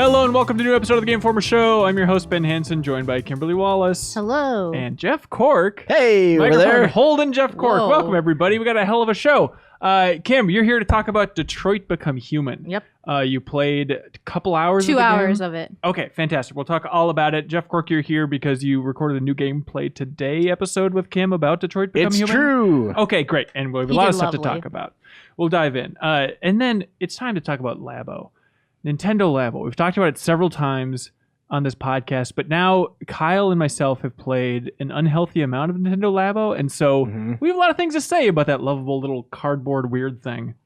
Hello and welcome to a new episode of the Game Informer Show. I'm your host, Ben Hansen, joined by Kimberly Wallace. Hello. And Jeff Cork. Hey, over there. Holden Jeff Cork. Whoa. Welcome, everybody. We got a hell of a show. Kim, you're here to talk about Detroit Become Human. Yep. You played a couple hours 2 of the hours game? of it. Okay, fantastic. We'll talk all about it. Jeff Cork, you're here because you recorded a new Gameplay Today episode with Kim about Detroit Become Human. It's true. Okay, great. And we have a He lot did of stuff to lovely. talk about. We'll dive in. And then it's time to talk about Labo. Nintendo Labo. We've talked about it several times on this podcast, but now Kyle and myself have played an unhealthy amount of Nintendo Labo, and so we have a lot of things to say about that lovable little cardboard weird thing.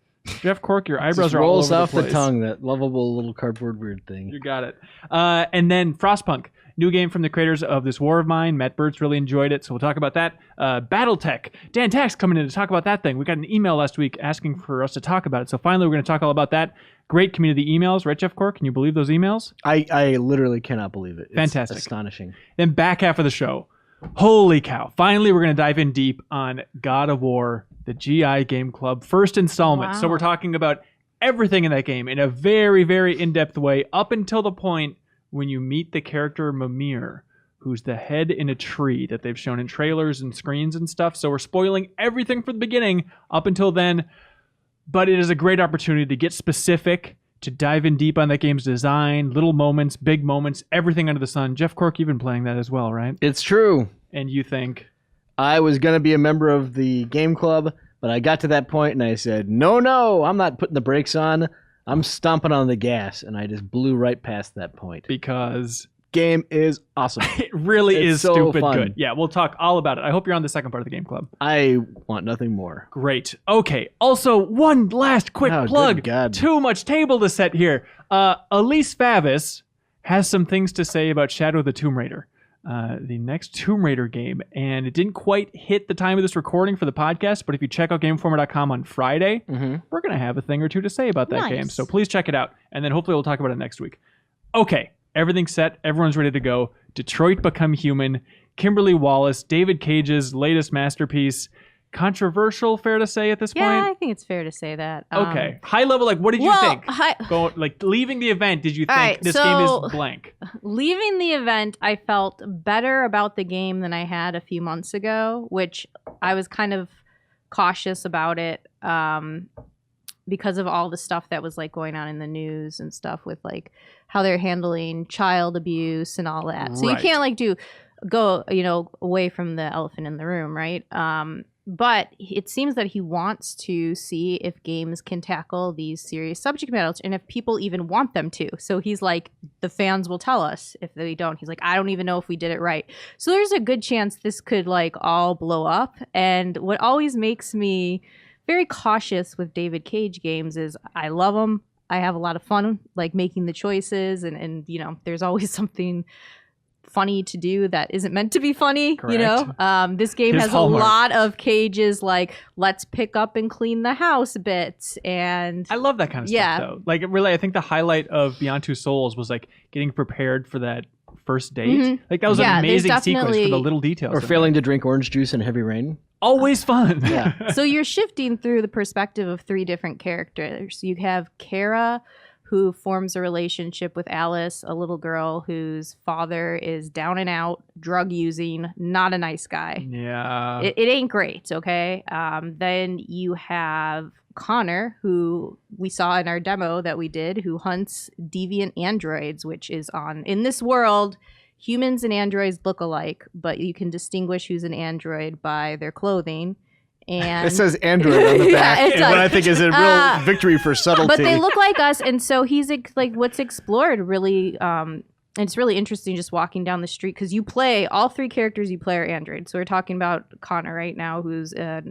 Jeff Cork, your eyebrows are all over rolls off the place. the tongue, that lovable little cardboard weird thing. You got it. And then Frostpunk, new game from the creators of This War of Mine. Matt Burtz really enjoyed it, so we'll talk about that. Battletech, Dan Tax coming in to talk about that thing. We got an email last week asking for us to talk about it, so finally we're going to talk all about that. Great community emails, right, Jeff Cork? Can you believe those emails? I literally cannot believe it. It's Fantastic. astonishing. Then back half of the show. Holy cow. Finally, we're going to dive in deep on God of War, the GI Game Club, first installment. Wow. So we're talking about everything in that game in a very, very in-depth way up until the point when you meet the character Mimir, who's the head in a tree that they've shown in trailers and screens and stuff. So we're spoiling everything from the beginning up until then. But it is a great opportunity to get specific, to dive in deep on that game's design, little moments, big moments, everything under the sun. Jeff Cork, you've been playing that as well, right? It's true. And you think... I was going to be a member of the game club, but I got to that point and I said, no, I'm not putting the brakes on. I'm stomping on the gas. And I just blew right past that point. Because... Game is awesome. It really It's is so stupid fun. good. Yeah, we'll talk all about it. I hope you're on the second part of the game club. I want nothing more. Great. Okay. Also, one last quick Oh, plug. good God. Too much table to set here. Elise Favis has some things to say about Shadow of the Tomb Raider, the next Tomb Raider game. And it didn't quite hit the time of this recording for the podcast, but if you check out GameInformer.com on Friday, we're going to have a thing or two to say about that Nice. game. So please check it out. And then hopefully we'll talk about it next week. Okay. Everything's set. Everyone's ready to go. Detroit Become Human. Kimberly Wallace, David Cage's latest masterpiece. Controversial, fair to say at this Yeah, I point? think it's fair to say that. Okay. High level, like, what did you think? Leaving the event, did you think right, this game so- is blank? Leaving the event, I felt better about the game than I had a few months ago, which I was kind of cautious about it because of all the stuff that was like going on in the news and stuff with like how they're handling child abuse and all that. So Right. you can't like go away from the elephant in the room, right? But it seems that he wants to see if games can tackle these serious subject matters and if people even want them to. So he's like, the fans will tell us if they don't. He's like, I don't even know if we did it right. So there's a good chance this could like all blow up. And what always makes me very cautious with David Cage games is I love them. I have a lot of fun like making the choices and you know, there's always something funny to do that isn't meant to be funny. Correct. You know, this game His has hallmark. a lot of Cage's like let's pick up and clean the house bits, and I love that kind of Yeah. stuff, though. Like, really, I think the highlight of Beyond Two Souls was, like, getting prepared for that first date. Mhm. Like, that was Yeah, an there's amazing sequence for the definitely- little details. Or in failing to drink orange juice in heavy rain. Always fun. Yeah. so you're shifting through the perspective of three different characters. You have Kara, who forms a relationship with Alice, a little girl whose father is down and out, drug using, not a nice guy. Yeah. It ain't great, okay? Then you have Connor, who we saw in our demo that we did, who hunts deviant androids, which is in this world, humans and androids look alike, but you can distinguish who's an android by their clothing. And It says Android on the Yeah, back, it and what does. I think is a real victory for subtlety. but they look like us, and so he's like what's explored really it's really interesting just walking down the street because you play all three characters you play are androids. So we're talking about Connor right now, who's a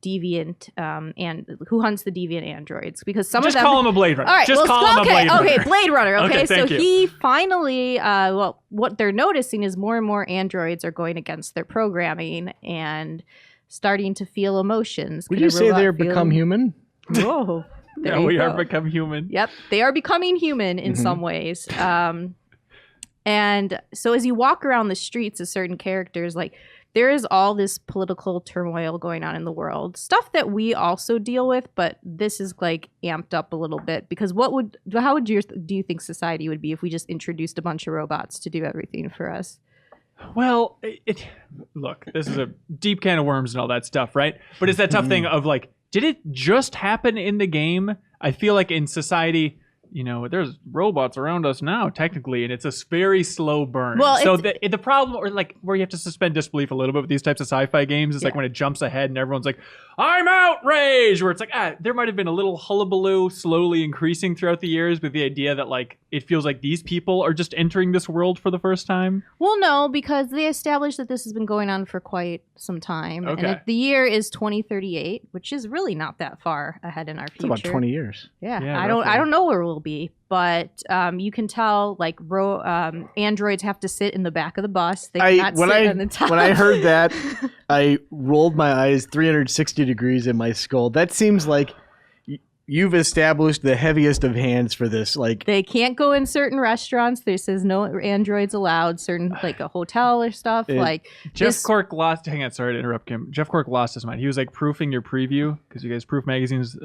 deviant and who hunts the deviant androids, because some Just of them call him a Blade Runner. all right, Just call him a Blade Runner. Okay, Blade Runner. Okay, Okay, so thank you. he finally, what they're noticing is more and more androids are going against their programming and starting to feel emotions. Would Could you a say robot they're feel- become human? Whoa. There Yeah, you we go. are become human. Yep, they are becoming human in some ways. And so as you walk around the streets of certain characters, like there is all this political turmoil going on in the world, stuff that we also deal with, but this is like amped up a little bit because do you think society would be if we just introduced a bunch of robots to do everything for us? Well, look, this is a deep can of worms and all that stuff, right? But it's that tough thing of like, did it just happen in the game? I feel like in society, there's robots around us now, technically, and it's a very slow burn. Well, so the problem, or like where you have to suspend disbelief a little bit with these types of sci-fi games, is like when it jumps ahead and everyone's like, I'm outraged, where it's like, there might have been a little hullabaloo slowly increasing throughout the years with the idea that like it feels like these people are just entering this world for the first time. Well, no, because they established that this has been going on for quite some time. Okay. And the year is 2038, which is really not that far ahead in our future. It's about 20 years. Yeah, Yeah, I don't know where we'll be, but you can tell like androids have to sit in the back of the bus. They cannot sit on the top. When I heard that, I rolled my eyes 360 degrees in my skull. That seems like you've established the heaviest of hands for this. Like they can't go in certain restaurants. There says no androids allowed. Certain like a hotel or stuff. Jeff Cork lost. Hang on, sorry to interrupt him. Jeff Cork lost his mind. He was like proofing your preview because you guys proof magazines,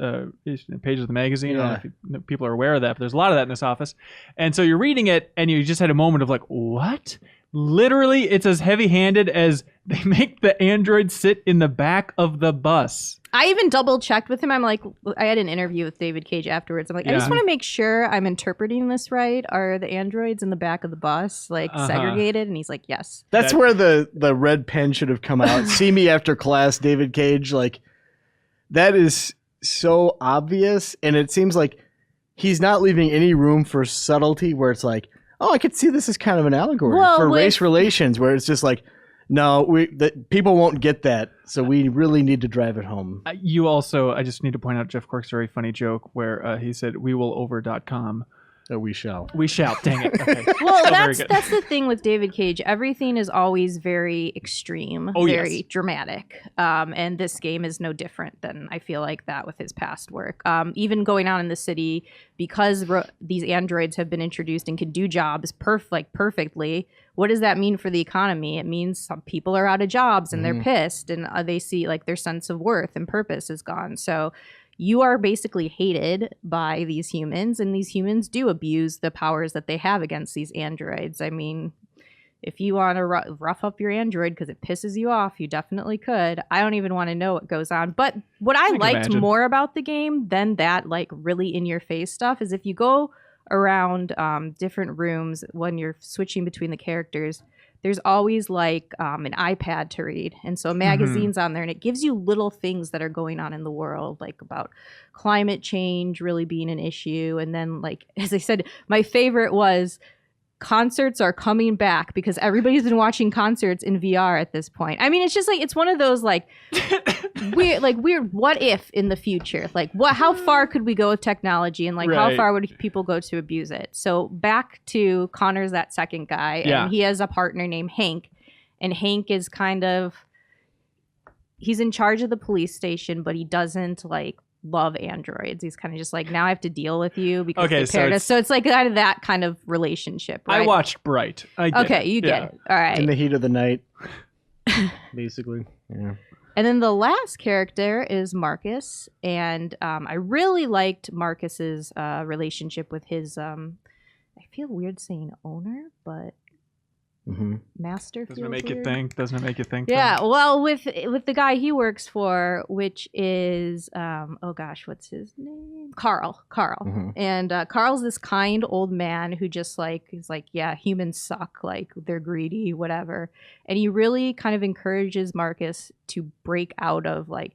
pages of the magazine. Yeah. I don't know if people are aware of that, but there's a lot of that in this office. And so you're reading it, and you just had a moment of like, what? Literally, it's as heavy-handed as they make the android sit in the back of the bus. I even double checked with him. I'm like, I had an interview with David Cage afterwards. I'm like, I just want to make sure I'm interpreting this right. Are the androids in the back of the bus like segregated? And he's like, yes. That's where the red pen should have come out. See me after class, David Cage. Like that is so obvious, and it seems like he's not leaving any room for subtlety. Where it's like, oh, I could see this as kind of an allegory for race relations, where it's just like, no, people won't get that, so we really need to drive it home. I just need to point out Jeff Cork's very funny joke where he said, we will over.com. We shall. We shall. Dang it. Okay. Well, that's the thing with David Cage. Everything is always very extreme, very dramatic. And this game is no different than I feel like that with his past work. Even going out in the city, because these androids have been introduced and can do jobs perfectly. What does that mean for the economy? It means some people are out of jobs and they're pissed, and they see like their sense of worth and purpose is gone. So you are basically hated by these humans, and these humans do abuse the powers that they have against these androids. I mean, if you want to rough up your android because it pisses you off, you definitely could. I don't even want to know what goes on. But what I liked more about the game than that, like really in your face stuff, is if you go around different rooms when you're switching between the characters, there's always like an iPad to read. And so magazines on there, and it gives you little things that are going on in the world, like about climate change really being an issue. And then, like, as I said, my favorite was concerts are coming back because everybody's been watching concerts in VR at this point. I mean, it's just like, it's one of those like weird what if in the future, like how far could we go with technology, and like how far would people go to abuse it? So back to Connor's that second guy, and he has a partner named Hank, and Hank is he's in charge of the police station, but he doesn't like love androids. He's kind of just like, now I have to deal with you because they paired us. So it's like kind of that kind of relationship, right? I watched Bright. You get it. All right. In the heat of the night, basically. Yeah. And then the last character is Marcus, and I really liked Marcus's relationship with his. I feel weird saying owner, but master. Doesn't it make you think? Doesn't it make you think? Yeah. Well, with the guy he works for, which is oh gosh, what's his name? Carl. And Carl's this kind old man who just like is like, yeah, humans suck, like they're greedy, whatever. And he really kind of encourages Marcus to break out of like,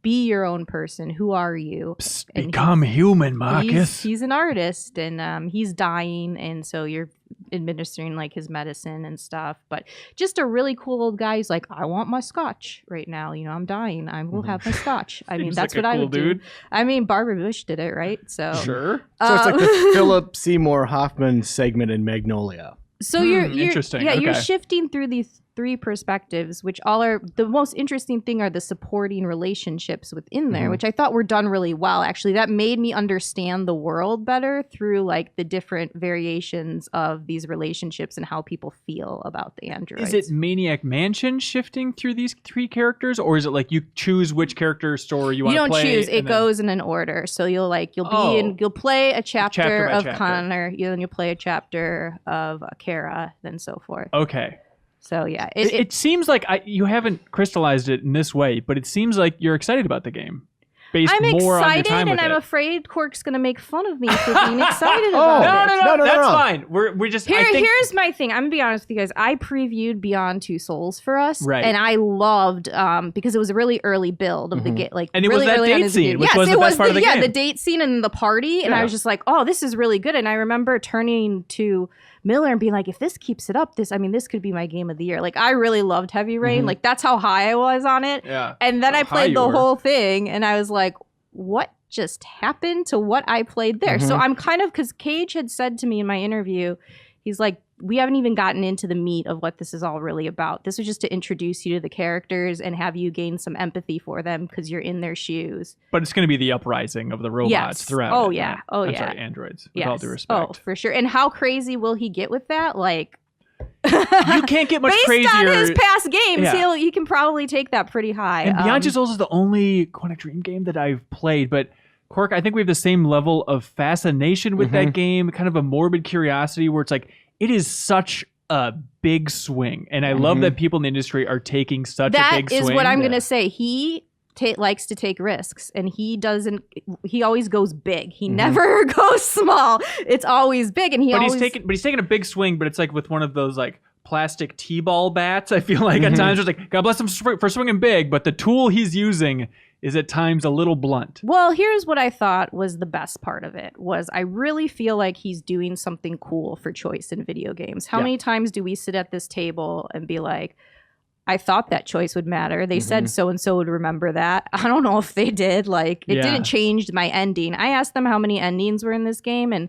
be your own person. Who are you? Become human, Marcus. He's an artist, and he's dying, and so you're administering like his medicine and stuff. But just a really cool old guy. He's like, I want my scotch right now. I'm dying. I will have my scotch. I mean, that's like what I would do. I mean, Barbara Bush did it, right? So sure. So it's like the Philip Seymour Hoffman segment in Magnolia. So you're interesting. Yeah, you're shifting through these 3 perspectives, which all are the most interesting thing are the supporting relationships within there, which I thought were done really well. Actually, that made me understand the world better through like the different variations of these relationships and how people feel about the androids. Is it Maniac Mansion shifting through these 3 characters, or is it like you choose which character story you want to play? You don't choose. It goes in an order. So you'll play a chapter by of chapter. Connor, then you'll play a chapter of Kara, then so forth. Okay. So yeah, it seems like you haven't crystallized it in this way, but it seems like you're excited about the game. I'm excited, and I'm afraid Cork's going to make fun of me for being excited about it. No, that's fine. We're just here's my thing. I'm gonna be honest with you guys. I previewed Beyond Two Souls for us, right? And I loved because it was a really early build of the game, like and it really was that date scene, which was the best part of the game. Yeah, the date scene and the party, and I was just like, oh, this is really good. And I remember turning to Miller and being like, if this keeps it up, this could be my game of the year. Like, I really loved Heavy Rain. Like, that's how high I was on it. Yeah. And then I played the whole thing, and I was like, what just happened to what I played there? So I'm kind of, because Cage had said to me in my interview, he's like, we haven't even gotten into the meat of what this is all really about. This was just to introduce you to the characters and have you gain some empathy for them because you're in their shoes. But it's going to be the uprising of the robots throughout. Oh, it, yeah. right? Oh, I'm yeah. sorry, androids. With all due respect. Oh, for sure. And how crazy will he get with that? Like, you can't get much crazier. Based on his past games, he can probably take that pretty high. And Beyond Two Souls is the only Quantic Dream game that I've played, but Cork, I think we have the same level of fascination with that game, kind of a morbid curiosity where it's like, it is such a big swing. And I love that people in the industry are taking such a big swing. That is what I'm going to say. He likes to take risks, and he always goes big. He never goes small. It's always big, and he's taking a big swing, but it's like with one of those like plastic T-ball bats. I feel like at times it's like, God bless him for swinging big, but the tool he's using is at times a little blunt. Well, here's what I thought was the best part of it was I really feel like he's doing something cool for choice in video games. How many times do we sit at this table and be like, I thought that choice would matter. They said so-and-so would remember that. I don't know if they did. Like, it didn't change my ending. I asked them how many endings were in this game, and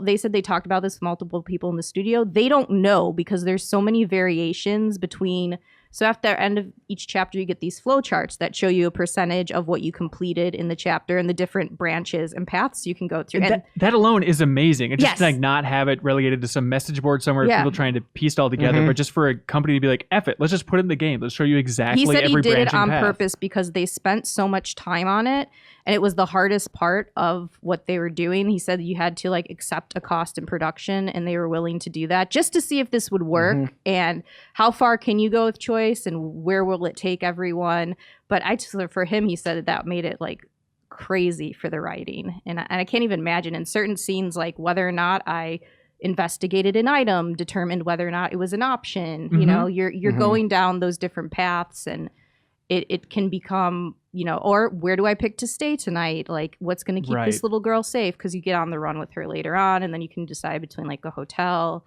they said they talked about this with multiple people in the studio. They don't know because there's so many variations between... So after the end of each chapter, you get these flow charts that show you a percentage of what you completed in the chapter and the different branches and paths you can go through. And that alone is amazing. It's just like not have it relegated to some message board somewhere, people trying to piece it all together, but just for a company to be like, F it, let's just put it in the game. Let's show you exactly every branch and path. He said he did it on purpose because they spent so much time on it, and it was the hardest part of what they were doing. He said you had to like accept a cost in production, and they were willing to do that just to see if this would work and how far can you go with choice and where will it take everyone. But for him, he said that made it like crazy for the writing. And I can't even imagine in certain scenes, like whether or not I investigated an item, determined whether or not it was an option. You know, you're going down those different paths, and it can become, you know, or where do I pick to stay tonight? Like, what's going to keep this little girl safe? Because you get on the run with her later on, and then you can decide between like a hotel,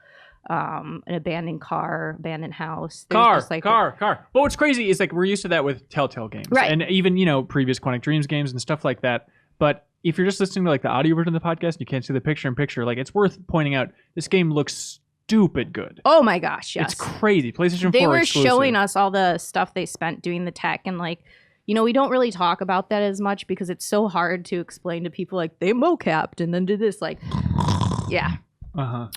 an abandoned car, abandoned house. Car. But what's crazy is like we're used to that with Telltale games, and even, you know, previous Quantic Dreams games and stuff like that. But if you're just listening to like the audio version of the podcast, and you can't see the picture-in-picture. Like, it's worth pointing out this game looks stupid good. Oh my gosh, yes. It's crazy. PlayStation 4 They were exclusive. showing us all the stuff they spent doing the tech, and like, you know, we don't really talk about that as much because it's so hard to explain to people like they mocapped and then did this, like, yeah.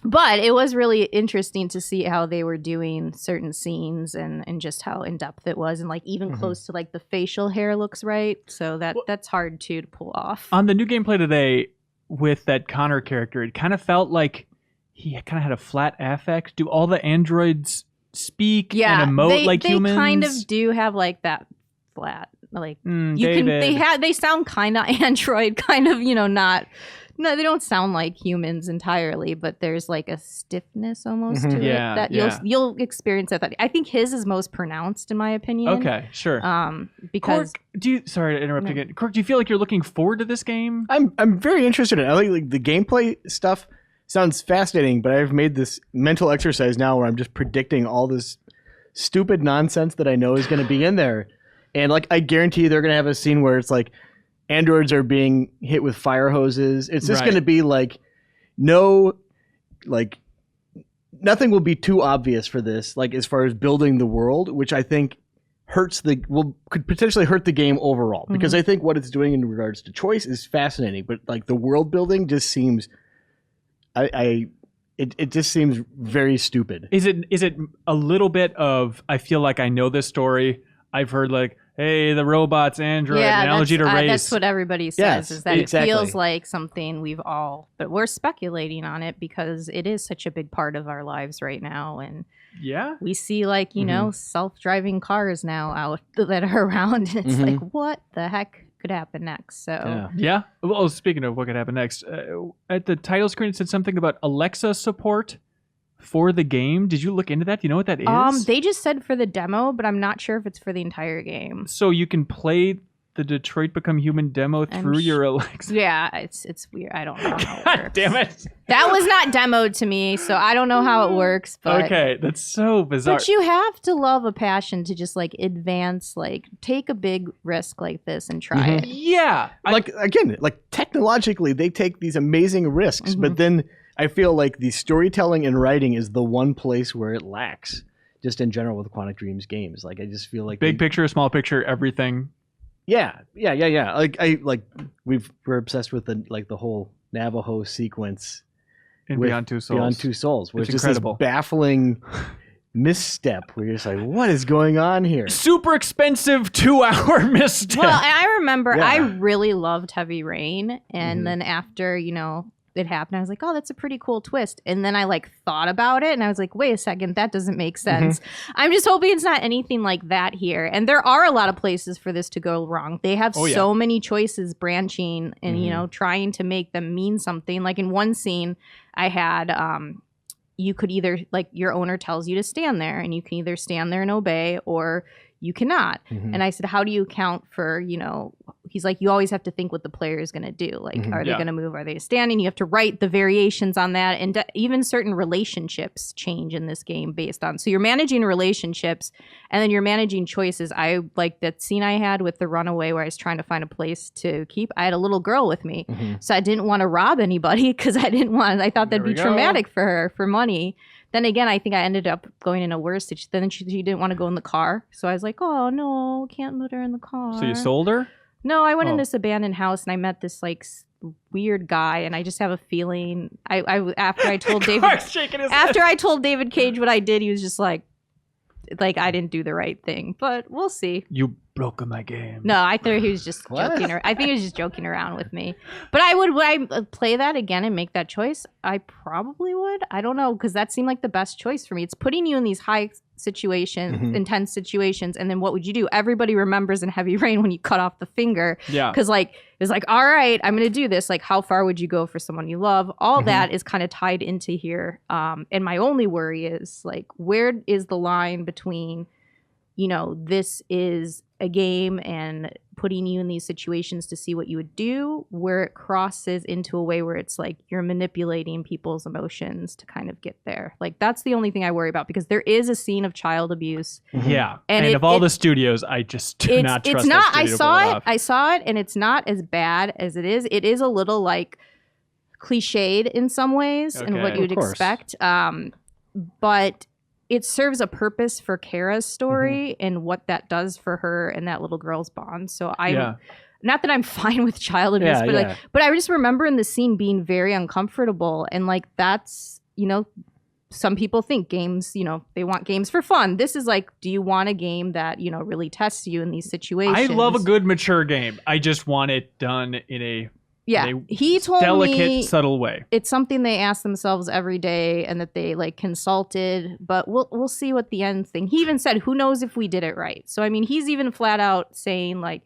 But it was really interesting to see how they were doing certain scenes and just how in depth it was, and like even close to like the facial hair looks right. So that's hard too to pull off. On the new gameplay today with that Connor character, it kind of felt like he kind of had a flat affect. Do all the androids speak and emote like humans? They kind of do have like that flat, like they sound kind of android, kind of, you know, not. No, they don't sound like humans entirely, but there's like a stiffness almost to it that you'll experience that. I think his is most pronounced in my opinion. Okay, sure. Because Cork, sorry to interrupt again. Cork, do you feel like you're looking forward to this game? I'm very interested in it. I like the gameplay stuff sounds fascinating, but I've made this mental exercise now where I'm just predicting all this stupid nonsense that I know is going to be in there. And like, I guarantee they're going to have a scene where it's like androids are being hit with fire hoses. It's just going to be like no like nothing will be too obvious for this, like as far as building the world, which I think could potentially hurt the game overall, because I think what it's doing in regards to choice is fascinating, but like the world building just seems, it just seems very stupid. Is it a little bit of, I feel like I know this story. I've heard like, hey, the robots, android, analogy to race. That's what everybody says, Yes, is that exactly. it feels like something but we're speculating on it because it is such a big part of our lives right now. And yeah, we see like, you know, self-driving cars now out that are around. And it's like, what the heck could happen next? So yeah. Well, speaking of what could happen next, at the title screen, it said something about Alexa support for the game. Did you look into that? Do you know what that is? They just said for the demo, but I'm not sure if it's for the entire game. So you can play the Detroit Become Human demo through your Alexa. Yeah, it's weird. I don't know how it God works. damn it. That was not demoed to me, so I don't know how it works. But Okay, that's so bizarre. But you have to love a passion to just like advance, like take a big risk like this and try it. Yeah. Like again, like technologically, they take these amazing risks, but then I feel like the storytelling and writing is the one place where it lacks. Just in general with Quantic Dreams games, like I just feel like Big picture, small picture, everything. Yeah. Like we're obsessed with the whole Navajo sequence In Beyond Two Souls. Beyond Two Souls, where It's it's just incredible. this baffling misstep where you're just like, what is going on here? Super expensive 2-hour misstep. Well, and I remember Yeah. I really loved Heavy Rain, and then after it happened, I was like, oh, that's a pretty cool twist. And then I like thought about it and I was like, wait a second, that doesn't make sense. I'm just hoping it's not anything like that here. And there are a lot of places for this to go wrong. They have so many choices branching and, trying to make them mean something. Like in one scene I had, you could either, like, your owner tells you to stand there and you can either stand there and obey or you cannot. And I said, how do you account for, he's like, you always have to think what the player is going to do. Like, are they going to move? Are they standing? You have to write the variations on that. And even certain relationships change in this game based on. So you're managing relationships and then you're managing choices. I like that scene I had with the runaway where I was trying to find a place to keep. I had a little girl with me. So I didn't want to rob anybody because I thought that'd be traumatic for her for money. Then again, I think I ended up going in a worse situation. Then she didn't want to go in the car. So I was like, oh, no, can't put her in the car. So you sold her? No, I went in this abandoned house and I met this like weird guy. And I just have a feeling after I told David Cage what I did, he was just like I didn't do the right thing. But we'll see. You broke my game. No, I thought he was just joking. I think he was just joking around with me. But would I play that again and make that choice? I probably would. I don't know, because that seemed like the best choice for me. It's putting you in these high situations, intense situations, and then what would you do? Everybody remembers in Heavy Rain when you cut off the finger. Yeah. Because like it's like, all right, I'm gonna do this. Like, how far would you go for someone you love? All that is kind of tied into here. And my only worry is like, where is the line between, this is a game and putting you in these situations to see what you would do, where it crosses into a way where it's like you're manipulating people's emotions to kind of get there. Like, that's the only thing I worry about, because there is a scene of child abuse. Yeah. And of all the studios, I just do not trust that studio to pull it off. I saw it and it's not as bad as it is. It is a little like cliched in some ways and what you'd expect. But it serves a purpose for Kara's story and what that does for her and that little girl's bond. So not that I'm fine with child abuse, but I just remember in the scene being very uncomfortable. And like, that's, some people think games, they want games for fun. This is like, do you want a game that, really tests you in these situations? I love a good mature game. I just want it done in a he told delicate, me subtle way. It's something they ask themselves every day and that they like consulted, but we'll see what the end thing. He even said, who knows if we did it right? So, I mean, he's even flat out saying like,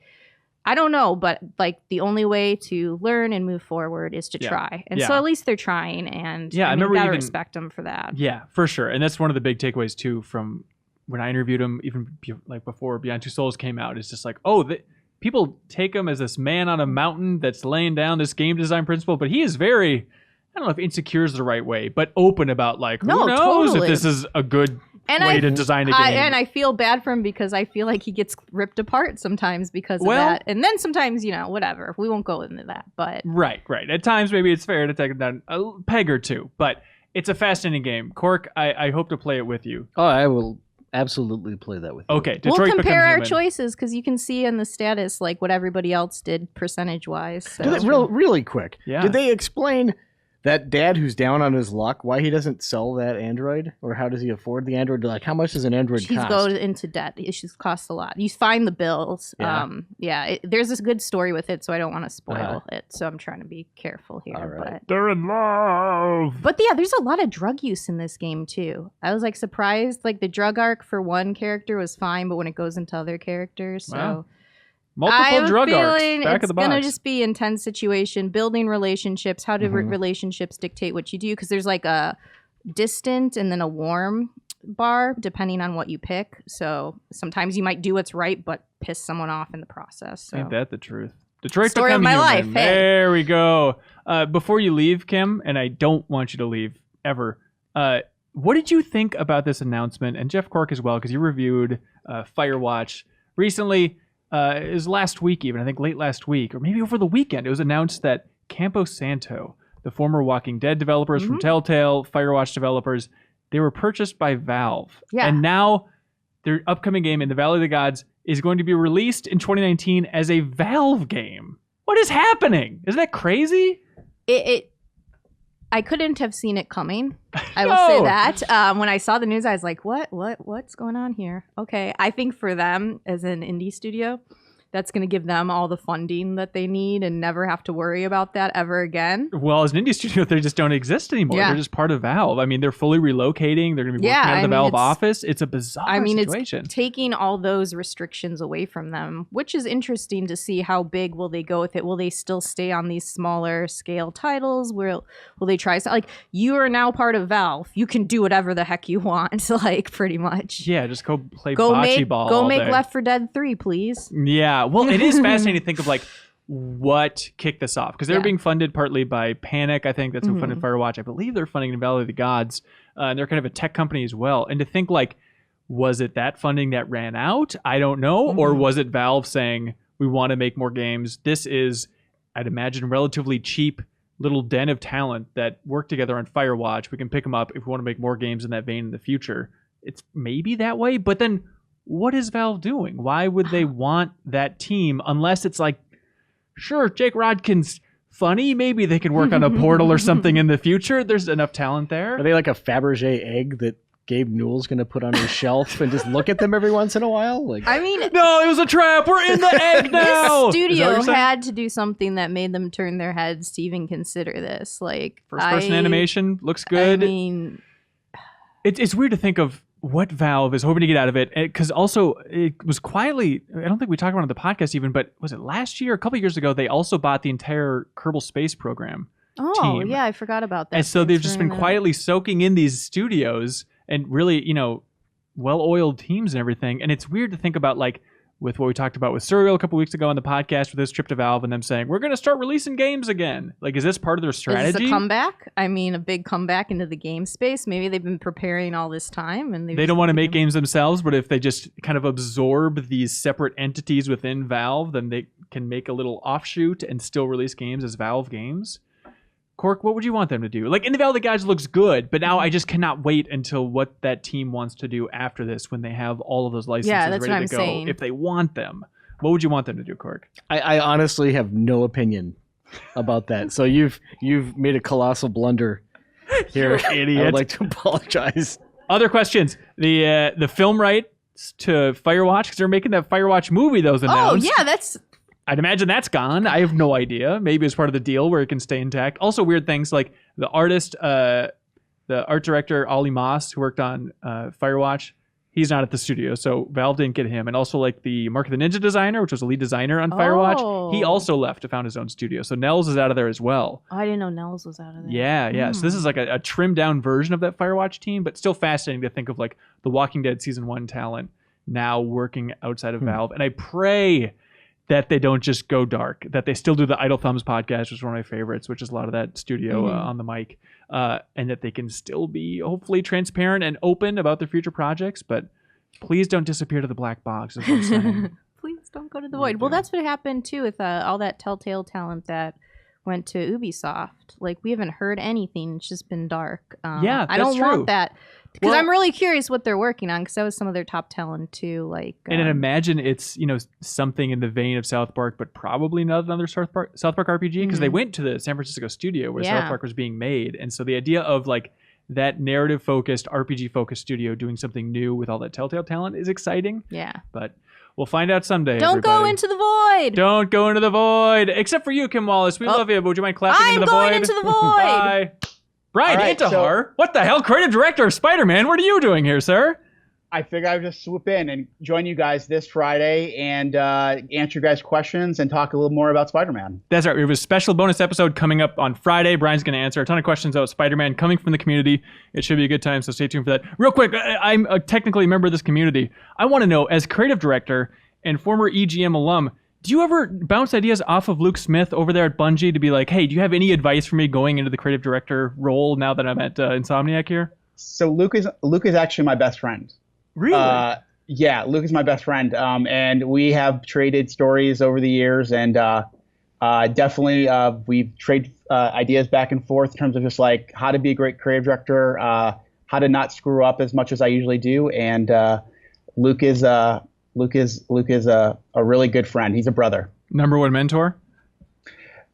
I don't know, but like the only way to learn and move forward is to try. And so at least they're trying, and I mean, gotta respect them for that. Yeah, for sure. And that's one of the big takeaways too from when I interviewed him, even like before Beyond Two Souls came out. It's just like, people take him as this man on a mountain that's laying down this game design principle, but he is very, I don't know if insecure is the right way, but open about like, who knows if this is a good way to design a game. And I feel bad for him because I feel like he gets ripped apart sometimes because of that. And then sometimes, whatever. We won't go into that, but. Right. At times, maybe it's fair to take him down a peg or two, but It's a fascinating game. Cork, I hope to play it with you. Oh, I will absolutely play that with you. Okay, Detroit we'll compare Become our Human. choices because you can see in the status like what everybody else did percentage-wise. So. Really quick. Yeah. Did they explain that dad who's down on his luck, why he doesn't sell that Android? Or how does he afford the Android? Like, how much does an Android She's cost? goes into debt. She's costs a lot. You find the bills. Yeah. There's this good story with it, so I don't want to spoil it. So I'm trying to be careful here. All right. They're in love. But yeah, there's a lot of drug use in this game too. I was like surprised. Like the drug arc for one character was fine, but when it goes into other characters, so. Wow. Multiple drug arcs. Back of the box. It's gonna just be intense situation, building relationships. How do relationships dictate what you do? Because there's like a distant and then a warm bar, depending on what you pick. So sometimes you might do what's right, but piss someone off in the process. So. Ain't that the truth? Detroit Story Become of my Human. life, hey. There we go. Before you leave, Kim, and I don't want you to leave ever. What did you think about this announcement? And Jeff Cork as well, because you reviewed Firewatch recently. It was last week even, I think late last week, or maybe over the weekend, it was announced that Campo Santo, the former Walking Dead developers from Telltale, Firewatch developers, they were purchased by Valve. Yeah. And now their upcoming game in the Valley of the Gods is going to be released in 2019 as a Valve game. What is happening? Isn't that crazy? I couldn't have seen it coming. I will say that. When I saw the news, I was like, what's going on here? Okay. I think for them as an indie studio, that's going to give them all the funding that they need and never have to worry about that ever again. Well, as an indie studio, they just don't exist anymore. Yeah. They're just part of Valve. I mean, they're fully relocating. They're going to be working out of the Valve office. It's a bizarre situation. It's taking all those restrictions away from them, which is interesting to see how big will they go with it. Will they still stay on these smaller scale titles? Will they try something? Like, you are now part of Valve. You can do whatever the heck you want, like, pretty much. Yeah, just go play bocce ball Go all make day. Left 4 Dead 3, please. Yeah, well, it is fascinating to think of, like, what kicked this off. Because they're Yeah. being funded partly by Panic, I think. That's who funded Firewatch. I believe they're funding Valley of the Gods. And they're kind of a tech company as well. And to think, like, was it that funding that ran out? I don't know. Or was it Valve saying, we want to make more games? This is, I'd imagine, relatively cheap little den of talent that work together on Firewatch. We can pick them up if we want to make more games in that vein in the future. It's maybe that way. But then what is Valve doing? Why would they want that team unless it's like, sure, Jake Rodkin's funny. Maybe they can work on a Portal or something in the future. There's enough talent there. Are they like a Fabergé egg that Gabe Newell's going to put on his shelf and just look at them every once in a while? Like, I mean, No, it was a trap. We're in the egg now. this Is that what studio you're saying? had to do something that made them turn their heads to even consider this. Like, First-person animation looks good. I mean, It's weird to think of what Valve is hoping to get out of it, because also it was quietly, I don't think we talked about it on the podcast even, but was it last year, a couple of years ago, they also bought the entire Kerbal Space program team. yeah, I forgot about that. And so they've just been Thanks for quietly soaking in these studios and really, well-oiled teams and everything. And it's weird to think about, like, with what we talked about with Serial a couple weeks ago on the podcast with this trip to Valve and them saying, we're going to start releasing games again. Like, is this part of their strategy? Is this a comeback? I mean, a big comeback into the game space. Maybe they've been preparing all this time, and They don't want to make games themselves, but if they just kind of absorb these separate entities within Valve, then they can make a little offshoot and still release games as Valve games. Cork, what would you want them to do? Like, In the Valley of the Gods looks good, but now I just cannot wait until what that team wants to do after this when they have all of those licenses that's ready what to I'm go. saying. If they want them, what would you want them to do, Cork? I honestly have no opinion about that. So you've made a colossal blunder here. You idiot. I would like to apologize. Other questions. The film rights to Firewatch, because they're making that Firewatch movie that was announced. Oh, yeah, that's... I'd imagine that's gone. I have no idea. Maybe it's part of the deal where it can stay intact. Also, weird things like the artist, the art director, Ollie Moss, who worked on Firewatch, he's not at the studio, so Valve didn't get him. And also, like, the Mark of the Ninja designer, which was a lead designer on Firewatch, he also left to found his own studio. So Nels is out of there as well. Oh, I didn't know Nels was out of there. Yeah. So this is like a trimmed down version of that Firewatch team, but still fascinating to think of, like, the Walking Dead Season 1 talent now working outside of Valve. And I pray that they don't just go dark, that they still do the Idle Thumbs podcast, which is one of my favorites, which is a lot of that studio on the mic, and that they can still be hopefully transparent and open about their future projects, but please don't disappear to the black box, is what I'm saying. Please don't go to the void. Well, that's what happened, too, with all that Telltale talent that went to Ubisoft. Like, we haven't heard anything. It's just been dark. Yeah, I don't that's true. want that. Because Well- I'm really curious what they're working on, because that was some of their top talent too. Like, And then imagine it's, something in the vein of South Park, but probably not another South Park RPG, because they went to the San Francisco studio where South Park was being made. And so the idea of like that narrative-focused, RPG-focused studio doing something new with all that Telltale talent is exciting. yeah. But we'll find out someday. Don't go everybody. into the void. Don't go into the void. Except for you, Kim Wallace. We love you, but would you mind clapping I'm into the void? going into the void. Bye. Brian All right, Intihar. What the hell? Creative director of Spider-Man. What are you doing here, sir? I figured I would just swoop in and join you guys this Friday and answer your guys' questions and talk a little more about Spider-Man. That's right. We have a special bonus episode coming up on Friday. Brian's going to answer a ton of questions about Spider-Man coming from the community. It should be a good time, so stay tuned for that. Real quick, I'm technically a member of this community. I want to know, as creative director and former EGM alum, do you ever bounce ideas off of Luke Smith over there at Bungie to be like, hey, do you have any advice for me going into the creative director role now that I'm at Insomniac here? So Luke is actually my best friend. Really? Yeah, Luke is my best friend, and we have traded stories over the years, and definitely we've traded ideas back and forth in terms of just like how to be a great creative director, how to not screw up as much as I usually do, and Luke is a really good friend. He's a brother. Number one mentor?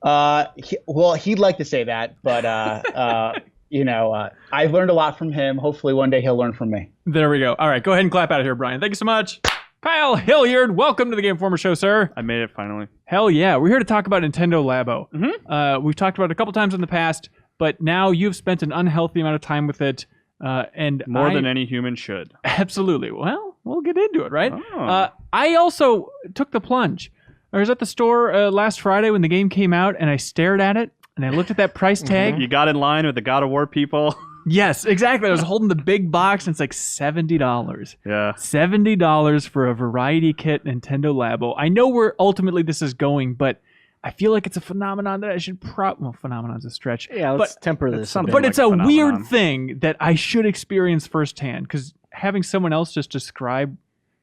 He'd like to say that, but I've learned a lot from him. Hopefully one day he'll learn from me. There we go. All right, go ahead and clap out of here, Brian. Thank you so much. Kyle Hilliard, welcome to the Game Informer Show, sir. I made it finally. Hell yeah. We're here to talk about Nintendo Labo. We've talked about it a couple times in the past, but now you've spent an unhealthy amount of time with it. And More than any human should. Absolutely. Well, we'll get into it, right? Oh. I also took the plunge. I was at the store last Friday when the game came out, and I stared at it, and I looked at that price tag. You got in line with the God of War people. Yes, exactly. I was holding the big box, and it's like $70. Yeah. $70 for a variety kit Nintendo Labo. I know where ultimately this is going, but I feel like it's a phenomenon that I should well, phenomenon's a stretch. Yeah, let's temper this. something But like it's a phenomenon. weird thing that I should experience firsthand, because having someone else just describe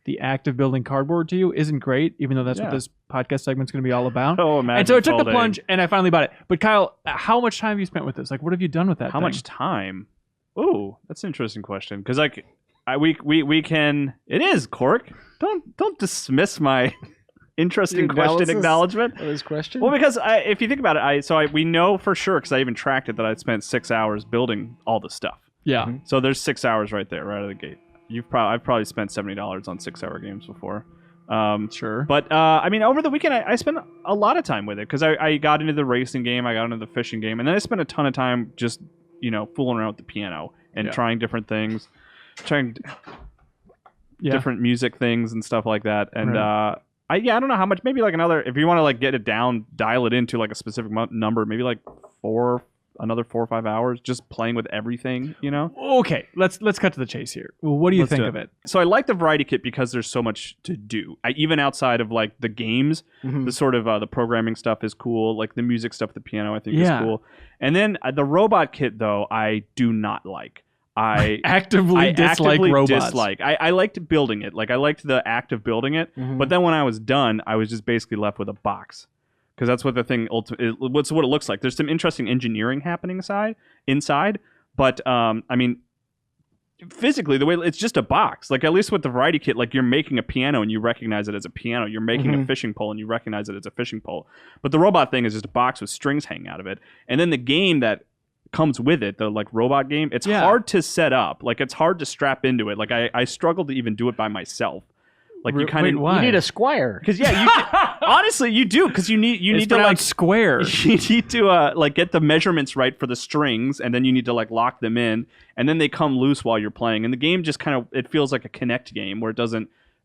the act of building cardboard to you isn't great, even though that's what this podcast segment's going to be all about. Oh, imagine and so I took the folding. plunge, and I finally bought it. But Kyle, how much time have you spent with this? Like, what have you done with that How thing? much time? Oh, that's an interesting question. Because we can. It is Cork. Don't dismiss my interesting question acknowledgement. His question. Well, because if you think about it, we know for sure, because I even tracked it, that I spent 6 hours building all the stuff. Yeah. So there's 6 hours right there, right out of the gate. I've probably spent $70 on 6 hour games before. Sure. But I mean, over the weekend, I spent a lot of time with it, because I got into the racing game, I got into the fishing game, and then I spent a ton of time just fooling around with the piano and trying different things, trying different music things and stuff like that. And I don't know how much. Maybe like another. If you want to like get it down, dial it into like a specific number. Maybe like another 4 or 5 hours just playing with everything. Okay, let's cut to the chase here. Well, what do you think of it? So I like the variety kit because there's so much to do. Even outside of like the games, the sort of the programming stuff is cool. Like the music stuff, the piano I think is cool. And then the robot kit though, I do not like. I actively dislike robots. I liked building it. Like I liked the act of building it. But then when I was done, I was just basically left with a box. Because that's what the thing what's what it looks like. There's some interesting engineering happening inside, but I mean, physically the way it's just a box. Like at least with the variety kit, like you're making a piano and you recognize it as a piano. You're making a fishing pole and you recognize it as a fishing pole. But the robot thing is just a box with strings hanging out of it. And then the game that comes with it, the like robot game, it's hard to set up. Like it's hard to strap into it. Like I struggled to even do it by myself. Like you kind of you need a squire. Because honestly you do, because you need to like square. You need to like get the measurements right for the strings, and then you need to like lock them in, and then they come loose while you're playing. And the game just kind of, it feels like a Kinect game where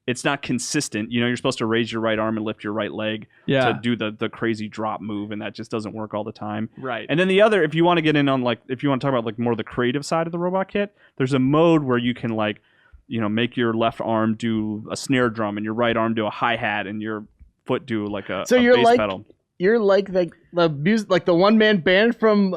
it's not consistent. You're supposed to raise your right arm and lift your right leg to do the crazy drop move, and that just doesn't work all the time. Right. And then the other, if you want to get in on if you want to talk about like more the creative side of the robot kit, there's a mode where you can like make your left arm do a snare drum and your right arm do a hi-hat and your foot do like a bass pedal. You're like the music, like the one-man band from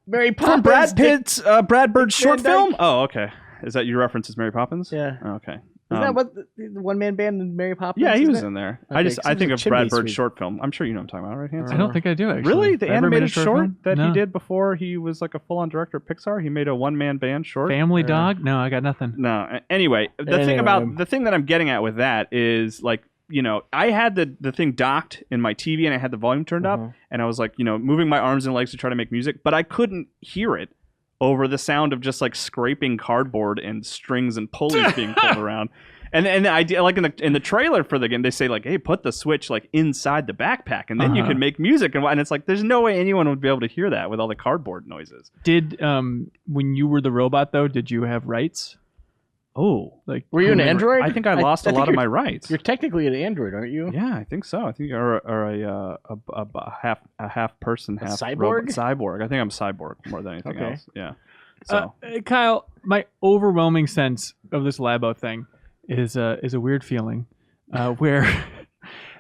Mary Poppins. From Brad Bird's short film? Oh, okay. Is that your reference as Mary Poppins? Yeah. Oh, okay. Isn't that what the one-man band in Mary Poppins? Yeah, he isn't was it? in there. Okay, I think of Brad Bird's Suite. short film. I'm sure you know what I'm talking about, right, Hanson? I don't think I do, actually. Really? The Have I ever made a animated short film? that No. he did before he was like a full-on director at Pixar? He made a one-man band short? Family Dog? No, I got nothing. No. Anyway, the thing that I'm getting at with that is like, you know, I had the thing docked in my TV and I had the volume turned up and I was like, you know, moving my arms and legs to try to make music, but I couldn't hear it over the sound of just like scraping cardboard and strings and pulleys being pulled around. And the idea, like in the trailer for the game, they say like, "Hey, put the Switch like inside the backpack, and then you can make music." And it's like, there's no way anyone would be able to hear that with all the cardboard noises. Did when you were the robot though, did you have rights? Oh, Like, Were you an android? I think I lost a lot of my rights. You're technically an android, aren't you? Yeah, I think so. I think you're a half person, half cyborg? robot. Cyborg. I think I'm cyborg more than anything else. Yeah. So Kyle, my overwhelming sense of this Labo thing is a weird feeling where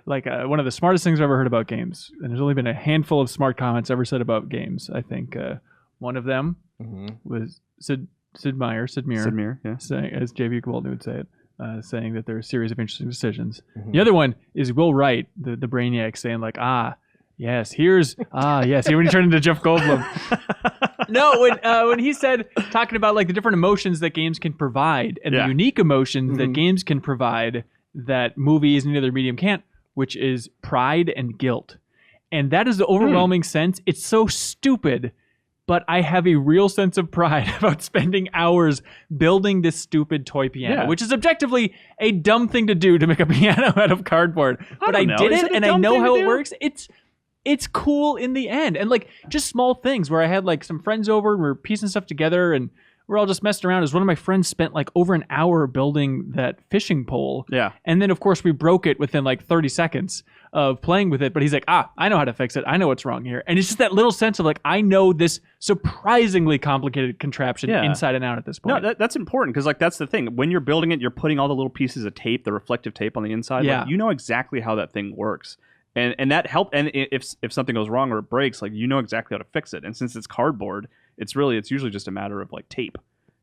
like one of the smartest things I've ever heard about games, and there's only been a handful of smart comments ever said about games. I think one of them was Sid Meier, yeah. saying, as J.B. Gewalden would say it, saying that there are a series of interesting decisions. The other one is Will Wright, the Brainiac, saying like, yes, here's yes. When he turned into Jeff Goldblum. No, when he said, talking about like the different emotions that games can provide and the unique emotions that games can provide that movies and any other medium can't, which is pride and guilt. And that is the overwhelming sense. It's so stupid, but I have a real sense of pride about spending hours building this stupid toy piano, which is objectively a dumb thing to do to make a piano out of cardboard. But I did it, and I know how it works. It's cool in the end. And like just small things where I had like some friends over and we were piecing stuff together and we're all just messing around. As one of my friends spent like over an hour building that fishing pole. Yeah. And then of course we broke it within like 30 seconds of playing with it. But he's like, I know how to fix it. I know what's wrong here. And it's just that little sense of like, I know this surprisingly complicated contraption inside and out at this point. No, that's important because like that's the thing. When you're building it, you're putting all the little pieces of tape, the reflective tape on the inside. Yeah. Like, you know exactly how that thing works. And that help. And if something goes wrong or it breaks, like you know exactly how to fix it. And since it's cardboard, it's usually just a matter of like tape.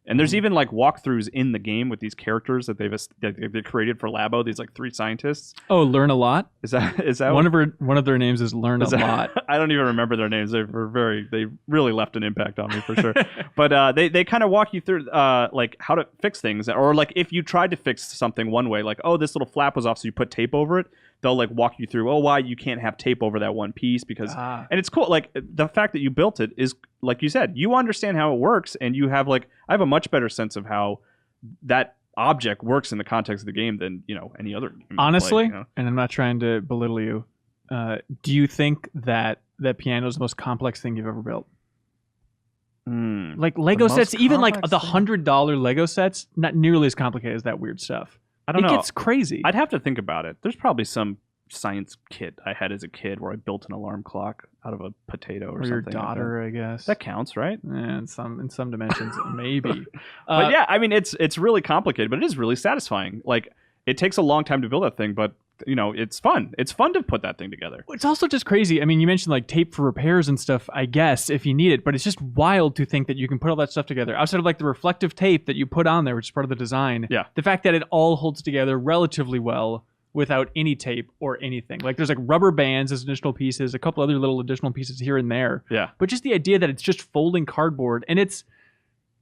And there's even like walkthroughs in the game with these characters that they've created for Labo. These like 3 scientists. Oh, Learn a Lot. Is that one of their names is Learn a Lot. I don't even remember their names. They really left an impact on me for sure. But they kind of walk you through like how to fix things, or like if you tried to fix something one way, like this little flap was off, so you put tape over it. They'll like walk you through, why you can't have tape over that one piece because, and it's cool. Like the fact that you built it is, like you said, you understand how it works, and you have like, I have a much better sense of how that object works in the context of the game than any other game. Honestly, and I'm not trying to belittle you. Do you think that piano is the most complex thing you've ever built? Like Lego sets, even like the $100 Lego sets, not nearly as complicated as that weird stuff. I don't know. It gets crazy. I'd have to think about it. There's probably some science kit I had as a kid where I built an alarm clock out of a potato or something. Your daughter, I guess. That counts, right? In some dimensions, maybe. But yeah, I mean, it's really complicated, but it is really satisfying. Like, it takes a long time to build that thing, but it's fun. It's fun to put that thing together. It's also just crazy. I mean, you mentioned like tape for repairs and stuff, I guess, if you need it, but it's just wild to think that you can put all that stuff together outside of like the reflective tape that you put on there, which is part of the design. Yeah. The fact that it all holds together relatively well without any tape or anything. Like there's like rubber bands as additional pieces, a couple other little additional pieces here and there. Yeah. But just the idea that it's just folding cardboard, and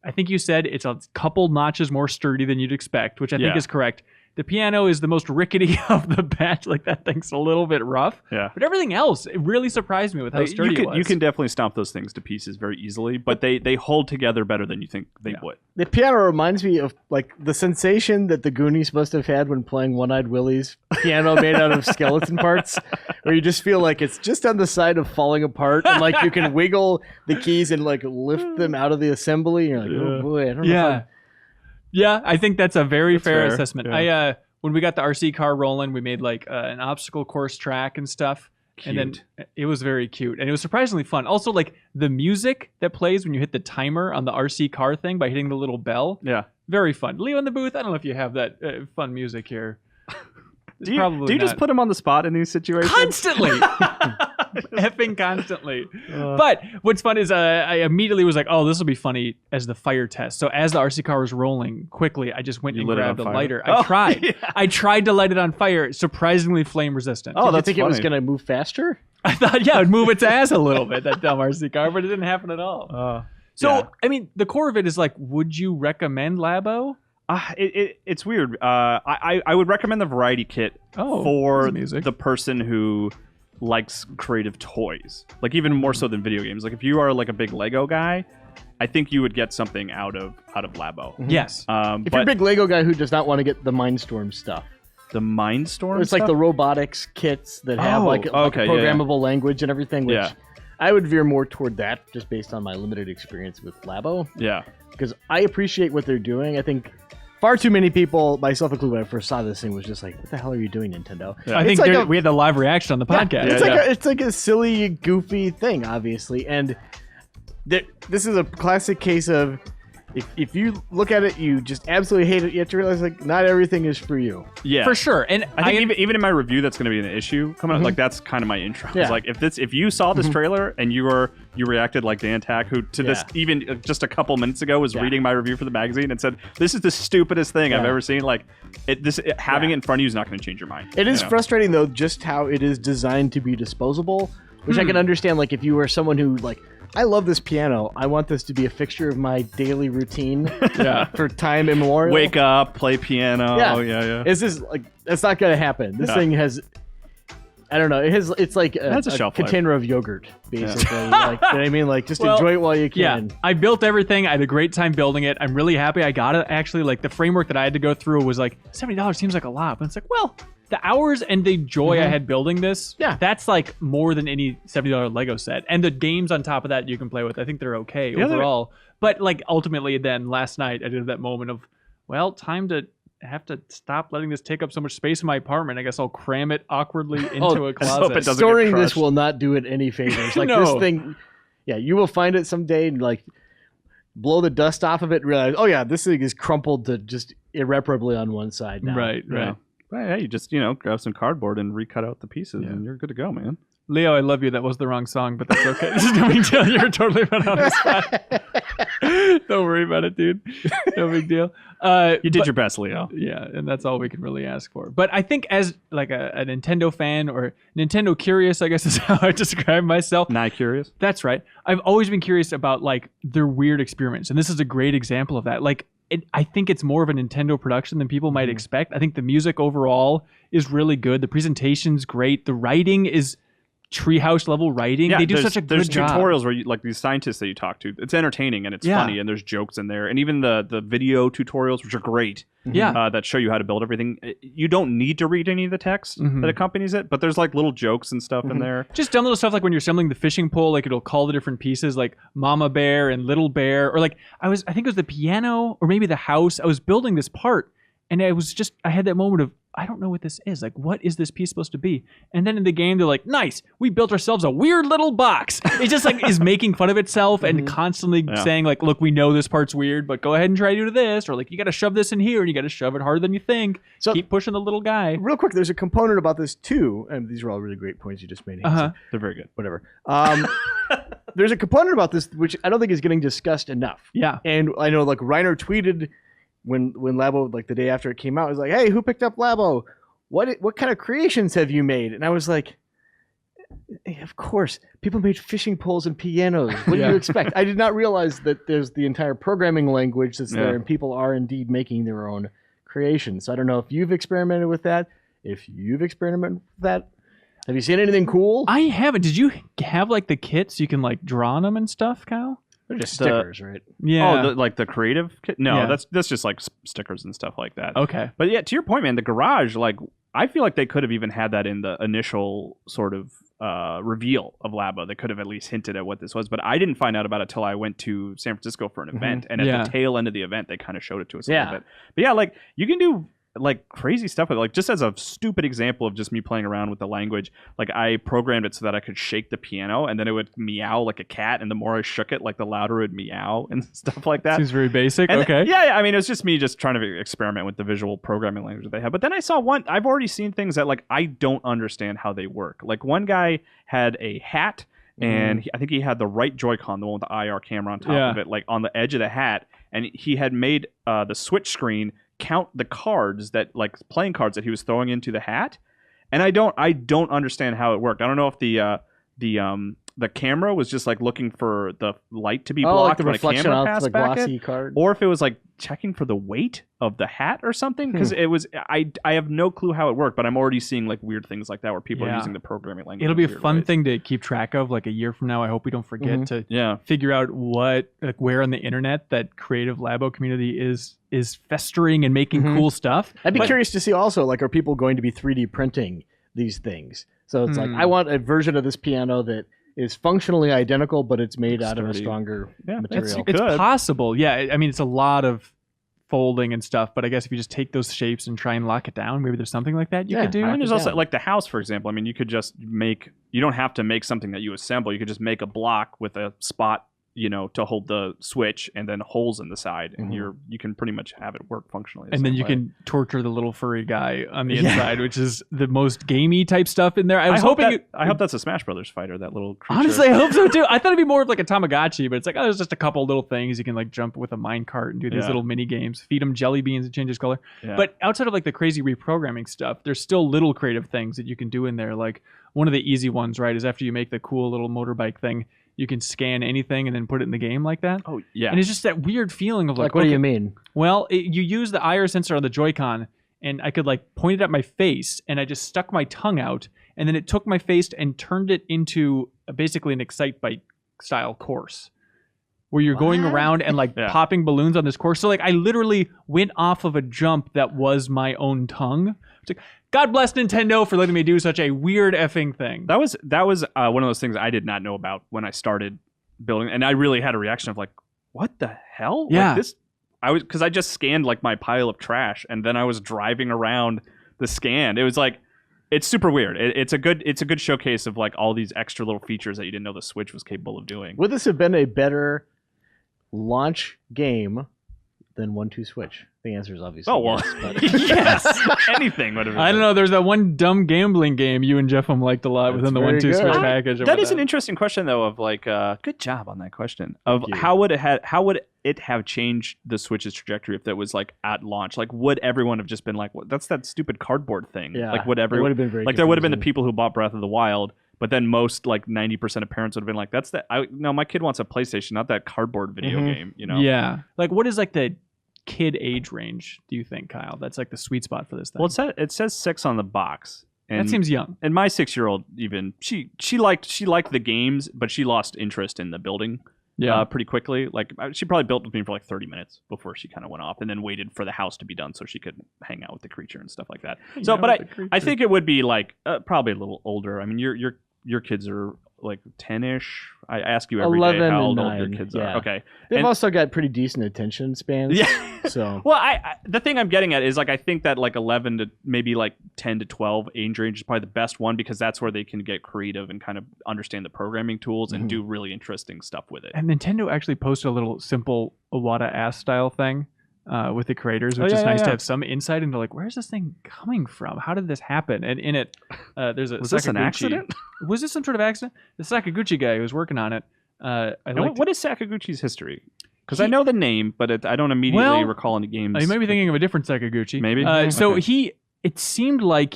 I think you said it's a couple notches more sturdy than you'd expect, which I think is correct. The piano is the most rickety of the batch. Like that thing's a little bit rough. Yeah. But everything else, it really surprised me with how sturdy it was. You can definitely stomp those things to pieces very easily, but they hold together better than you think they would. The piano reminds me of like the sensation that the Goonies must have had when playing One-Eyed Willie's piano made out of skeleton parts, where you just feel like it's just on the side of falling apart, and like you can wiggle the keys and like lift them out of the assembly. And you're like, oh boy, I don't know. Yeah, I think that's a very fair assessment. Yeah. When we got the RC car rolling, we made like an obstacle course track and stuff. Cute. And then it was very cute. And it was surprisingly fun. Also, like the music that plays when you hit the timer on the RC car thing by hitting the little bell. Yeah. Very fun. Leo in the booth, I don't know if you have that fun music here. Do you just put him on the spot in these situations? Constantly! effing constantly. But what's fun is I immediately was like, oh, this will be funny as the fire test. So as the RC car was rolling quickly, I just went and grabbed a lighter. I tried. Yeah. I tried to light it on fire. Surprisingly flame resistant. Oh, that's think funny. It was going to move faster? I thought, yeah, it would move its ass a little bit, that dumb RC car, but it didn't happen at all. I mean, the core of it is like, would you recommend Labo? It's weird. I would recommend the variety kit for the person who likes creative toys, like even more so than video games. Like if you are like a big Lego guy, I think you would get something out of Labo. Mm-hmm. Yes. If you're a big Lego guy who does not want to get the Mindstorm stuff. The Mindstorm It's like the robotics kits that have like a programmable language and everything, which I would veer more toward that just based on my limited experience with Labo. Yeah. Because I appreciate what they're doing. I think far too many people, myself included, when I first saw this thing, was just like, what the hell are you doing, Nintendo? Yeah. I think like we had the live reaction on the podcast. It's like a silly, goofy thing, obviously. And this is a classic case of if you look at it, you just absolutely hate it. You have to realize like not everything is for you. Yeah, for sure. And I think even in my review, that's going to be an issue coming up. Like that's kind of my intro. Yeah. It's like if you saw this trailer and you reacted like Dan Tack, who to this even just a couple minutes ago was reading my review for the magazine and said this is the stupidest thing I've ever seen. Like having it in front of you is not going to change your mind. It is frustrating though, just how it is designed to be disposable, which I can understand. Like if you were someone who like, I love this piano. I want this to be a fixture of my daily routine for time immemorial. Wake up, play piano. Yeah. It's just like, that's not going to happen. This thing has, I don't know. It's like a container of yogurt, basically. Like, you know what I mean? Like, just enjoy it while you can. Yeah, I built everything. I had a great time building it. I'm really happy I got it. Actually, like the framework that I had to go through was like, $70 seems like a lot. But it's like, well, the hours and the joy I had building this, that's like more than any $70 Lego set. And the games on top of that you can play with, I think they're okay overall. But like ultimately then last night I did that moment of, well, time to have to stop letting this take up so much space in my apartment. I guess I'll cram it awkwardly into a closet. Storing this will not do it any favors. Like this thing, you will find it someday and like blow the dust off of it and realize, oh yeah, this thing is crumpled to just irreparably on one side now. Right. Well, yeah, you just, grab some cardboard and recut out the pieces and you're good to go, man. Leo, I love you. That was the wrong song, but that's okay. This is no big deal. You're totally right on the spot. Don't worry about it, dude. No big deal. You did your best, Leo. Yeah, and that's all we can really ask for. But I think as like a Nintendo fan or Nintendo curious, I guess is how I describe myself. Not curious? That's right. I've always been curious about like their weird experiments. And this is a great example of that. Like, I think it's more of a Nintendo production than people might expect. I think the music overall is really good. The presentation's great. The writing is treehouse level writing. They do such a good job. There's tutorials where you like these scientists that you talk to. It's entertaining and it's funny and there's jokes in there. And even the video tutorials, which are great, that show you how to build everything. You don't need to read any of the text that accompanies it, but there's like little jokes and stuff in there. Just dumb little stuff like when you're assembling the fishing pole, like it'll call the different pieces like Mama Bear and Little Bear, or like I think it was the piano or maybe the house. I was building this part and I had that moment of, I don't know what this is. Like, what is this piece supposed to be? And then in the game, they're like, nice, we built ourselves a weird little box. It just like is making fun of itself and constantly saying like, look, we know this part's weird, but go ahead and try to do this. Or like, you got to shove this in here and you got to shove it harder than you think. So keep pushing the little guy. Real quick, there's a component about this too. And these are all really great points you just made. They're very good. Whatever. There's a component about this, which I don't think is getting discussed enough. Yeah. And I know like Reiner tweeted when Labo, like the day after it came out, was like, hey, who picked up Labo? What kind of creations have you made? And I was like, of course, people made fishing poles and pianos. What do you expect? I did not realize that there's the entire programming language that's there, and people are indeed making their own creations. So I don't know if you've experimented with that. If you've experimented with that, have you seen anything cool? I haven't. Did you have like the kits you can like draw on them and stuff, Kyle? They're just stickers, right? Yeah. Oh, like the creative kit? No, that's just like stickers and stuff like that. Okay. But yeah, to your point, man, the garage, like I feel like they could have even had that in the initial sort of reveal of Labo. They could have at least hinted at what this was, but I didn't find out about it till I went to San Francisco for an event, and at the tail end of the event, they kind of showed it to us a little bit. But yeah, like you can do like crazy stuff with it. Like just as a stupid example of just me playing around with the language, like I programmed it so that I could shake the piano and then it would meow like a cat, and the more I shook it, like the louder it would meow and stuff like that. Seems very basic. And okay. I mean, it was just me just trying to experiment with the visual programming language that they have. But then I saw one, I've already seen things that like I don't understand how they work. Like one guy had a hat, and I think he had the right Joy-Con, the one with the IR camera on top of it, like on the edge of the hat, and he had made the switch screen count the cards that, like playing cards that he was throwing into the hat, and I don't understand how it worked. I don't know if the camera was just like looking for the light to be blocked like the when a reflection camera off passed the back glossy it, card, or if it was like checking for the weight of the hat or something, because it was I have no clue how it worked, but I'm already seeing like weird things like that where people are using the programming language. It'll be a in weird fun ways. thing to keep track of like a year from now. I hope we don't forget to figure out where on the internet that creative Labo community is festering and making cool stuff. I'd be curious to see also, like, are people going to be 3D printing these things? So it's like, I want a version of this piano that is functionally identical, but it's made out of a stronger material. It's possible. Yeah. I mean, it's a lot of folding and stuff, but I guess if you just take those shapes and try and lock it down, maybe there's something like that you could do. I mean, there's also like the house, for example. I mean, you could just you don't have to make something that you assemble. You could just make a block with a spot, to hold the switch and then holes in the side, and you can pretty much have it work functionally. And then you can torture the little furry guy on the inside, which is the most gamey type stuff in there. I hope that's a Smash Brothers fighter, that little creature. Honestly, I hope so too. I thought it'd be more of like a Tamagotchi, but it's like, there's just a couple little things. You can like jump with a minecart and do these little mini games, feed them jelly beans and change his color. Yeah. But outside of like the crazy reprogramming stuff, there's still little creative things that you can do in there. Like one of the easy ones, right, is after you make the cool little motorbike thing, you can scan anything and then put it in the game like that. Oh, yeah. And it's just that weird feeling of like what do you mean? Well, you use the IR sensor on the Joy-Con, and I could like point it at my face, and I just stuck my tongue out, and then it took my face and turned it into basically an Excitebike style course, where you're going around and like popping balloons on this course. So like I literally went off of a jump that was my own tongue. It's like, God bless Nintendo for letting me do such a weird effing thing. That was one of those things I did not know about when I started building, and I really had a reaction of like, what the hell? Yeah. Like because I just scanned like my pile of trash, and then I was driving around the scan. It was like, it's super weird. It's a good showcase of like all these extra little features that you didn't know the Switch was capable of doing. Would this have been a better launch game than 1-2 Switch? The answer is obviously yes. But yes. Anything would have been. I don't know. There's that one dumb gambling game you and Jeffem liked a lot within the 1-2 Switch package. That is an interesting question, though. Of like, good job on that question. Of how would it have changed the Switch's trajectory if that was like at launch? Like, would everyone have just been like, well, "That's that stupid cardboard thing"? Yeah. Like, would everyone have been very like there would have been the people who bought Breath of the Wild. But then most, like 90% of parents would have been like, "That's that." No, my kid wants a PlayStation, not that cardboard video game. Yeah. Like, what is like the kid age range, do you think, Kyle? That's like the sweet spot for this thing. Well, it says 6 on the box. And, that seems young. And my 6-year-old, even she liked the games, but she lost interest in the building. Pretty quickly. Like she probably built with me for like 30 minutes before she kind of went off, and then waited for the house to be done so she could hang out with the creature and stuff like that. So, but I think it would be like probably a little older. I mean, your kids are like 10-ish. I ask you every day how old your kids are. Okay. They've also got pretty decent attention spans. Yeah. So well, the thing I'm getting at is like I think that like 11 to maybe like 10 to 12 age range is probably the best one, because that's where they can get creative and kind of understand the programming tools and do really interesting stuff with it. And Nintendo actually posted a little simple Iwata ass style thing with the creators, which is nice to have some insight into like, where's this thing coming from? How did this happen? And in it, there's a was this an accident? Was this some sort of accident? The Sakaguchi guy who was working on it. What is Sakaguchi's history? Because I know the name, but I don't immediately recall any games. You might be thinking of a different Sakaguchi. Maybe. So it seemed like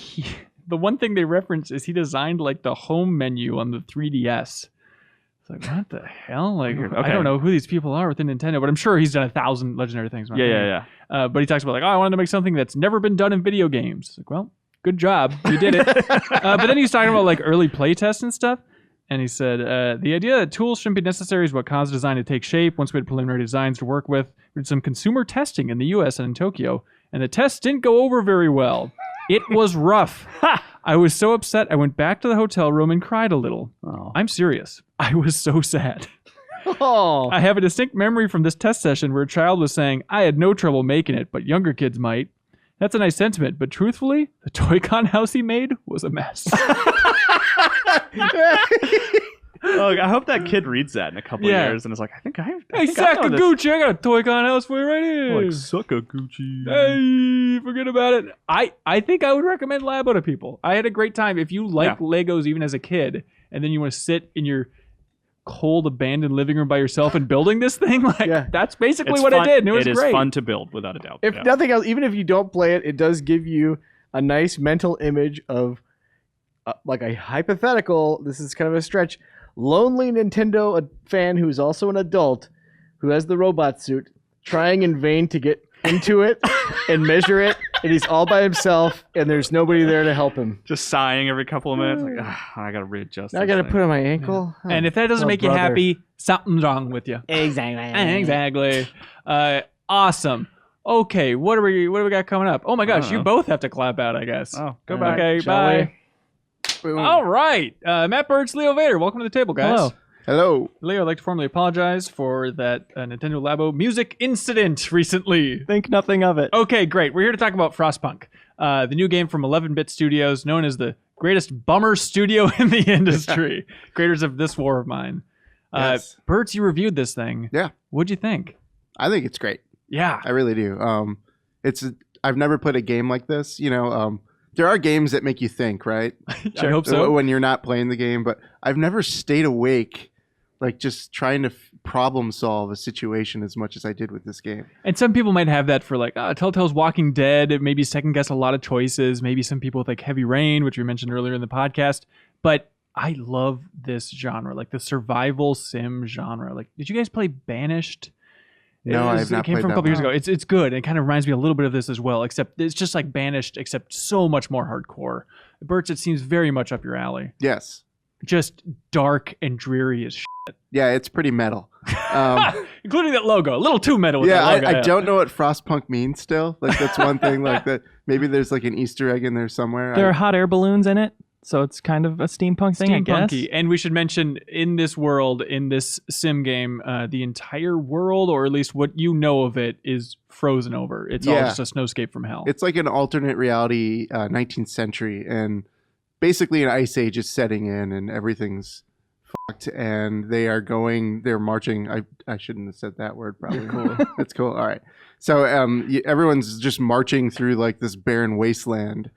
the one thing they reference is he designed like the home menu on the 3DS. It's like, what the hell? Like, I don't know who these people are within Nintendo, but I'm sure he's done 1,000 legendary things. Yeah. But he talks about like, I wanted to make something that's never been done in video games. It's like, well, good job, you did it. But then he's talking about like early playtests and stuff. And he said, the idea that tools shouldn't be necessary is what caused design to take shape. Once we had preliminary designs to work with, we did some consumer testing in the US and in Tokyo, and the tests didn't go over very well. It was rough. I was so upset, I went back to the hotel room and cried a little. Oh. I'm serious. I was so sad. Oh. I have a distinct memory from this test session where a child was saying, I had no trouble making it, but younger kids might. That's a nice sentiment, but truthfully, the Toy-Con house he made was a mess. Oh, I hope that kid reads that in a couple of years and is like, I think Hey, I know this. Sakaguchi, I got a Toy-Con house for you right here. Like, Sakaguchi. Hey, forget about it. I think I would recommend Labo to people. I had a great time. If you like Legos even as a kid, and then you want to sit in your cold, abandoned living room by yourself and building this thing, that's basically what I did, and it was great. It is fun to build, without a doubt. If nothing else, even if you don't play it, it does give you a nice mental image of, like a hypothetical, this is kind of a stretch, lonely Nintendo fan who's also an adult who has the robot suit, trying in vain to get into it and measure it, and he's all by himself, and there's nobody there to help him. Just sighing every couple of minutes, like, I gotta readjust. I gotta put on my ankle. Yeah. And if that doesn't make you happy, something's wrong with you. Exactly. Awesome. Okay, what do we got coming up? Oh my gosh, you both have to clap out, I guess. Oh, go back. Okay, bye. All right. Matt Birch, Leo Vader, welcome to the table, guys. Hello. Leo, I'd like to formally apologize for that Nintendo Labo music incident recently. Think nothing of it. Okay, great. We're here to talk about Frostpunk, the new game from 11-Bit Studios, known as the greatest bummer studio in the industry, creators of This War of Mine. Yes. Bert, you reviewed this thing. Yeah. What'd you think? I think it's great. Yeah. I really do. I've never played a game like this. There are games that make you think, right? I hope so. When you're not playing the game, but I've never stayed awake, like just trying to problem solve a situation as much as I did with this game. And some people might have that for like Telltale's Walking Dead, maybe second guess a lot of choices, maybe some people with like Heavy Rain, which we mentioned earlier in the podcast. But I love this genre, like the survival sim genre. Like, did you guys play Banished? No, I have not It came played from a that couple years one. ago. It's good. It kind of reminds me a little bit of this as well, except it's just like Banished, except so much more hardcore. Birch, it seems very much up your alley. Yes. Just dark and dreary as shit. Yeah, it's pretty metal. Including that logo. A little too metal with that logo. I don't know what Frostpunk means still. Like, that's one thing. Like that. Maybe there's like an Easter egg in there somewhere. There are hot air balloons in it, so it's kind of a steampunk thing, I guess. Steampunky. And we should mention, in this world, in this sim game, the entire world, or at least what you know of it, is frozen over. It's all just a snowscape from hell. It's like an alternate reality 19th century, and basically an ice age is setting in, and everything's fucked, and they're marching. I shouldn't have said that word, probably. Cool. That's cool. All right. So everyone's just marching through like this barren wasteland,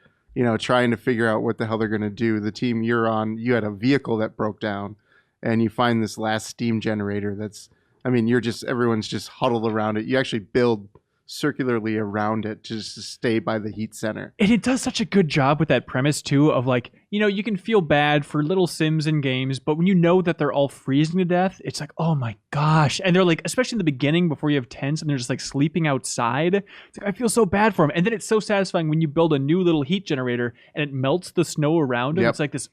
trying to figure out what the hell they're going to do. The team you're on, you had a vehicle that broke down, and you find this last steam generator everyone's just huddled around it. You actually build circularly around it to just stay by the heat center. And it does such a good job with that premise too of like, you can feel bad for little sims in games, but when you know that they're all freezing to death, it's like, oh my gosh. And they're like, especially in the beginning before you have tents and they're just like sleeping outside. It's like, I feel so bad for them. And then it's so satisfying when you build a new little heat generator and it melts the snow around them. It's like this,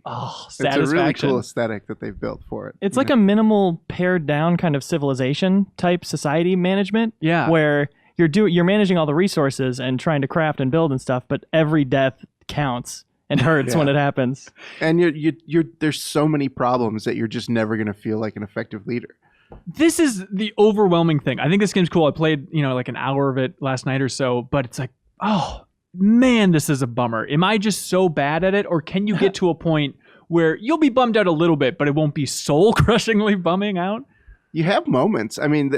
satisfaction. It's a really cool aesthetic that they've built for it. It's like a minimal pared down kind of civilization type society management. Yeah. Where you're managing all the resources and trying to craft and build and stuff, but every death counts and hurts when it happens. And there's so many problems that you're just never going to feel like an effective leader. This is the overwhelming thing. I think this game's cool. I played, like an hour of it last night or so, but it's like, oh man, this is a bummer. Am I just so bad at it? Or can you get to a point where you'll be bummed out a little bit, but it won't be soul crushingly bumming out? You have moments. I mean,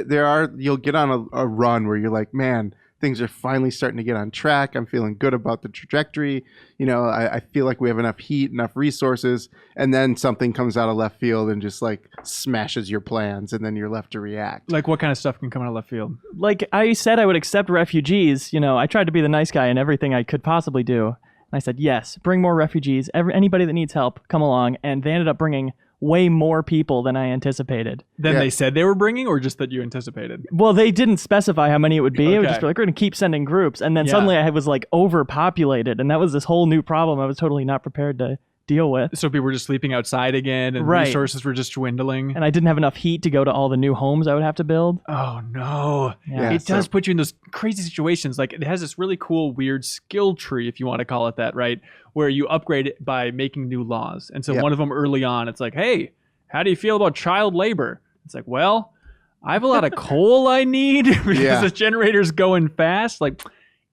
you'll get on a run where you're like, man, things are finally starting to get on track. I'm feeling good about the trajectory. I feel like we have enough heat, enough resources. And then something comes out of left field and just like smashes your plans. And then you're left to react. Like what kind of stuff can come out of left field? Like I said, I would accept refugees. I tried to be the nice guy in everything I could possibly do. And I said, yes, bring more refugees. Anybody that needs help, come along. And they ended up bringing way more people than I anticipated. Than they said they were bringing, or just that you anticipated? Well, they didn't specify how many it would be. Okay. It would just be like, we're going to keep sending groups. And then suddenly I was like overpopulated. And that was this whole new problem I was totally not prepared to deal with. So people were just sleeping outside again, and resources were just dwindling. And I didn't have enough heat to go to all the new homes I would have to build. Oh no. Yeah. It does put you in those crazy situations. Like it has this really cool, weird skill tree, if you want to call it that, right? Where you upgrade it by making new laws. And so one of them early on, it's like, hey, how do you feel about child labor? It's like, well, I have a lot of coal I need because the generator's going fast. Like,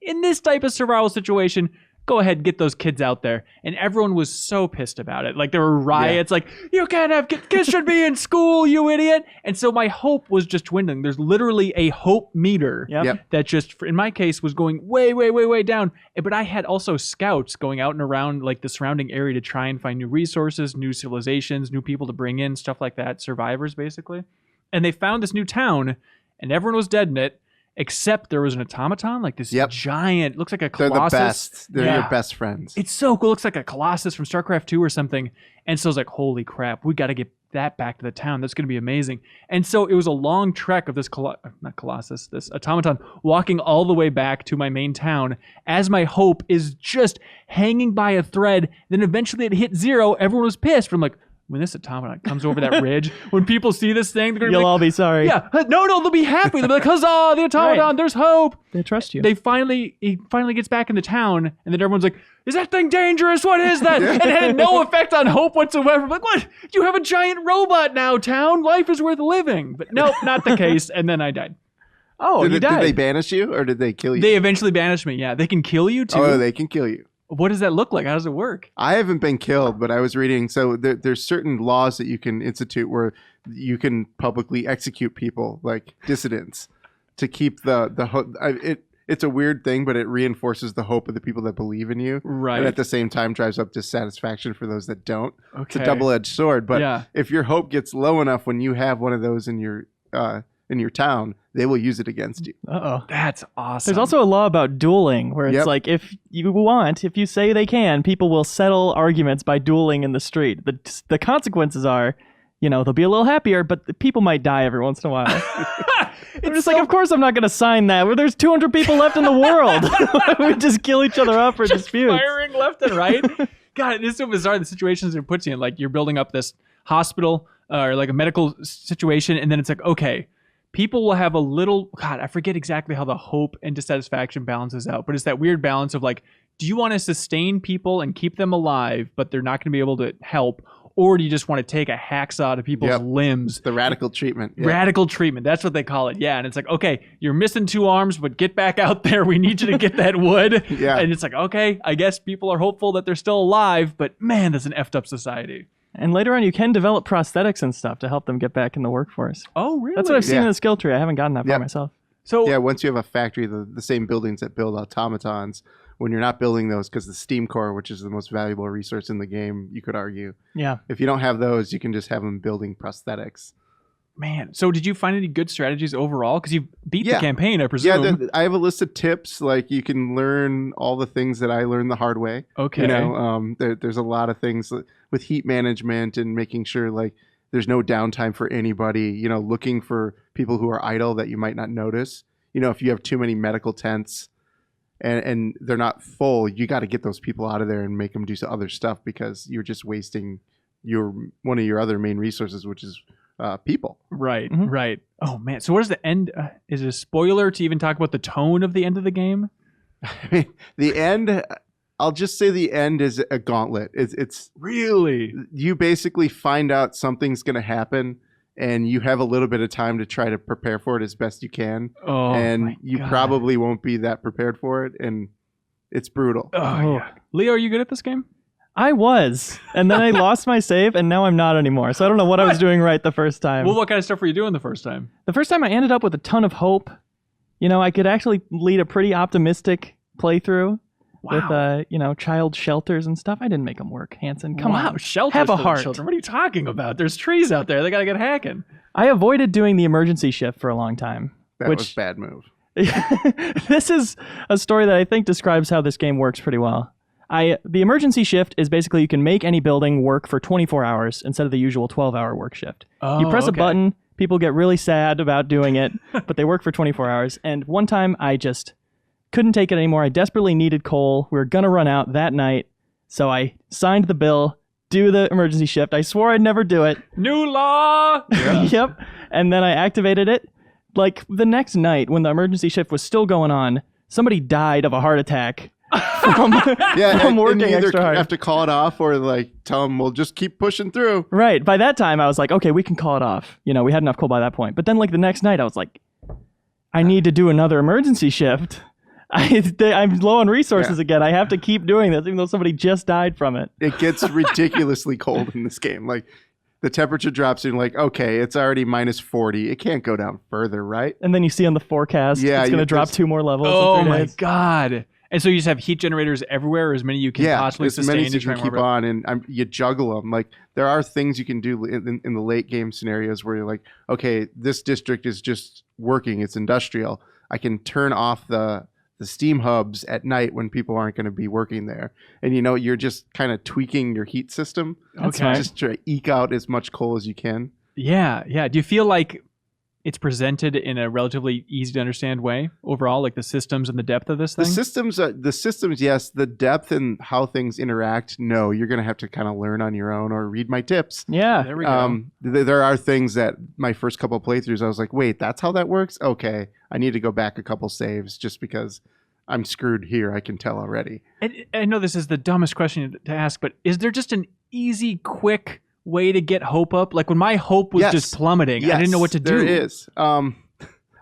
in this type of survival situation, go ahead, get those kids out there. And everyone was so pissed about it. Like there were riots, like, you can't have kids should be in school, you idiot. And so my hope was just dwindling. There's literally a hope meter that just, in my case, was going way, way, way, way down. But I had also scouts going out and around like the surrounding area to try and find new resources, new civilizations, new people to bring in, stuff like that, survivors basically. And they found this new town and everyone was dead in it. Except there was an automaton, like this giant, looks like a colossus. They're the best. They're your best friends. It's so cool. Looks like a colossus from StarCraft 2 or something. And so I was like, holy crap, we got to get that back to the town. That's going to be amazing. And so it was a long trek of this this automaton walking all the way back to my main town as my hope is just hanging by a thread. Then eventually it hit 0. Everyone was pissed. I'm like, when this automaton comes over that ridge, when people see this thing, they're going to be like, all be sorry. Yeah. No, they'll be happy. They'll be like, huzzah, the automaton, there's hope. They trust you. He finally gets back in the town, and then everyone's like, is that thing dangerous? What is that? And it had no effect on hope whatsoever. I'm like, what? You have a giant robot now, town. Life is worth living. But nope, not the case. And then I died. Oh, you died. Did they banish you, or did they kill you? They eventually banished me, yeah. They can kill you, too. Oh, they can kill you. What does that look like? How does it work? I haven't been killed, but I was reading. So there's certain laws that you can institute where you can publicly execute people, like dissidents, to keep the hope. It's a weird thing, but it reinforces the hope of the people that believe in you. Right. And at the same time drives up dissatisfaction for those that don't. Okay. It's a double-edged sword. But if your hope gets low enough when you have one of those in your town, they will use it against you. Uh-oh. That's awesome. There's also a law about dueling where it's like if you say they can, people will settle arguments by dueling in the street. The consequences are, they'll be a little happier, but the people might die every once in a while. I'm just like, of course I'm not going to sign that. Well, there's 200 people left in the world. We just kill each other up for disputes. Firing left and right. God, it's so bizarre the situations it puts you in. Like you're building up this hospital or like a medical situation, and then it's like, okay, people will have a little, God, I forget exactly how the hope and dissatisfaction balances out, but it's that weird balance of like, do you want to sustain people and keep them alive, but they're not going to be able to help? Or do you just want to take a hacksaw to people's limbs? The radical treatment. Yep. Radical treatment. That's what they call it. Yeah. And it's like, okay, you're missing 2 arms, but get back out there. We need you to get that wood. Yeah. And it's like, okay, I guess people are hopeful that they're still alive, but man, that's an effed up society. And later on, you can develop prosthetics and stuff to help them get back in the workforce. Oh, really? That's what I've seen in the skill tree. I haven't gotten that far myself. So yeah, once you have a factory, the same buildings that build automatons, when you're not building those, because the steam core, which is the most valuable resource in the game, you could argue. Yeah. If you don't have those, you can just have them building prosthetics. Man, so did you find any good strategies overall? Because you beat the campaign, I presume. Yeah, I have a list of tips. Like you can learn all the things that I learned the hard way. Okay. There's a lot of things with heat management and making sure like there's no downtime for anybody. Looking for people who are idle that you might not notice. If you have too many medical tents and they're not full, you got to get those people out of there and make them do some other stuff because you're just wasting one of your other main resources, which is people. Right, right. Oh man. So what is the end? Is it a spoiler to even talk about the tone of the end of the game? I mean, the end. I'll just say the end is a gauntlet. It's really, you basically find out something's going to happen, and you have a little bit of time to try to prepare for it as best you can. Oh, and you probably won't be that prepared for it, and it's brutal. Oh, yeah. Leo, are you good at this game? I was, and then I lost my save, and now I'm not anymore. So I don't know what I was doing right the first time. Well, what kind of stuff were you doing the first time? The first time I ended up with a ton of hope. I could actually lead a pretty optimistic playthrough with, child shelters and stuff. I didn't make them work, Hanson. Come on. Shelters have a for heart. Children. What are you talking about? There's trees out there. They got to get hacking. I avoided doing the emergency shift for a long time. That was a bad move. This is a story that I think describes how this game works pretty well. The emergency shift is basically you can make any building work for 24 hours instead of the usual 12-hour work shift. Oh, you press a button, people get really sad about doing it, but they work for 24 hours. And one time I just couldn't take it anymore. I desperately needed coal. We were going to run out that night. So I signed the bill, do the emergency shift. I swore I'd never do it. New law! Yeah. Yep. And then I activated it. Like the next night when the emergency shift was still going on, somebody died of a heart attack. From working and you either extra hard. have to call it off or like tell them we'll just keep pushing through. Right. By that time, I was like, okay, we can call it off. We had enough coal by that point. But then like the next night, I was like, I need to do another emergency shift. I'm low on resources again. I have to keep doing this, even though somebody just died from it. It gets ridiculously cold in this game. Like, the temperature drops and you're like, okay, it's already minus 40. It can't go down further, right? And then you see on the forecast, it's going to drop 2 more levels. Oh in 3 my days. God. And so you just have heat generators everywhere, or as many you can possibly as sustain many as to you try can and keep warm it up. on, and you juggle them. Like, there are things you can do in the late game scenarios where you're like, okay, this district is just working. It's industrial. I can turn off the steam hubs at night when people aren't going to be working there. And you're just kind of tweaking your heat system. Okay. Just to eke out as much coal as you can. Yeah. Do you feel like it's presented in a relatively easy to understand way overall, like the systems and the depth of this thing? The systems, yes. The depth and how things interact, no. You're going to have to kind of learn on your own or read my tips. Yeah. There we go. There are things that my first couple of playthroughs, I was like, wait, that's how that works? Okay. I need to go back a couple saves just because I'm screwed here. I can tell already. I know this is the dumbest question to ask, but is there just an easy, quick way to get hope up? Like when my hope was just plummeting, I didn't know what to do. There is. I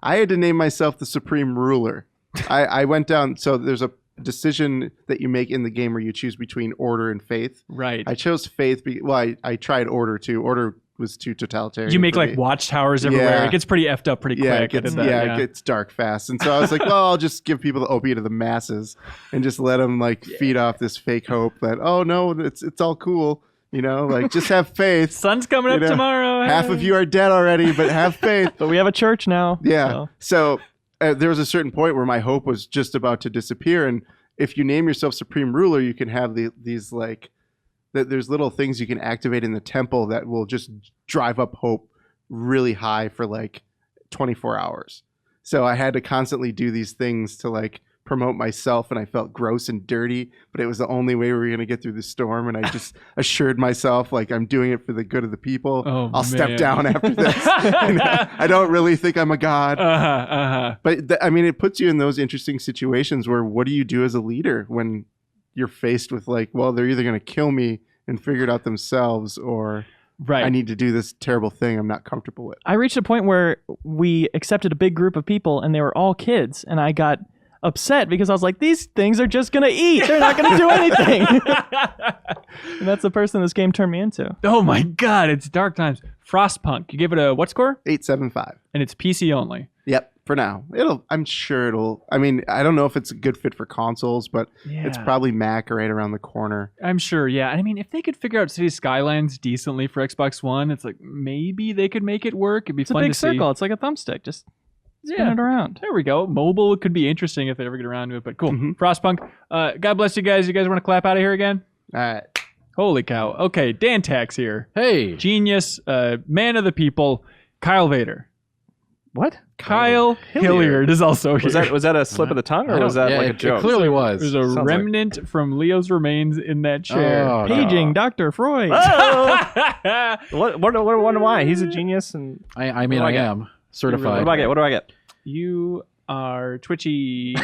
had to name myself the Supreme Ruler. I went down. So there's a decision that you make in the game where you choose between order and faith. Right. I chose faith. I tried order too. Order was too totalitarian. You make for like me. watchtowers everywhere. Yeah. It gets pretty effed up pretty quick. It gets dark fast. And so I was like, well, I'll just give people the opiate of the masses and just let them feed off this fake hope that, oh no, it's all cool. Like just have faith. Sun's coming up tomorrow. Half of you are dead already, but have faith. But we have a church now. Yeah. So there was a certain point where my hope was just about to disappear. And if you name yourself Supreme Ruler, you can have these there's little things you can activate in the temple that will just drive up hope really high for 24 hours. So I had to constantly do these things to promote myself, and I felt gross and dirty, but it was the only way we were going to get through the storm. And I just assured myself I'm doing it for the good of the people. I'll step down after this. I don't really think I'm a god. But it puts you in those interesting situations where what do you do as a leader when you're faced with well, they're either going to kill me and figure it out themselves, or I need to do this terrible thing I'm not comfortable with. I reached a point where we accepted a big group of people and they were all kids, and I got upset because I was like, these things are just going to eat. They're not going to do anything. And that's the person this game turned me into. Oh my God, it's dark times. Frostpunk, you give it a what score? 8.75. And it's PC only. Yep, for now. I'm sure it'll. I don't know if it's a good fit for consoles, but it's probably Mac right around the corner. I'm sure, yeah. If they could figure out City Skylines decently for Xbox One, it's maybe they could make it work. It'd be fun to see. It's a big circle. It's like a thumbstick. Just spin it around. There we go. Mobile could be interesting if they ever get around to it, but cool. Frostpunk. God bless you guys. You guys want to clap out of here again? All right. Holy cow. Okay, Dan Tax here. Hey. Genius, man of the people, Kyle Vader. What? Kyle Hilliard is also here. Was that a slip of the tongue, or was that a joke? It clearly was. There's a remnant from Leo's remains in that chair. Oh, Paging Dr. Freud. Oh! What why? He's a genius. And I am certified. What do I get? You are twitchy.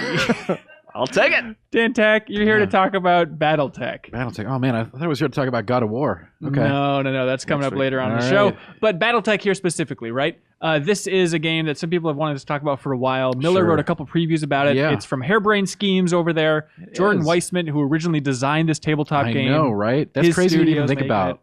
I'll take it. Dan Tech, you're here to talk about Battletech. Battletech. Oh man, I thought I was here to talk about God of War. Okay. No. That's coming up later on the show. But Battletech here specifically, right? This is a game that some people have wanted us to talk about for a while. Miller wrote a couple previews about it. Yeah. It's from Hairbrain Schemes over there. Jordan Weissman, who originally designed this tabletop game. I know, right? That's His crazy to even studios think make about.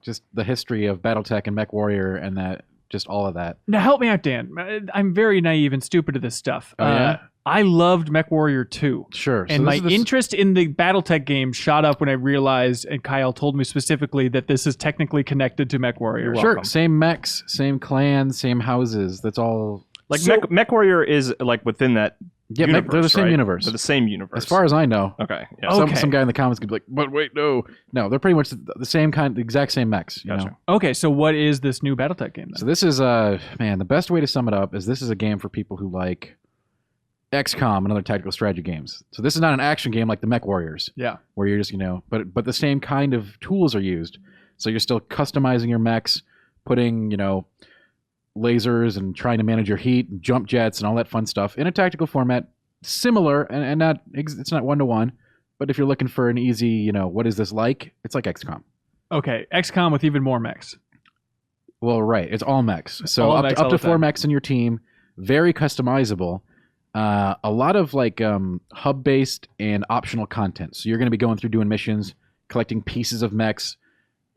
Just the history of Battletech and MechWarrior and that, just all of that. Now help me out, Dan. I'm very naive and stupid to this stuff. Oh, yeah? I loved MechWarrior 2. Sure. And my interest in the Battletech game shot up when I realized, and Kyle told me specifically, that this is technically connected to MechWarrior. Sure. Same mechs, same clans, same houses. That's all. MechWarrior is within that. Yeah, universe, they're the same right? universe. They're the same universe. As far as I know. Okay. Yeah. Some guy in the comments could be like, but wait, no. No, they're pretty much the same kind, the exact same mechs. You know? Okay, so what is this new Battletech game then? So this is, the best way to sum it up is this is a game for people who like XCOM and other tactical strategy games. So this is not an action game like the Mech Warriors. Yeah. Where you're just, but the same kind of tools are used. So you're still customizing your mechs, putting, lasers and trying to manage your heat and jump jets and all that fun stuff in a tactical format, similar and not, it's not 1-to-1, but if you're looking for an easy, what is this like? It's like XCOM. Okay, XCOM with even more mechs. Well, right. It's all mechs. So All up mechs to all the 4 time. mechs in your team, very customizable. a lot of like hub-based and optional content. So you're going to be going through doing missions, collecting pieces of mechs,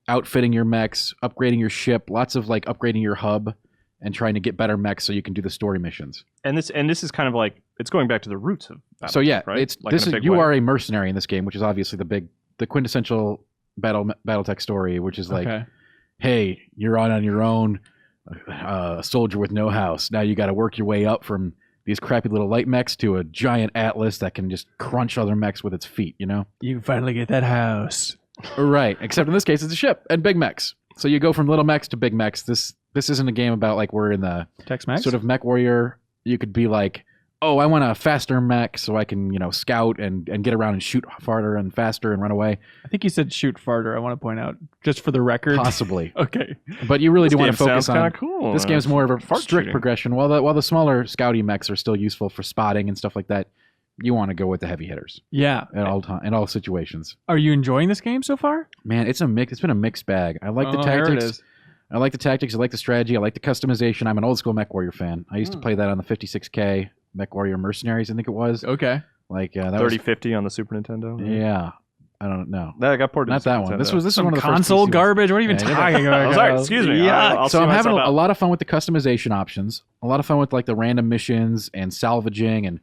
outfitting your mechs, upgrading your ship, lots of like upgrading your hub and trying to get better mechs so you can do the story missions. And this is kind of like, it's going back to the roots of Battletech, So yeah, right? it's Like this in a is big you way. are a mercenary in this game, which is obviously the quintessential Battletech story, which is like, Okay. hey, you're on your own, a soldier with no house. Now you got to work your way up from these crappy little light mechs to a giant Atlas that can just crunch other mechs with its feet, you know? You finally get that house. Right, except in this case it's a ship and big mechs. So you go from little mechs to big mechs. This isn't a game about like we're in the Tex-Mex? sort of mech warrior. You could be like, oh, I want a faster mech so I can, scout and get around and shoot farther and faster and run away. I think you said shoot farther. I want to point out, just for the record. Possibly. Okay. But you really do want Game to focus sounds on... kind of cool. This game's more of a Fart strict shooting. progression. While the smaller scouty mechs are still useful for spotting and stuff like that, you want to go with the heavy hitters Yeah. at all time, in all situations. Are you enjoying this game so far? Man, it's been a mixed bag. I like the There it tactics. is. I like the tactics. I like the strategy. I like the customization. I'm an old school Mech Warrior fan. I used to play that on the 56K Mech Warrior Mercenaries, I think it was. Okay. Like that 3050 on the Super Nintendo. Yeah, I don't know. That got ported. Not to the that Super one. This Nintendo. was Some one of the first console PC ones. garbage? What are you even Yeah, talking about? Oh, sorry, excuse me. I'll So see I'm having myself a out. lot of fun with the customization options. A lot of fun with like the random missions and salvaging and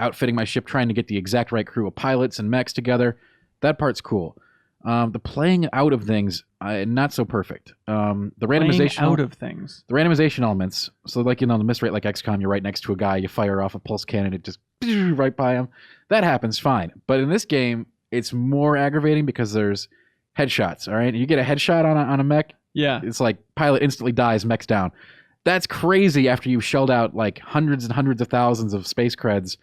outfitting my ship, trying to get the exact right crew of pilots and mechs together. That part's cool. The playing out of things, not so perfect. The randomization Playing out of things. the randomization elements. So like the miss rate like XCOM, you're right next to a guy, you fire off a pulse cannon, it just right by him. That happens fine. But in this game, it's more aggravating because there's headshots. All right, you get a headshot on a mech, Yeah. it's like pilot instantly dies, mech's down. That's crazy after you've shelled out like hundreds and hundreds of thousands of space creds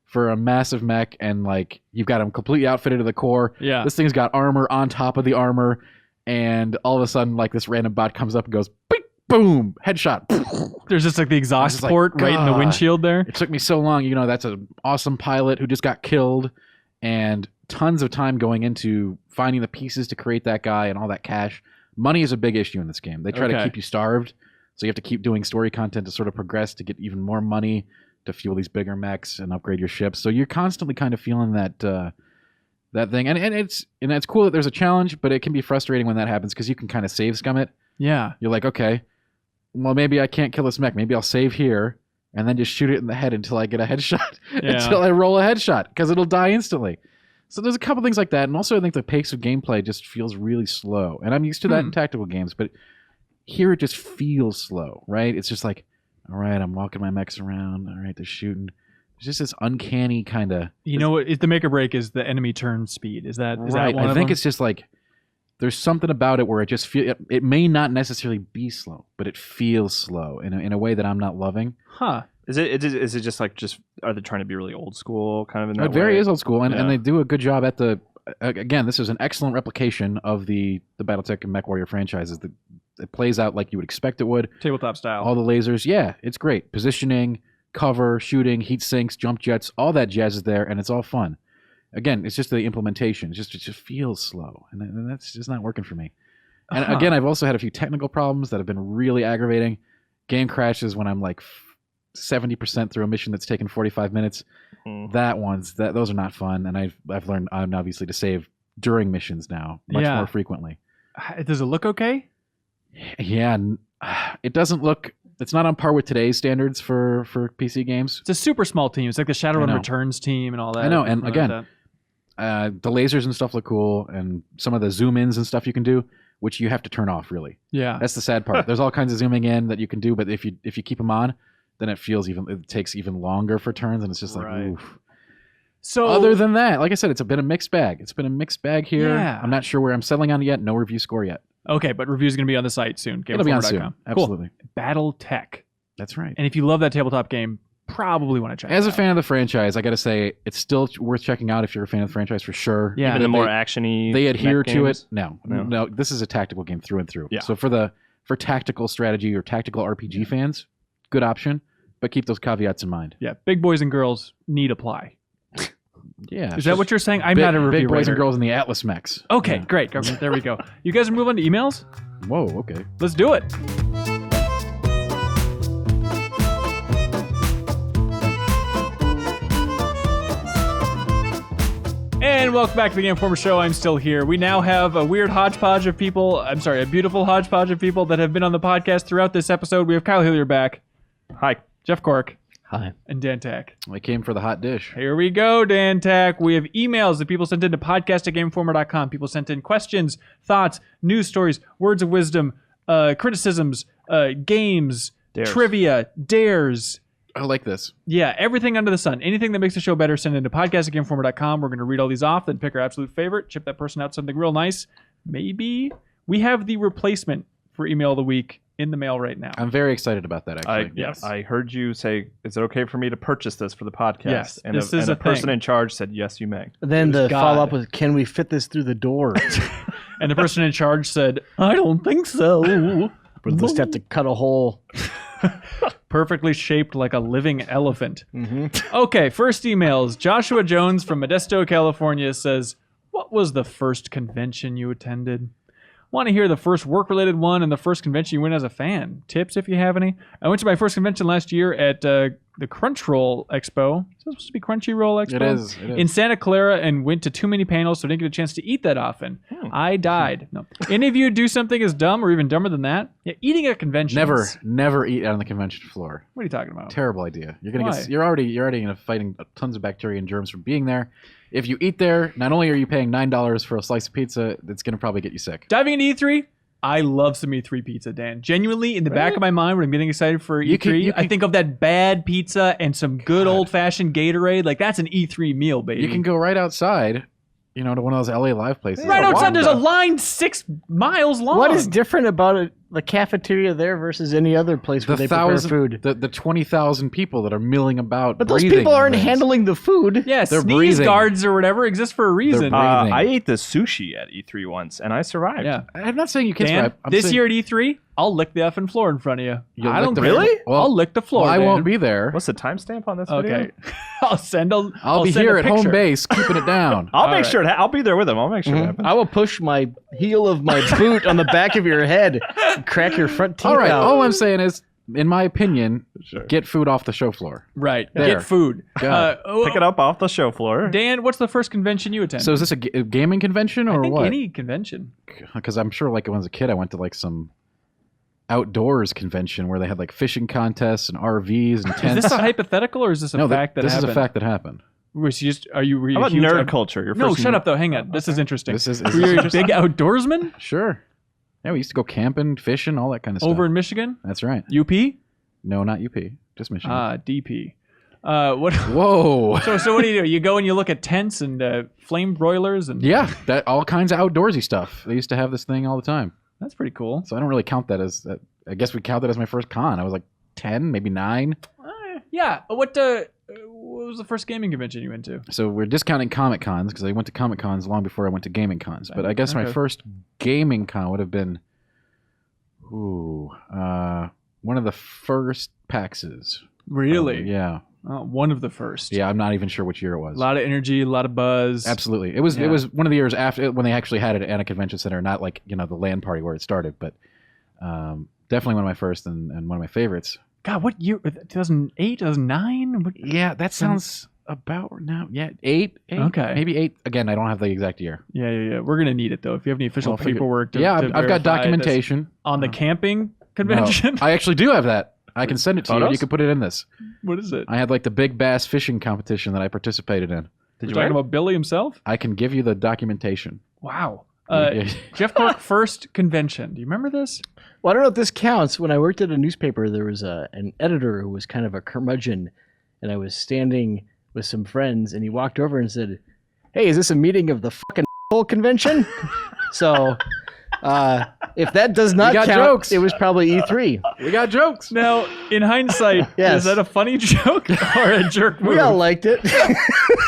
for a massive mech, and like you've got them completely outfitted to the core. Yeah. This thing's got armor on top of the armor, and all of a sudden, like this random bot comes up and goes, "Beep, boom, headshot." There's just like the exhaust just like, port right in the God. windshield there. It took me so long. That's an awesome pilot who just got killed, and tons of time going into finding the pieces to create that guy and all that cash. Money is a big issue in this game. They try to Okay. keep you starved, so you have to keep doing story content to sort of progress to get even more money to fuel these bigger mechs and upgrade your ships. So you're constantly kind of feeling that thing, and it's cool that there's a challenge, but it can be frustrating when that happens because you can kind of save scum it. Yeah. You're like, okay, well maybe I can't kill this mech. Maybe I'll save here and then just shoot it in the head until I get a headshot, Yeah. until I roll a headshot because it'll die instantly. So there's a couple things like that, and also I think the pace of gameplay just feels really slow, and I'm used to that in tactical games, but here it just feels slow, right? It's just like, all right, I'm walking my mechs around. All right, they're shooting. There's just this uncanny kind of... You know what? The make or break is the enemy turn speed. Is that Right. that one I of think them? it's just like there's something about it where it just feels... It may not necessarily be slow, but it feels slow in a way that I'm not loving. Huh. Is it just are they trying to be really old school kind of in that It very way? is old school, and Yeah. they do a good job at the... Again, this is an excellent replication of the Battletech and Mech Warrior franchises. It plays out like you would expect it would. Tabletop style. All the lasers, yeah, it's great. Positioning, cover, shooting, heat sinks, jump jets, all that jazz is there, and it's all fun. Again, it's just the implementation. It just feels slow, and that's just not working for me. And again, I've also had a few technical problems that have been really aggravating. Game crashes when I'm like 70% through a mission that's taken 45 minutes. Those are not fun, and I've learned obviously to save during missions now much Yeah. more frequently. Does it look okay? Yeah, it doesn't look. It's not on par with today's standards for PC games. It's a super small team. It's like the I Shadowrun know. Returns team and all that. I know, and Something like again, that. the lasers and stuff look cool, and some of the zoom ins and stuff you can do, which you have to turn off. Really, Yeah. that's the sad part. There's all kinds of zooming in that you can do, but if you keep them on, then it takes even longer for turns, and it's just like, Right. oof. So Other than that, like I said, it's been a mixed bag. It's been a mixed bag here. Yeah. I'm not sure where I'm settling on it yet. No review score yet. okay, but review's going to be on the site soon. It'll be on soon. GameInformer.com. Absolutely. Cool. Battletech. That's right. And if you love that tabletop game, probably want to check As it a out. fan of the franchise, I got to say it's still worth checking out if you're a fan of the franchise for sure. Yeah. Even But the more they- actiony. they adhere mech to games? it. No, No. this is a tactical game through and through. Yeah. So for tactical strategy or tactical RPG fans, good option, but keep those caveats in mind. Yeah, big boys and girls need apply. Yeah. Is that what you're saying? I'm not a review Big boys writer. and girls in the Atlas mechs. Okay, Yeah. great. There we go. You guys are moving to emails? Whoa. Okay. Let's do it. And welcome back to the Game Informer Show. I'm still here. We now have a weird hodgepodge of people. I'm sorry, a beautiful hodgepodge of people that have been on the podcast throughout this episode. We have Kyle Hillier back. Hi. Jeff Cork. Hi. And Dan Tack. I came for the hot dish. Here we go, Dan Tack. We have emails that people sent in to podcast@gameinformer.com. People sent in questions, thoughts, news stories, words of wisdom, criticisms, games, trivia, dares. I like this. Yeah, everything under the sun. Anything that makes the show better, send it to podcast@gameinformer.com. We're going to read all these off, then pick our absolute favorite, chip that person out something real nice. Maybe. We have the replacement for Email of the Week in the mail right now. I'm very excited about that, actually. Yes. I heard you say, is it okay for me to purchase this for the podcast? Yes, And this a, is and a a person thing. in charge said, yes, you may. Then the God. follow-up was, can we fit this through the door? And the person in charge said, I don't think so. We'll just have to cut a hole. Perfectly shaped like a living elephant. Mm-hmm. Okay, first emails. Joshua Jones from Modesto, California says, what was the first convention you attended? Want to hear the first work-related one and the first convention you went as a fan. Tips if you have any. I went to my first convention last year at the Crunchyroll Expo. Is that supposed to be Crunchyroll Expo? It is. In Santa Clara, and went to too many panels, so I didn't get a chance to eat that often. I died. No. Any of you do something as dumb or even dumber than that? Yeah, eating at conventions. Never eat on the convention floor. What are you talking about? Terrible idea. You're gonna Why? get. You're already fighting tons of bacteria and germs from being there. If you eat there, not only are you paying $9 for a slice of pizza, it's gonna probably get you sick. Diving into E3, I love some E3 pizza, Dan. Genuinely, in the back of my mind, when I'm getting excited for E3, I think of that bad pizza and some good old-fashioned Gatorade. Like, that's an E3 meal, baby. You can go right outside, to one of those LA Live places. right outside. There's a line 6 miles long. What is different about it, the cafeteria there versus any other place where they prepare food? The 20,000 people that are milling about. But those breathing people aren't things. handling the food. Yeah, They're sneeze breathing. guards or whatever exist for a reason. breathing. I ate the sushi at E3 once, and I survived. Yeah. I'm not saying you can't Dan, survive. I'm this saying year at E3, I'll lick the effing floor in front of you. you'll I lick don't the- really. Well, I'll lick the floor. I Dan. won't be there. What's the timestamp on this video? Okay, I'll send a. I'll be send here a at home picture. base, keeping it down. I'll All make right. sure. I'll be there with him. I'll make sure it happens. I will push my heel of my boot on the back of your head, and crack your front teeth All right. out. All I'm saying is, in my opinion, Sure. get food off the show floor. Right. There. Get food. God. Pick it up off the show floor. Dan, what's the first convention you attended? So is this a gaming convention or I think what? any convention. Because I'm sure, like when I was a kid, I went to like some outdoors convention where they had like fishing contests and RVs and Is tents. this a hypothetical or is this a no, fact that this happened? is a fact that happened. Was you just, were you How about a huge nerd culture? Your No, first shut up though. Hang on. This is interesting. This is Were you a big outdoorsman sure. Yeah, we used to go camping, fishing, all that kind of stuff. over in Michigan? That's right. UP? No, not UP, just Michigan. DP. What? Whoa. So what do? You go and you look at tents and flame broilers and Yeah, that all kinds of outdoorsy stuff. They used to have this thing all the time. that's pretty cool. So I don't really count that as that. I guess we count that as my first con. I was like 10, maybe 9. Yeah. What was the first gaming convention you went to? So we're discounting Comic Cons because I went to Comic Cons long before I went to gaming cons. But I guess my Okay. first gaming con would have been, one of the first PAXs. Really? Yeah. One of the first. Yeah, I'm not even sure which year it was. A lot of energy, a lot of buzz. Absolutely. It was Yeah. it was one of the years after when they actually had it at a convention center, not like, the LAN party where it started, but definitely one of my first and one of my favorites. God, what year? 2008, 2009? What? Yeah, that sounds about now. Yeah, 8. Okay. Maybe 8. Again, I don't have the exact year. Yeah. We're gonna need it though. If you have any official Well, figure- paperwork, to, yeah, to I've got verify this. documentation. On the camping No, convention. I actually do have that. I can send it to you. Photos? You can put it in this. What is it? I had like the big bass fishing competition that I participated in. We're talking about Billy himself. I can give you the documentation. Wow. Yeah. Jeff Cork first convention. Do you remember this? Well, I don't know if this counts. When I worked at a newspaper, there was an editor who was kind of a curmudgeon, and I was standing with some friends, and he walked over and said, "Hey, is this a meeting of the fucking convention?" So, if that does not got count, jokes. it was probably E3. We got jokes. Now, in hindsight, Yes. is that a funny joke or a jerk move? We all liked it.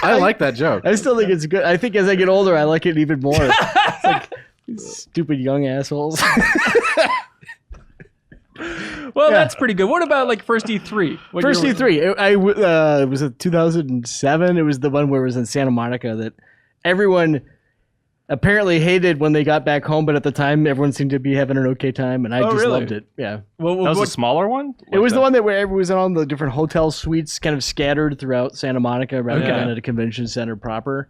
I like that joke. I still think it's good. I think as I get older, I like it even more. It's like, stupid young assholes. Well, Yeah. that's pretty good. What about like first E3? What First year E3, it was 2007. It was the one where it was in Santa Monica that everyone apparently hated when they got back home, but at the time everyone seemed to be having an okay time, and I just really? loved it. Yeah, What, That was a smaller one? it was the one that where everyone was in all the different hotel suites, kind of scattered throughout Santa Monica, rather Okay. than at a convention center proper.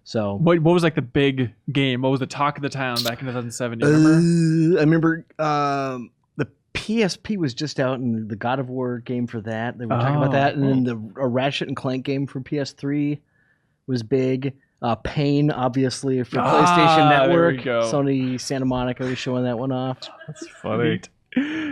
So What was like the big game? What was the talk of the town back in 2007? Do you remember? I remember the PSP was just out, and the God of War game for that. They were talking about that, and then a Ratchet and Clank game for PS3 was big. Pain, obviously, for PlayStation Network. There we go. Sony Santa Monica was showing that one off. That's funny.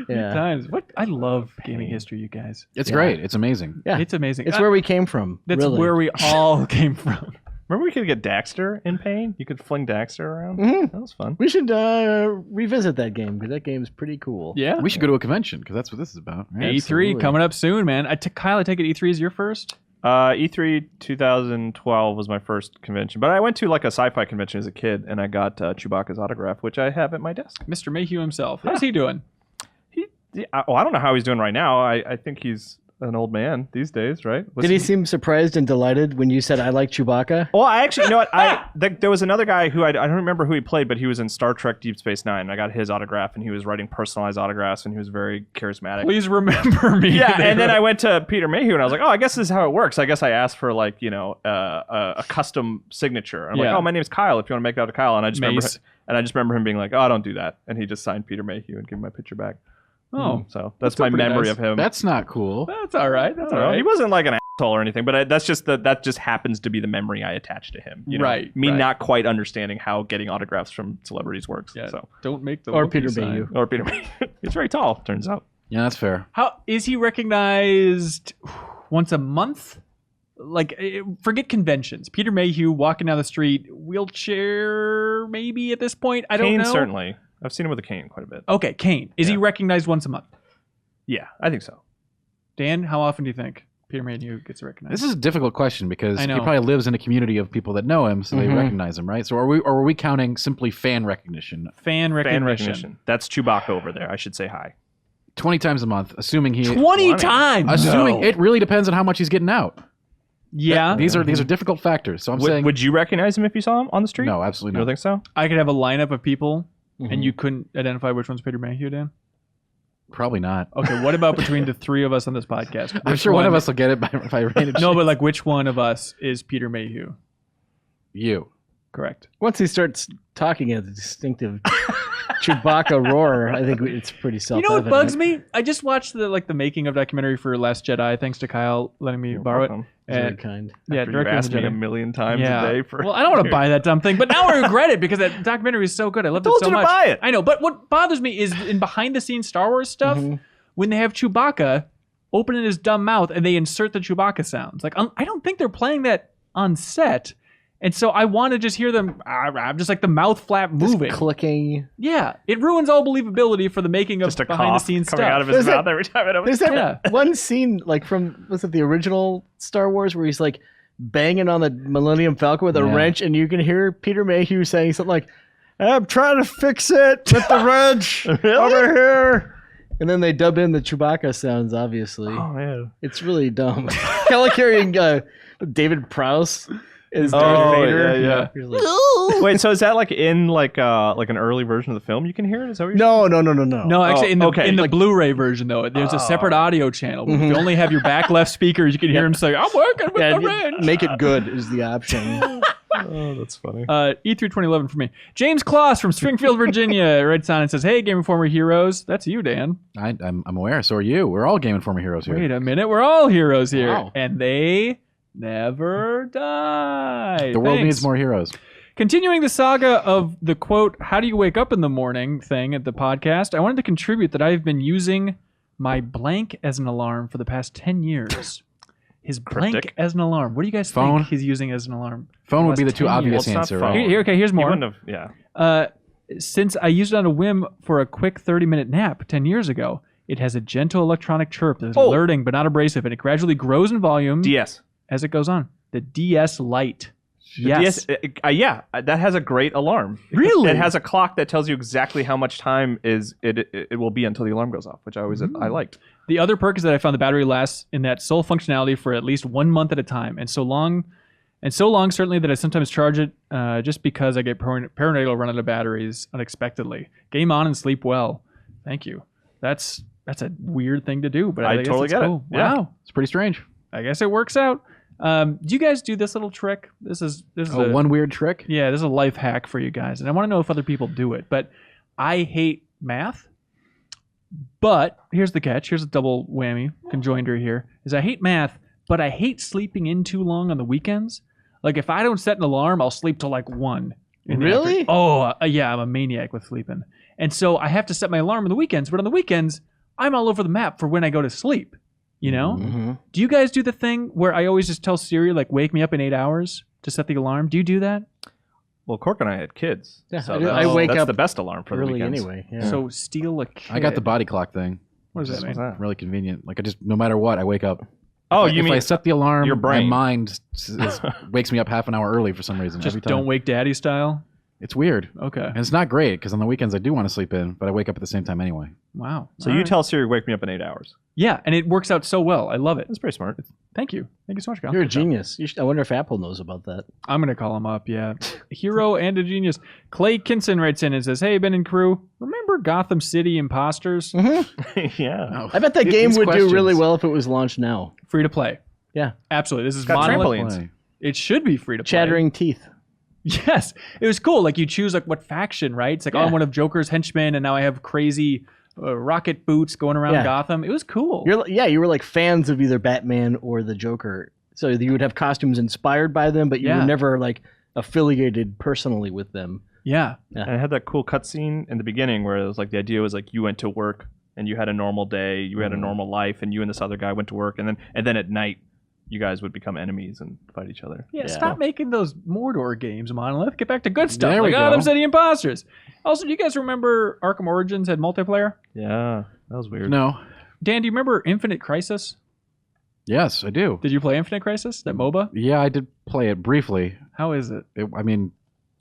Yeah. Times. What I love gaming history, you guys. It's great. It's amazing. Yeah. It's amazing. It's where we came from. That's really. where we all came from. Remember we could get Daxter in Pain? You could fling Daxter around? Mhm. That was fun. We should revisit that game because that game's pretty cool. Yeah. We should go to a convention because that's what this is about. Right? E3 Absolutely. coming up soon, man. Kyle, I take it E3 is your first? E3 2012 was my first convention, but I went to like a sci-fi convention as a kid, and I got Chewbacca's autograph, which I have at my desk. Mr. Mayhew himself. How's he doing? I don't know how he's doing right now. I think he's an old man these days, right? Did he seem surprised and delighted when you said, I like Chewbacca? Well, I actually, you know what? There was another guy who I don't remember who he played, but he was in Star Trek Deep Space Nine. I got his autograph, and he was writing personalized autographs, and he was very charismatic. Please remember me. Yeah, and then I went to Peter Mayhew, and I was like, oh, I guess this is how it works. I guess I asked for like, a custom signature. I'm like, Yeah. oh, my name's Kyle. If you want to make it out to Kyle, and I just Mace. remember him being like, oh, don't do that, and he just signed Peter Mayhew and gave me my picture back. Oh, So that's still my pretty memory nice. of him. That's not cool. that's all right. That's I all don't know. right. He wasn't like an asshole or anything, but that just happens to be the memory I attach to him. You know? Right, Me right. not quite understanding how getting autographs from celebrities works. Yeah. So Don't make the Or Wookiee Peter sign. Mayhew. or Peter Mayhew. He's very tall, turns out. Yeah, that's fair. How is he recognized once a month? Like, forget conventions. Peter Mayhew walking down the street, wheelchair maybe at this point. I don't Kane, know. certainly. I've seen him with a cane quite a bit. Okay, Kane. Is he Yeah. recognized once a month? Yeah, I think so. Dan, how often do you think Peter Mayhew gets recognized? This is a difficult question because I he know. probably lives in a community of people that know him, so they Mhm. recognize him, right? So are we counting simply fan recognition? fan recognition. Fan recognition. That's Chewbacca over there. I should say hi. 20 times a month, assuming he 20 times. assuming it really depends on how much he's getting out. Yeah, These are difficult factors. So I'm Would, saying would you recognize him if you saw him on the street? no, absolutely You don't not. think so? I could have a lineup of people, Mhm. and you couldn't identify which one's Peter Mayhew, Dan. Probably not. Okay, what about between the three of us on this podcast? I'm Which sure one of us will get it by random. No, but like, which one of us is Peter Mayhew? You. Correct. Once he starts talking in a distinctive Chewbacca roar, I think it's pretty You self-evident. know what bugs me? I just watched the making of documentary for Last Jedi, thanks to Kyle letting me borrow it. Welcome. Very And kind. yeah, After you've Director of asked the me a Jedi. million times Yeah. a day for. Well, I don't want to buy that dumb thing, but now I regret it because that documentary is so good. I loved it Told so you to much. buy it. I know, but what bothers me is in behind the scenes Star Wars stuff, Mhm. when they have Chewbacca opening his dumb mouth and they insert the Chewbacca sounds. Like, I don't think they're playing that on set. And so I want to just hear them, just like the mouth flap Just moving. clicking. Yeah, it ruins all believability for the making of Just a behind the cough scenes coming stuff. out of his There's mouth that- every time it opens. There's that Yeah. one scene, like from, was it the original Star Wars, where he's like banging on the Millennium Falcon with a Yeah. wrench, and you can hear Peter Mayhew saying something like, I'm trying to fix it with the wrench over here. And then they dub in the Chewbacca sounds, obviously. Oh man. It's really dumb. Kind of like hearing David Prowse as Darth Oh, Vader. yeah. You're like, Wait, so is that like in like an early version of the film? You can hear it. Is that what you're no. No, actually, in the okay. in the Like- Blu-ray version though, there's a separate audio channel. If you only have your back left speakers, you can hear him say, "I'm working with Yeah, the wrench." make it good is the option. Oh, that's funny. E3 2011 for me. James Kloss from Springfield, Virginia, writes on and says, "Hey, Game Informer heroes." That's you, Dan. I'm aware. So are you. We're all Game Informer heroes here. Wait a minute, we're all heroes here, Wow. and they never die. The world Thanks. needs more heroes. Continuing the saga of the quote, "How do you wake up in the morning?" thing at the podcast, I wanted to contribute that I've been using my blank as an alarm for the past 10 years. His blank Cryptic. as an alarm. What do you guys Phone? think he's using as an alarm? Phone would be the Last too 10 obvious years. Well, it's answer, not right? phone. Here's You more. wouldn't have, yeah. Since I used it on a whim for a quick 30-minute nap 10 years ago, it has a gentle electronic chirp that is Oh. alerting but not abrasive, and it gradually grows in volume DS. as it goes on. The DS Lite. Yes. Yeah, that has a great alarm. Really? It has a clock that tells you exactly how much time it will be until the alarm goes off, which I liked. The other perk is that I found the battery lasts in that sole functionality for at least 1 month at a time, and so long certainly that I sometimes charge it just because I get paranoid run out of batteries unexpectedly. Game on and sleep well. Thank you. That's a weird thing to do, but I guess totally it's get it. cool. Yeah. Wow. It's pretty strange. I guess it works out. Do you guys do this little trick? This is one weird trick. Yeah, this is a life hack for you guys, and I want to know if other people do it. But I hate math. But here's the catch. Here's a double whammy conjoinder here. Is I hate math, but I hate sleeping in too long on the weekends. Like if I don't set an alarm, I'll sleep till like 1. Really? Yeah, I'm a maniac with sleeping. And so I have to set my alarm on the weekends, but on the weekends, I'm all over the map for when I go to sleep. You know? Mm-hmm. Do you guys do the thing where I always just tell Siri, like, wake me up in 8 hours to set the alarm? Do you do that? Well, Cork and I had kids. Yeah, so I wake that's up the best alarm for the early weekends. anyway. Yeah. So steal a kid. I got the body clock thing. What does that mean? Really convenient. Like I just, no matter what, I wake up. Oh, if I set the alarm, your brain. my mind wakes me up half an hour early for some reason. Just every time. don't wake daddy style? It's weird. Okay. And it's not great because on the weekends I do want to sleep in, but I wake up at the same time anyway. Wow. So All you right. tell Siri, wake me up in 8 hours. Yeah, and it works out so well. I love it. That's pretty smart. Thank you. Thank you so much, Kyle. You're a genius. I wonder if Apple knows about that. I'm going to call him up, yeah. Hero and a genius. Clay Kinson writes in and says, hey, Ben and crew, remember Gotham City Imposters? Yeah. I bet that game These would do really questions. well if it was launched now. Free to play. Yeah. Absolutely. This is Got monolith. trampolines. Play. It should be free to play. Chattering teeth. Yes. It was cool. Like you choose like what faction, right? It's like, oh, I'm one of Joker's henchmen, and now I have crazy rocket boots going around Yeah. Gotham. It was cool. You were like fans of either Batman or the Joker. So you would have costumes inspired by them, but you were never like affiliated personally with them. Yeah. And it had that cool cutscene in the beginning where it was like the idea was like you went to work and you had a normal day, you had a normal life, and you and this other guy went to work, and then at night you guys would become enemies and fight each other. Yeah, stop making those Mordor games, Monolith. Get back to good stuff. There we like go. Gotham City Imposters. Also, do you guys remember Arkham Origins had multiplayer? Yeah, that was weird. No. Dan, do you remember Infinite Crisis? Yes, I do. Did you play Infinite Crisis, that MOBA? Yeah, I did play it briefly. How is it? I mean,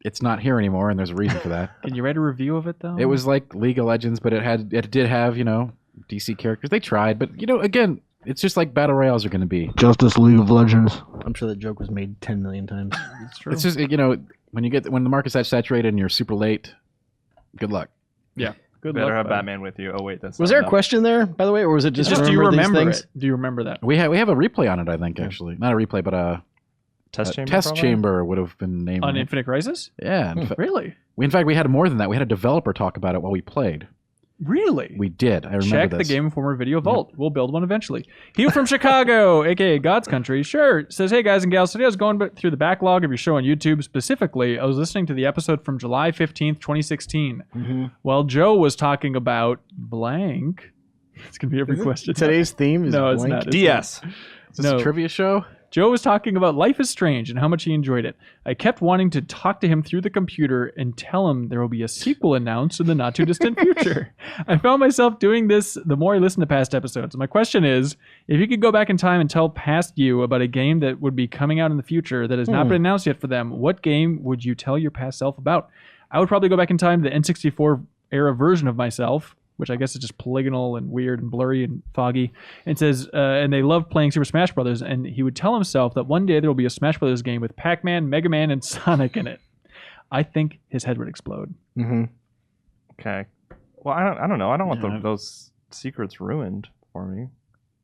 it's not here anymore, and there's a reason for that. Can you write a review of it, though? It was like League of Legends, but it did have, DC characters. They tried, but, again, it's just like Battle Royales are going to be. Justice League of Legends. I'm sure that joke was made 10 million times. It's true. It's just, when the market's that saturated and you're super late, good luck. Yeah. Good Better luck, have bud. Batman with you. Oh wait, that's Was not there a enough. question there, by the way, or was it just, Just do you remember these things? it? Do you remember that? We have a replay on it, I think, actually. Not a replay, but a Test chamber? test probably? chamber would have been named. On Infinite Crisis? Yeah. Really? In fact, we had more than that. We had a developer talk about it while we played. Really? We did. I remember Check this. the Game Informer video vault. We'll build one eventually. Hugh from Chicago, aka God's Country, sure, says, hey guys and gals, today I was going through the backlog of your show on YouTube. Specifically, I was listening to the episode from July 15th, 2016. While Joe was talking about blank. It's going to be every question. Today's theme is No, it's blank. not. DS. Is this a trivia show? Joe was talking about Life is Strange and how much he enjoyed it. I kept wanting to talk to him through the computer and tell him there will be a sequel announced in the not too distant future. I found myself doing this the more I listened to past episodes. My question is, if you could go back in time and tell past you about a game that would be coming out in the future that has not been announced yet for them, what game would you tell your past self about? I would probably go back in time to the N64 era version of myself, which I guess is just polygonal and weird and blurry and foggy. And says, and they love playing Super Smash Brothers. And he would tell himself that one day there will be a Smash Brothers game with Pac-Man, Mega Man, and Sonic in it. I think his head would explode. Okay. Well, I don't know. I don't want those secrets ruined for me.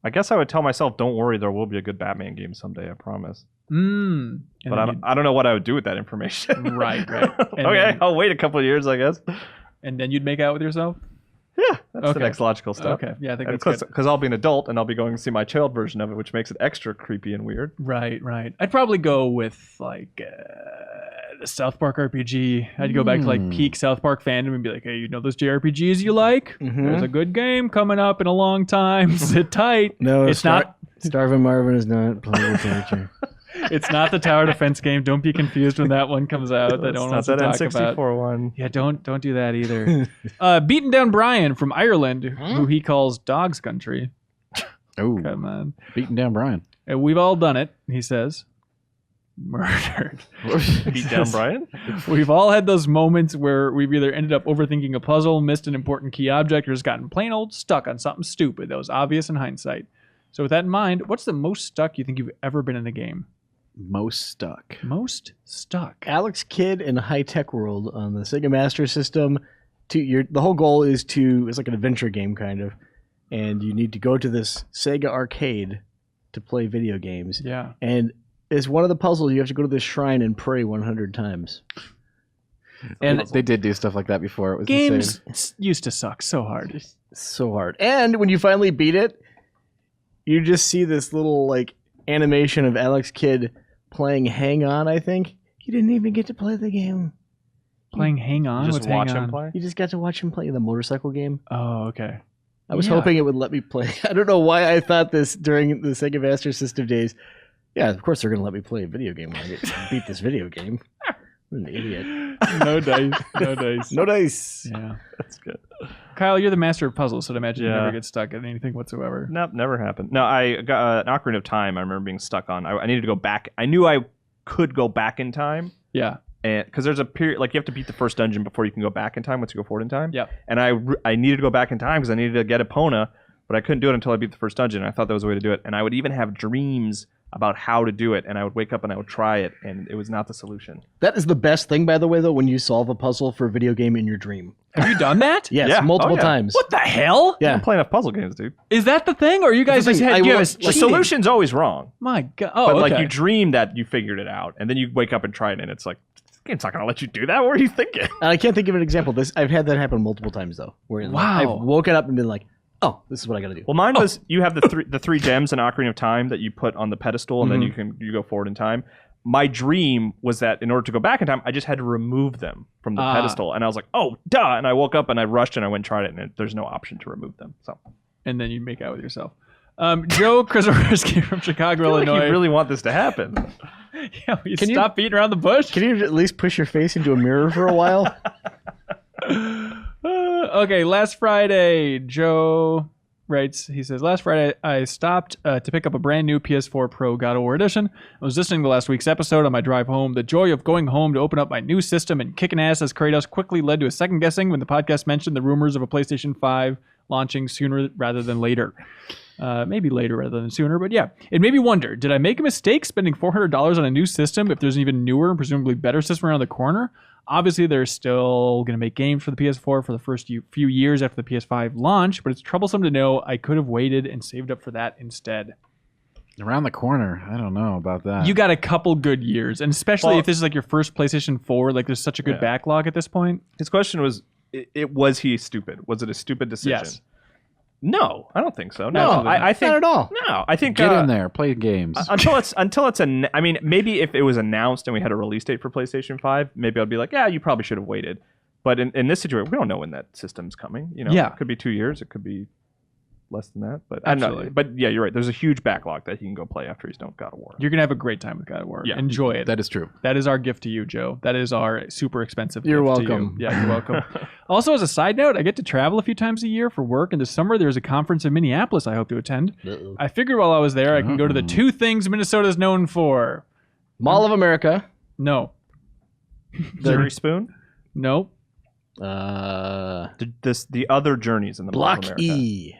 I guess I would tell myself, don't worry, there will be a good Batman game someday, I promise. And But then I don't know what I would do with that information. Right. And Okay, then- I'll wait a couple of years, I guess. and then you'd make out with yourself? Yeah, that's the Okay. next logical step. Okay, yeah, I think that's good. Because I'll be an adult and I'll be going to see my child version of it, which makes it extra creepy and weird. Right. I'd probably go with like the South Park RPG. I'd go back to like peak South Park fandom and be like, hey, you know those JRPGs you like? There's a good game coming up in a long time. Sit tight. No, it's not. Starving Marvin is not playable character. It's not the tower defense game. Don't be confused when that one comes out. That don't want to that talk N64 about. one. Yeah, don't do that either. Beaten Down Brian from Ireland, who he calls Dog's Country. Oh, Come on. beating down Brian. And we've all done it, he says. Murdered. Beat down Brian? We've all had those moments where we've either ended up overthinking a puzzle, missed an important key object, or just gotten plain old stuck on something stupid that was obvious in hindsight. So with that in mind, what's the most stuck you think you've ever been in a game? Most stuck. Most stuck. Alex Kidd in High Tech World on the Sega Master System. The whole goal is it's like an adventure game kind of, and you need to go to this Sega arcade to play video games. Yeah. And as one of the puzzles, you have to go to this shrine and pray 100 times. And they did do stuff like that before. It was Games insane. used to suck so hard. So hard. And when you finally beat it, you just see this little like animation of Alex Kidd playing Hang On, I think. You didn't even get to play the game. Playing Hang On? Just What's watch Hang him On? play. You just got to watch him play the motorcycle game. Oh, okay. I was Yeah. hoping it would let me play. I don't know why I thought this during the Sega Master System days. Yeah, of course they're going to let me play a video game when I get to beat this video game. I'm an idiot. No dice. No dice. No dice. Yeah. That's good. Kyle, you're the master of puzzles, so I'd imagine you Yeah. never get stuck at anything whatsoever. Nope, never happened. No, I got an Ocarina of Time. I remember being stuck on. I needed to go back. I knew I could go back in time, Yeah. and because there's a period like you have to beat the first dungeon before you can go back in time once you go forward in time. Yep. And I needed to go back in time because I needed to get Epona, but I couldn't do it until I beat the first dungeon. I thought that was the way to do it, and I would even have dreams about how to do it, and I would wake up and I would try it, and it was not the solution. That is the best thing, by the way, though, when you solve a puzzle for a video game in your dream. Have you done that? Yes, Yeah. multiple Oh, yeah. times. What the hell? Yeah. I'm playing enough puzzle games, dude. Is that the thing? Or you guys That's just the thing. had I you will- guys The cheated? solution's always wrong, My God. Oh, but okay. like you dream that you figured it out, and then you wake up and try it, and it's like, this game's not gonna let you do that. What are you thinking? And I can't think of an example. I've had that happen multiple times, though. Where like, Wow. I've woken up and been like, oh, this is what I got to do. Well, mine was you have the three gems in Ocarina of Time that you put on the pedestal, and then you go forward in time. My dream was that in order to go back in time, I just had to remove them from the pedestal, and I was like, "Oh, duh!" And I woke up and I rushed and I went and tried it, and there's no option to remove them. So And then you make out with yourself. Joe Krasaworski from Chicago, I feel Illinois. like you really want this to happen. Yeah, will you Can you- stop beating around the bush? Can you at least push your face into a mirror for a while? Okay, last Friday, Joe writes, he says, last Friday I stopped to pick up a brand new PS4 Pro God of War Edition. I was listening to last week's episode on my drive home. The joy of going home to open up my new system and kicking ass as Kratos quickly led to a second guessing when the podcast mentioned the rumors of a PlayStation 5 launching sooner rather than later. Maybe later rather than sooner, but yeah. It made me wonder, did I make a mistake spending $400 on a new system if there's an even newer and presumably better system around the corner? Obviously, they're still going to make games for the PS4 for the first few years after the PS5 launch, but it's troublesome to know I could have waited and saved up for that instead. Around the corner. I don't know about that. You got a couple good years, and especially Well- if this is like your first PlayStation 4, like there's such a good Yeah. backlog at this point. His question was, was he stupid? Was it a stupid decision? Yes. No, I don't think so. No, I think not at all. No, I think Get in there, play games. until it's I mean, maybe if it was announced and we had a release date for PlayStation 5, maybe I'd be like, yeah, you probably should have waited. But in this situation, we don't know when that system's coming. You know, Yeah. it could be 2 years, it could be less than that. But I don't know. Absolutely. But yeah, you're right. There's a huge backlog that he can go play after he's done God of War. You're going to have a great time with God of War. Yeah. Enjoy it. That is true. That is our gift to you, Joe. That is our super expensive You're gift to welcome. you. Yeah, you're welcome. Also, as a side note, I get to travel a few times a year for work, and this summer there's a conference in Minneapolis I hope to attend. Uh-oh. I figured while I was there, I can go to the two things Minnesota is known for. Mall of America. No. Jerry Spoon? No. The other journeys in the Mall of Block America. E.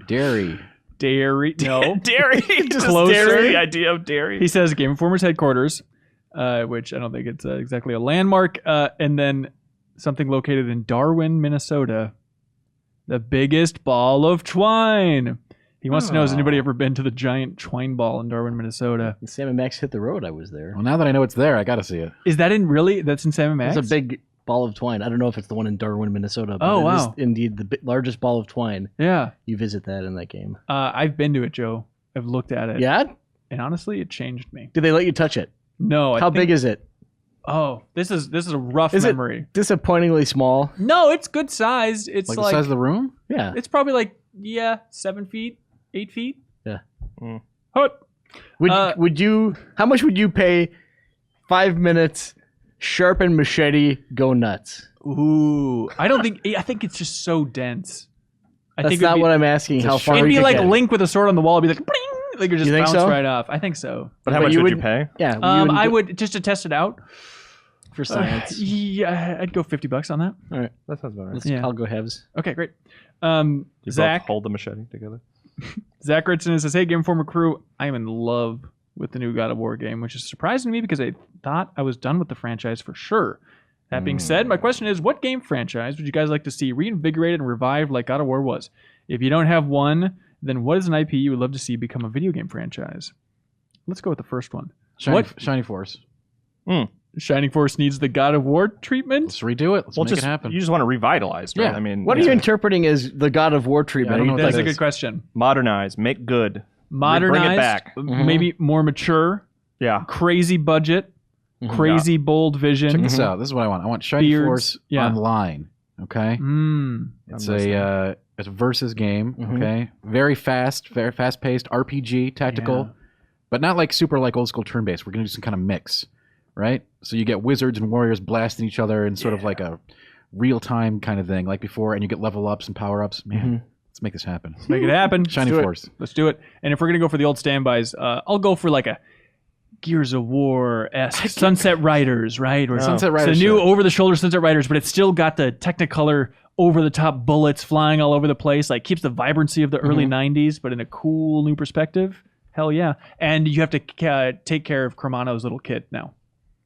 Dairy. Dairy. No. Dairy. Just Closer. dairy. The idea of dairy. He says Game Informer's headquarters, which I don't think it's exactly a landmark, and then something located in Darwin, Minnesota. The biggest ball of twine. He wants to know, has anybody ever been to the giant twine ball in Darwin, Minnesota? When Sam and Max hit the road, I was there. Well, now that I know it's there, I got to see it. Is that that's in Sam and Max? It's a big ball of twine. I don't know if it's the one in Darwin, Minnesota, but Oh, it is wow. indeed the largest ball of twine. Yeah. You visit that in that game. I've been to it, Joe. I've looked at it. Yeah? And honestly, it changed me. Did they let you touch it? No. How big is it? Oh, this is a rough Is it- memory. Disappointingly small. No, it's good size. It's Like like, the size of the room? Yeah. it's probably like 7 feet, 8 feet. Yeah. Hut. Would you? How much would you pay? 5 minutes, sharpen machete, go nuts. Ooh, I think it's just so dense. That's not what I'm asking. How far? It'd you be could like get. Link with a sword on the wall. It'd be like, bling, like it just You think bounce so? right off. I think so. But how But much you would you would- pay? Yeah. you I wouldn't would just to test it out. for science. Yeah, I'd go $50 on that. All right. That sounds about right. Yeah. I'll go halves. Okay, great. You Zach both hold the machete together. Zach Ritson says, "Hey, Game Informer crew, I am in love with the new God of War game, which is surprising to me because I thought I was done with the franchise for sure. That being said, my question is, what game franchise would you guys like to see reinvigorated and revived like God of War was? If you don't have one then what is an IP you would love to see become a video game franchise? Let's go with the first one. Shining Force. Shining Force needs the God of War treatment? Let's redo it. Let's make it happen. You just want to revitalize, right? Yeah. I mean, What are you interpreting as the God of War treatment? I don't know what That's that a good is. question. modernize, make good, Modernized, bring it back. maybe more mature, Yeah. crazy budget, crazy bold vision. Check this out. This is what I want. I want Shining Beards. Force Yeah. online. Okay. It's a versus game. Okay. Very fast paced RPG, tactical, but not like super like old school turn based. We're gonna do some kind of mix, right? So you get wizards and warriors blasting each other in sort of like a real time kind of thing, like before, and you get level ups and power ups. Man, let's make this happen. Make it happen. Shining Let's do it. Force. Let's do it. And if we're gonna go for the old standbys, I'll go for like a Gears of War-esque Sunset Riders, right? Or Sunset it's Riders, a new sure. over-the-shoulder Sunset Riders, but it's still got the Technicolor over-the-top bullets flying all over the place. Like keeps the vibrancy of the early '90s, but in a cool new perspective. Hell yeah! And you have to take care of Cromano's little kid now,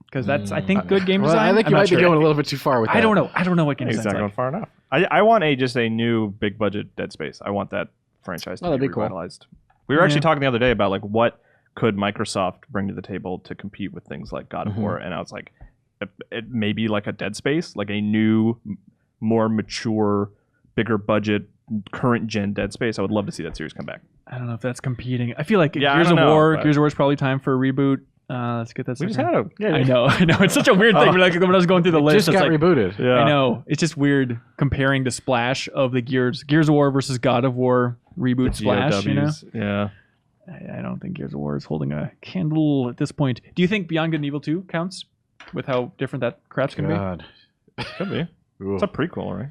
because that's I think good game Well, design. I think I'm you not might be sure. going a little bit too far with that. I don't know. I don't know what game It's design's not going like. far enough. I want just a new big budget Dead Space. I want that franchise to that'd be be cool. revitalized. We were actually talking the other day about like what could Microsoft bring to the table to compete with things like God of War, and I was like, it may be like a Dead Space, like a new, more mature, bigger budget, current gen Dead Space. I would love to see that series come back. I don't know if that's competing. I feel like Yeah, I Gears don't of know, War. but- Gears of War is probably time for a reboot. Let's get that. We just sucker. had a I know. It's such a weird thing. Like when I was going through the list, Just it's got like, rebooted. yeah. I know. It's just weird comparing the splash of the Gears of War versus God of War reboot splash. You know, GOWs. Yeah. I don't think Gears of War is holding a candle at this point. Do you think Beyond Good and Evil 2 counts with how different that craps can be? God. Could be. Ooh. It's a prequel, right?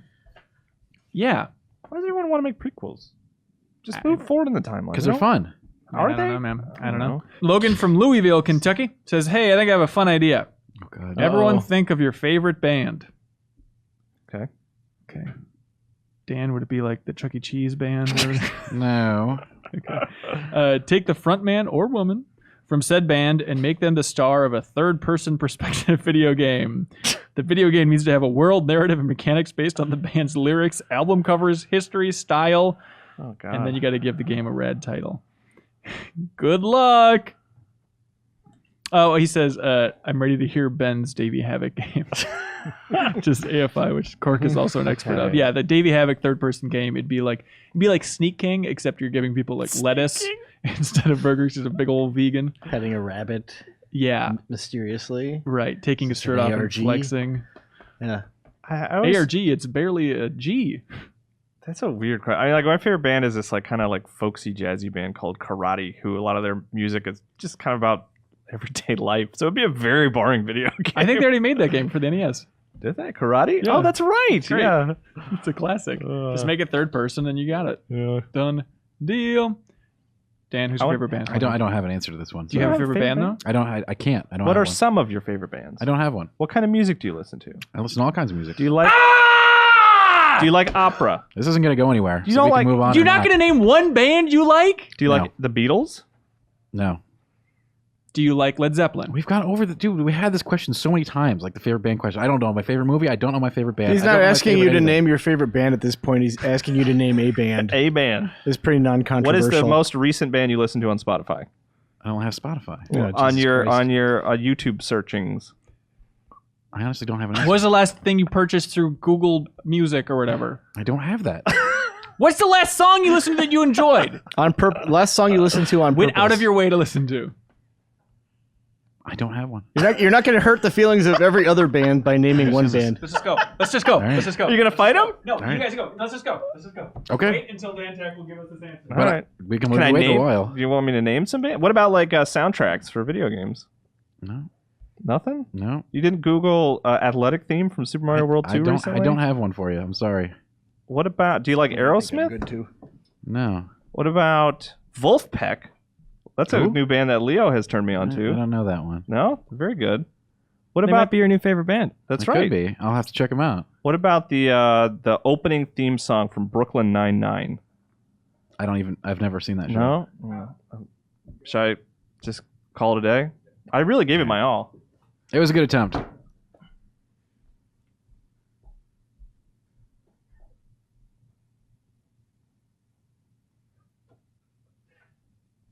Yeah. Why does everyone want to make prequels? Just move forward in the timeline. Because they're fun. Are I they? don't know, man. I don't don't know. know. Logan from Louisville, Kentucky says, "Hey, I think I have a fun idea. Oh, God. Everyone think of your favorite band." Okay. Okay. Dan, would it be like the Chuck E. Cheese band? No. Take the front man or woman from said band and make them the star of a third-person perspective video game. The video game needs to have a world, narrative, and mechanics based on the band's lyrics, album covers, history, style, Oh god. and then you got to give the game a rad title. Good luck. Oh, he says, I'm ready to hear Ben's Davey Havoc game. Just AFI, which Cork is also an expert of. Yeah, the Davey Havoc third-person game, it'd be like Sneak King, except you're giving people like lettuce instead of burgers. He's a big old vegan. Petting a rabbit Yeah, mysteriously. right. Taking his Is shirt it off and ARG? flexing. Yeah. I always, ARG, it's barely a G. That's a weird question. I like my favorite band is this like kind of like folksy jazzy band called Karate, who a lot of their music is just kind of about everyday life. So it'd be a very boring video game. I think they already made that game for the NES. Did they? Karate? Yeah. Oh, that's right. Great. Yeah. It's a classic. Just make it third person and you got it. Yeah. Done. Deal. Dan, who's your favorite band? I don't have an answer to this one. Do you have a favorite band though? I don't. I can't. I don't. What have are one. some of your favorite bands? I don't have one. What kind of music do you listen to? I listen to all kinds of music. Do you like Do you like opera? This isn't going to go anywhere. You so don't we can like- move on. You're or not going to name one band you like? Do you No. like the Beatles? No. Do you like Led Zeppelin? We've gone over the dude. We had this question so many times, like the favorite band question. I don't know my favorite movie. I don't know my favorite band. He's I don't not know my asking favorite you to anything. name your favorite band at this point. He's asking you to name a band. A band. It's pretty What non-controversial. is the most recent band you listen to on Spotify? I don't have Spotify. Yeah, on Jesus your Christ. YouTube searchings. I honestly don't have an answer. What was the last thing you purchased through Google Music or whatever? I don't have that. What's the last song you listened to that you enjoyed? Last song you listened to on Went purpose. out of your way to listen to. I don't have one. You're not going to hurt the feelings of every other band by naming one band. Let's just go. Let's just go. right. Let's just go. Are you gonna fight him? No, right. you guys go. Let's just go. Let's just go. Okay. Wait until Dan Tech will give us his answer. All right. We can Can I wait name? a while. Do you want me to name some band? What about like soundtracks for video games? No. Nothing. No. You didn't Google athletic theme from Super Mario World 2 I don't. recently? I don't have one for you. I'm sorry. What about? Do you like Aerosmith? Good too. No. What about Wolfpack? That's a Who? new band that Leo has turned me on I to. don't know that one. No, very good. What They about? might be your new favorite band. That's It right. Could be. I'll have to check them out. What about the opening theme song from Brooklyn Nine-Nine? I don't even. I've never seen that show. No. Should I just call it a day? I really gave it my all. It was a good attempt.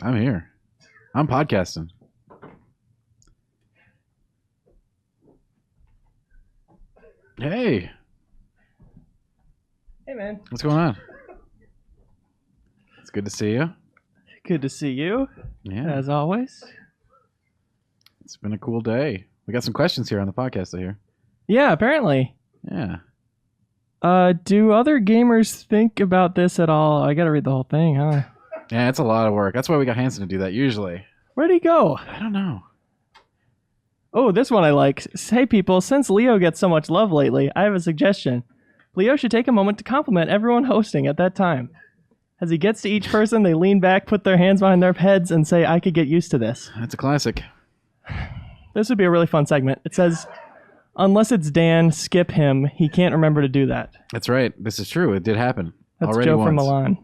I'm here. I'm podcasting. Hey. Hey, man. What's going on? It's good to see you. Good to see you, Yeah. as always. It's been a cool day. We got some questions here on the podcast, I hear. Yeah, apparently. Yeah. Do other gamers think about this at all? I gotta read the whole thing, huh? Yeah, it's a lot of work. That's why we got Hanson to do that usually. Where'd he go? I don't know. Oh, this one I like. Hey, people, since Leo gets so much love lately, I have a suggestion. Leo should take a moment to compliment everyone hosting at that time. As he gets to each person, they lean back, put their hands behind their heads, and say, I could get used to this. That's a classic. This would be a really fun segment. It says, unless it's Dan, skip him. He can't remember to do that. That's right. This is true. It did happen. That's already Joe once. from Milan.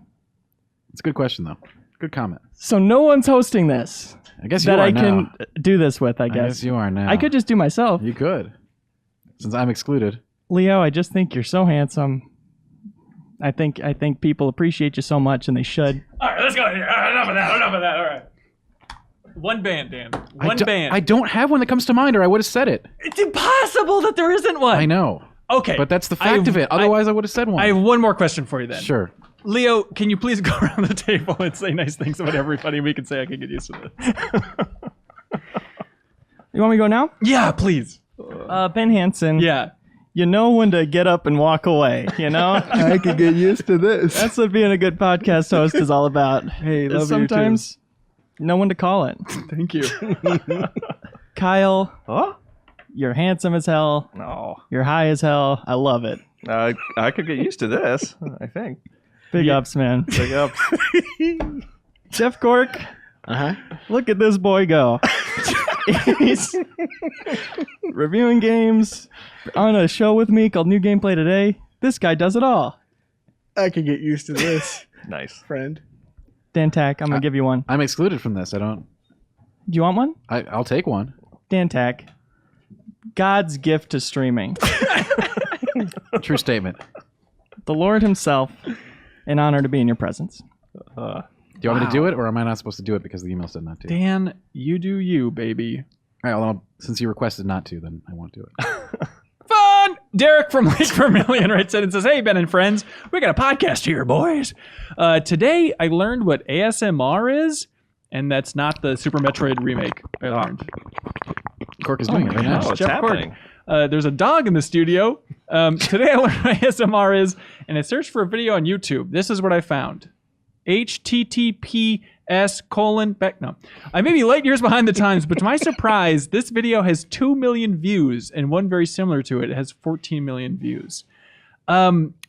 It's a good question, though. Good comment. So no one's hosting this. I guess you that are I now. can do this with, I I guess. guess you are now. I could just do myself. You could. Since I'm excluded. Leo, I just think you're so handsome. I think people appreciate you so much, and they should. All right, let's go here. All right, enough of that. All right. One band, Dan. One band. I don't have one that comes to mind, or I would have said it. It's impossible that there isn't one. I know. Okay. But that's the fact of it. Otherwise, I would have said one. I have one more question for you then. Sure. Leo, can you please go around the table and say nice things about everybody? We can say I can get used to this. You want me to go now? Yeah, please. Ben Hansen. Yeah. You know when to get up and walk away, you know? I could get used to this. That's what being a good podcast host is all about. Hey, Is love you sometimes know when to call it. Thank you. Kyle, Huh? you're handsome as hell. No. You're high as hell. I love it. I could get used to this, I think. Big ups, man. Big up. Jeff Cork, Uh-huh. look at this boy go. He's reviewing games on a show with me called New Gameplay Today. This guy does it all. I could get used to this, Nice. friend. Dan Tack, I'm going to give you one. I'm excluded from this. I don't. Do you want one? I'll take one. Dan Tack. God's gift to streaming. True statement. The Lord himself, an honor to be in your presence. Do you want me to do it, or am I not supposed to do it because the email said not to? Dan, you do you, baby. All right, well, since you requested not to, then I won't do it. Fun! Derek from Lake Vermilion writes in and says, hey, Ben and friends, we got a podcast here, boys. Today, I learned what ASMR is, and that's not the Super Metroid remake I learned. Cork is doing it right now. Oh, it's Jeff Cork. happening. There's a dog in the studio. Today, I learned what ASMR is, and I searched for a video on YouTube. This is what I found. https:// no. I may be light years behind the times, but to my surprise, this video has 2 million views, and one very similar to it has 14 million views.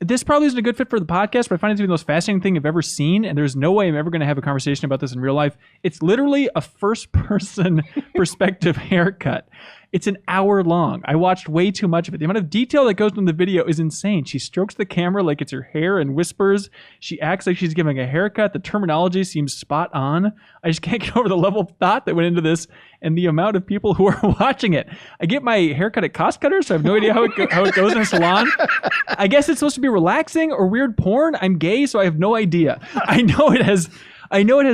This probably isn't a good fit for the podcast, but I find it to be the most fascinating thing I've ever seen, and there's no way I'm ever going to have a conversation about this in real life. It's literally a first-person perspective haircut. It's an hour long. I watched way too much of it. The amount of detail that goes into the video is insane. She strokes the camera like it's her hair and whispers. She acts like she's giving a haircut. The terminology seems spot on. I just can't get over the level of thought that went into this and the amount of people who are watching it. I get my haircut at Cost Cutter, so I have no idea how it goes in a salon. I guess it's supposed to be relaxing or weird porn. I'm gay, so I have no idea. I know it has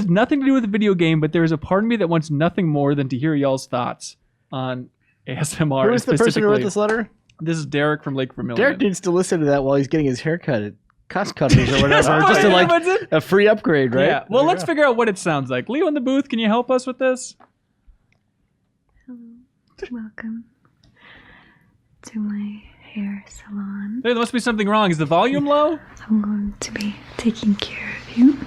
nothing to do with the video game, but there is a part of me that wants nothing more than to hear y'all's thoughts on ASMR. Who is the person who wrote this letter? This is Derek from Lake Vermilion. Derek needs to listen to that while he's getting his haircut at Cost Cutters or whatever. Just to like a free upgrade, right? Yeah. Well, let's figure out what it sounds like. Leo in the booth, can you help us with this? Hello. Welcome to my hair salon. There must be something wrong. Is the volume low? I'm going to be taking care of you.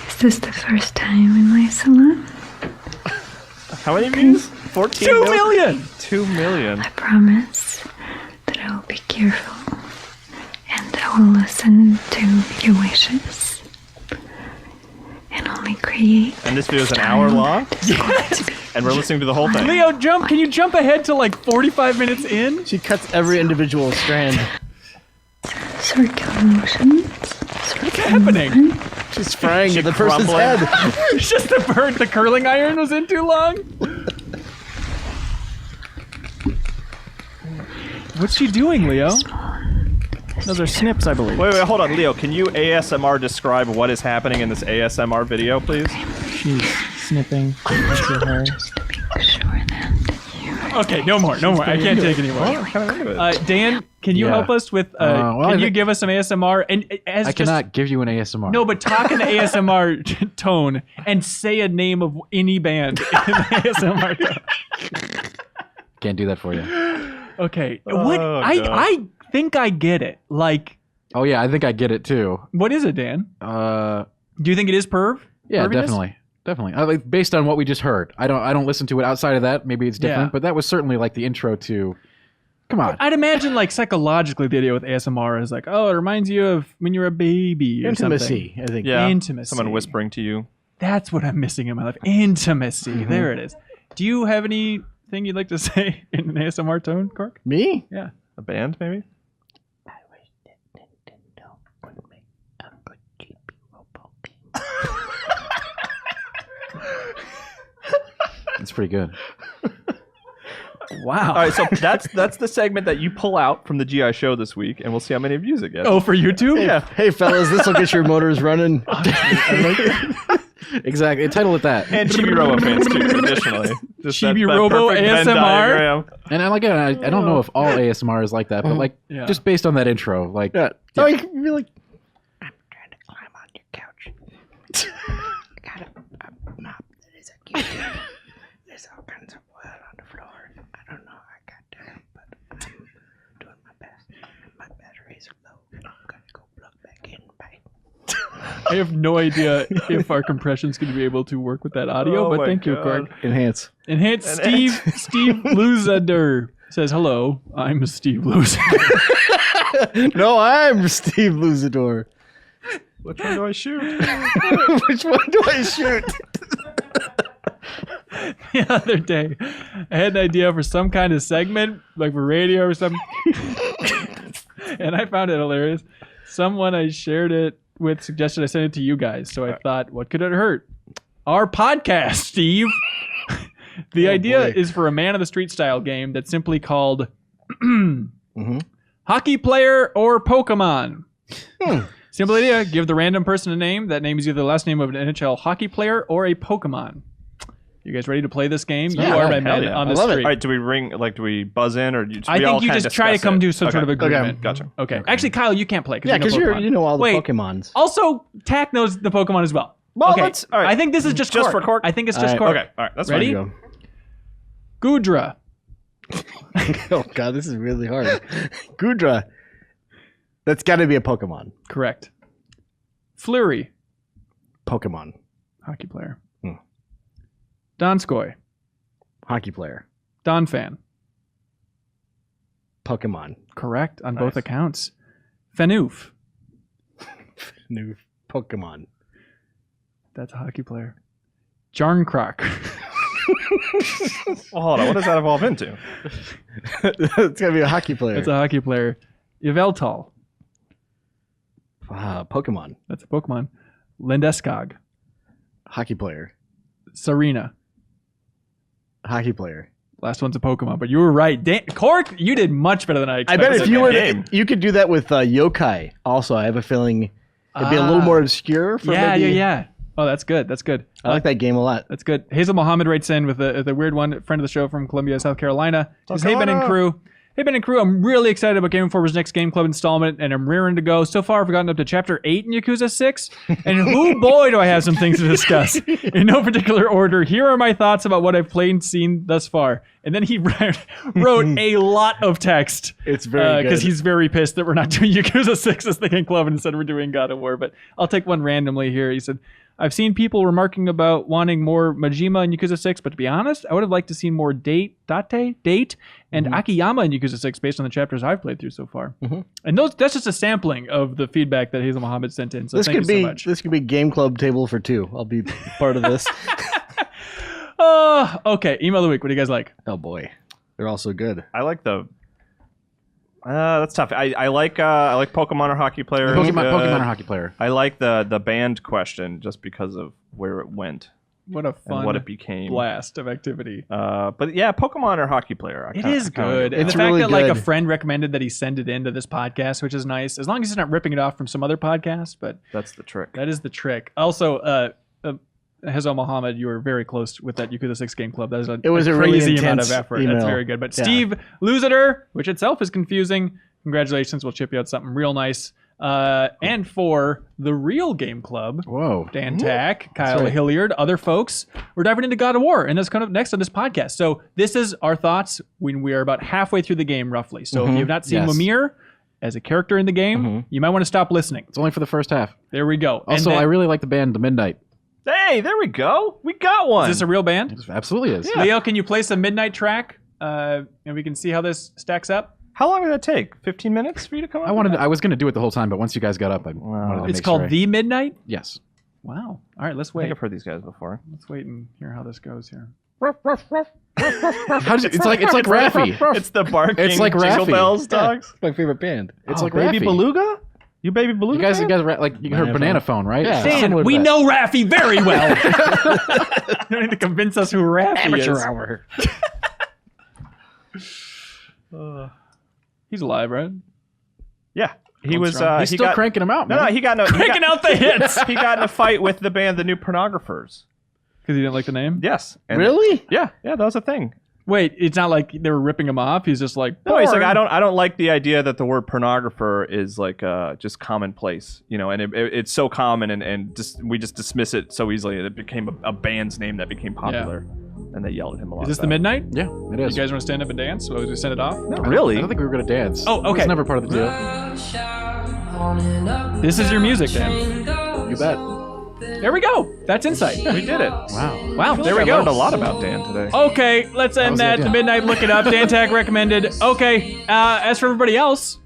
Is this the first time in my salon? How many views? 14 2 million! 2 million. I promise that I will be careful and I will listen to your wishes and only create. And this video is an hour long? Yes. And we're listening to the whole thing. Leo, can you jump ahead to like 45 minutes in? She cuts every individual strand. Circular motions. What's happening? She's frying She the person's crumbling. head. It's just the curling iron was in too long. What's she doing, Leo? Those are snips, I believe. Wait, hold on, Leo. Can you ASMR describe what is happening in this ASMR video, please? She's snipping into her. Okay, no more. I can't take any more. I'm kind of into it. Dan, can you Yeah. help us with? well, can you give us some ASMR? And as I cannot give you an ASMR. No, but talk in the ASMR tone and say a name of any band in the ASMR tone. Can't do that for you. Okay, what? God. I think I get it. Like, Oh yeah, I think I get it too. what is it, Dan? Uh, Do you think it is perv? yeah, Perviness? definitely. Like, based on what we just heard, I don't listen to it outside of that. Maybe it's different, Yeah. but that was certainly like the intro to. Come on. I'd imagine, like, psychologically, the idea with ASMR is like, oh, it reminds you of when you're a baby or Intimacy, I think. Yeah. Intimacy. Someone whispering to you. That's what I'm missing in my life. Intimacy. There it is. Do you have anything you'd like to say in an ASMR tone, Cork? Me? Yeah. A band, maybe? It's pretty good. Wow. All right, so that's the segment that you pull out from the GI show this week, and we'll see how many views it gets. Oh, for YouTube? yeah. Hey, fellas, this will get your motors running. Exactly. Title it that. And Chibi Robo fans, too, additionally. Just Chibi Robo perfect Venn ASMR? diagram. And I don't know if all ASMR is like that, but like Yeah. just based on that intro, like Yeah. Oh, you can be like, I have no idea if our compression's going to be able to work with that audio, Oh but my thank you, God. Cork. enhance. Enhance Steve Luzader says, hello, I'm Steve Luzader. No, I'm Steve Luzador. Which one do I shoot? Which one do I shoot? The other day, I had an idea for some kind of segment, like for radio or something, and I found it hilarious. Someone I shared it with suggested I send it to you guys, so I thought, what could it hurt? Our podcast, Steve. The idea is for a man of the street style game that's simply called Hockey Player or Pokemon. Simple idea, give the random person a name. That name is either the last name of an NHL hockey player or a Pokemon. You guys ready to play this game? Yeah, you are my hell man yeah. on I the love it. street. All right, do we ring, like, do we buzz in, or do we I all think you kinda just try to discuss come it? to some sort of Okay. agreement. Gotcha. Okay. Actually, Kyle, you can't play because Yeah, because Pokemon. you know all the Wait. Pokemons. Also, Tack knows the Pokemon as well. Well, okay. let's- all right. I think this is just Just Cork. for Cork? I think it's just All Cork. Okay, all right, that's Ready? fine. Gudra. Oh god, this is really hard. Gudra. That's got to be a Pokemon. Correct. Fleury. Pokemon. Hockey player. Hmm. Donskoy. Hockey player. Donphan. Pokemon. Correct on both accounts. Fenoof. New Pokemon. That's a hockey player. Jarnkrok. Well, hold on, what does that evolve into? It's gotta be a hockey player. That's a hockey player. Yveltal. Pokemon. That's a Pokemon. Landeskog. Hockey player. Serena. Hockey player. Last one's a Pokemon, but you were right. Cork, you did much better than I I expected. bet if you were, game. you could do that with Yokai. Also, I have a feeling it'd be a little more obscure. For maybe, Yeah. Oh, that's good. That's good. I like that game a lot. That's good. Hazel Mohammed writes in with the weird one, friend of the show from Columbia, South Carolina. Says, hey, Ben and crew. Hey, Ben and crew, I'm really excited about Game Informer's next Game Club installment, and I'm rearing to go. So far, I've gotten up to Chapter 8 in Yakuza 6, and boy, do I have some things to discuss. In no particular order, here are my thoughts about what I've played and seen thus far. And then he wrote a lot of text. It's very good. Because he's very pissed that we're not doing Yakuza 6 as the Game Club, and instead we're doing God of War. But I'll take one randomly here. He said, I've seen people remarking about wanting more Majima in Yakuza 6, but to be honest, I would have liked to see more Date, and Akiyama in Yakuza 6 based on the chapters I've played through so far. And that's just a sampling of the feedback that Hazel Mohammed sent in. So This thank could you be so much. this could be Game Club table for two. I'll be part of this. Okay. Email of the week. What do you guys like? Oh boy, they're all so good. I like the. That's tough. I like Pokemon or hockey player. Pokemon or hockey player. I like the band question just because of where it went. What a fun and what it became. blast of activity. But yeah, Pokemon or hockey player. It is good. And It's the fact really that like a good. friend recommended that he send it into this podcast, which is nice, as long as he's not ripping it off from some other podcast. But That's the trick. that is the trick. Also, Hazel Mohammed, you were very close with that Yakuza 6 Game Club. That is It was a really crazy amount of intense effort. email. That's very good. But Yeah. Steve Luziter, which itself is confusing, congratulations. We'll chip you out something real nice. And for the real Game Club, Whoa. Dan Tack, Kyle right. Hilliard, other folks, we're diving into God of War, and that's kind of next on this podcast. So this is our thoughts when we are about halfway through the game, roughly. So if you've not seen Yes. Mimir as a character in the game, you might want to stop listening. It's only for the first half. There we go. And Also, then- I really like the band The Midnight. Hey, there we go. We got one. is this a real band? It absolutely is. Leo, can you play some Midnight track? And we can see how this stacks up. How long did that take? 15 minutes for you to come up? I was going to do it the whole time, but once you guys got up, I wanted to It's make called sure. The Midnight? Yes. Wow. All right, let's I think wait. I've heard these guys before. Let's wait and hear how this goes here. It's like Raffi. It's the barking It's like Jingle Raffi. Bells dogs. It's my favorite band. It's like Baby Raffi. Beluga? You Baby Beluga? You guys, fan? you heard Banana Phone, right? Yeah. Dan, Similar to we that. know Raffi very well. You don't need to convince us who Raffi Amateur is. hour. He's alive, right? Yeah. He Going was. strong. He's he still got, cranking them out, No, man. no, he got no. Cranking out the hits. He got in a fight with the band, the New Pornographers. Because he didn't like the name? Yes. And- Really? Yeah, that was a thing. Wait, it's not like they were ripping him off. He's just like, No, he's like, "Porn." I don't like the idea that the word pornographer is like just commonplace, you know, and it's so common and we just dismiss it so easily. It became a band's name that became popular, and they yelled at him a lot. Is this the about it. Midnight? Yeah, it You is. guys want to stand up and dance? So we send it off? Not really. I don't think we were going to dance. Oh, It was okay. never part of the deal. This is your music, Dan. You bet. There we go. That's Insight. We did it. Wow. Wow, there we I go. learned a lot about Dan today. Okay, let's end was the that. idea. The Midnight, look it up. Dan Tag recommended. Okay, as for everybody else,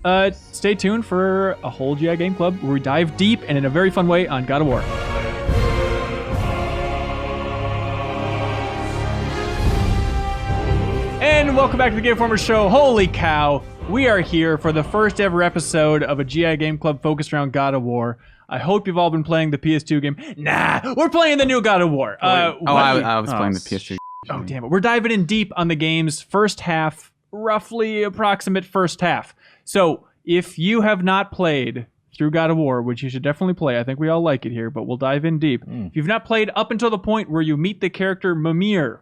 stay tuned for a whole GI Game Club where we dive deep and in a very fun way on God of War. And welcome back to the Game Informer Show. Holy cow, we are here for the first ever episode of a GI Game Club focused around God of War. I hope you've all been playing the PS2 game. Nah, we're playing the new God of War. I was playing the PS3. Oh, damn it. We're diving in deep on the game's first half, roughly approximate first half. So if you have not played through God of War, which you should definitely play, I think we all like it here, but we'll dive in deep. If you've not played up until the point where you meet the character Mimir,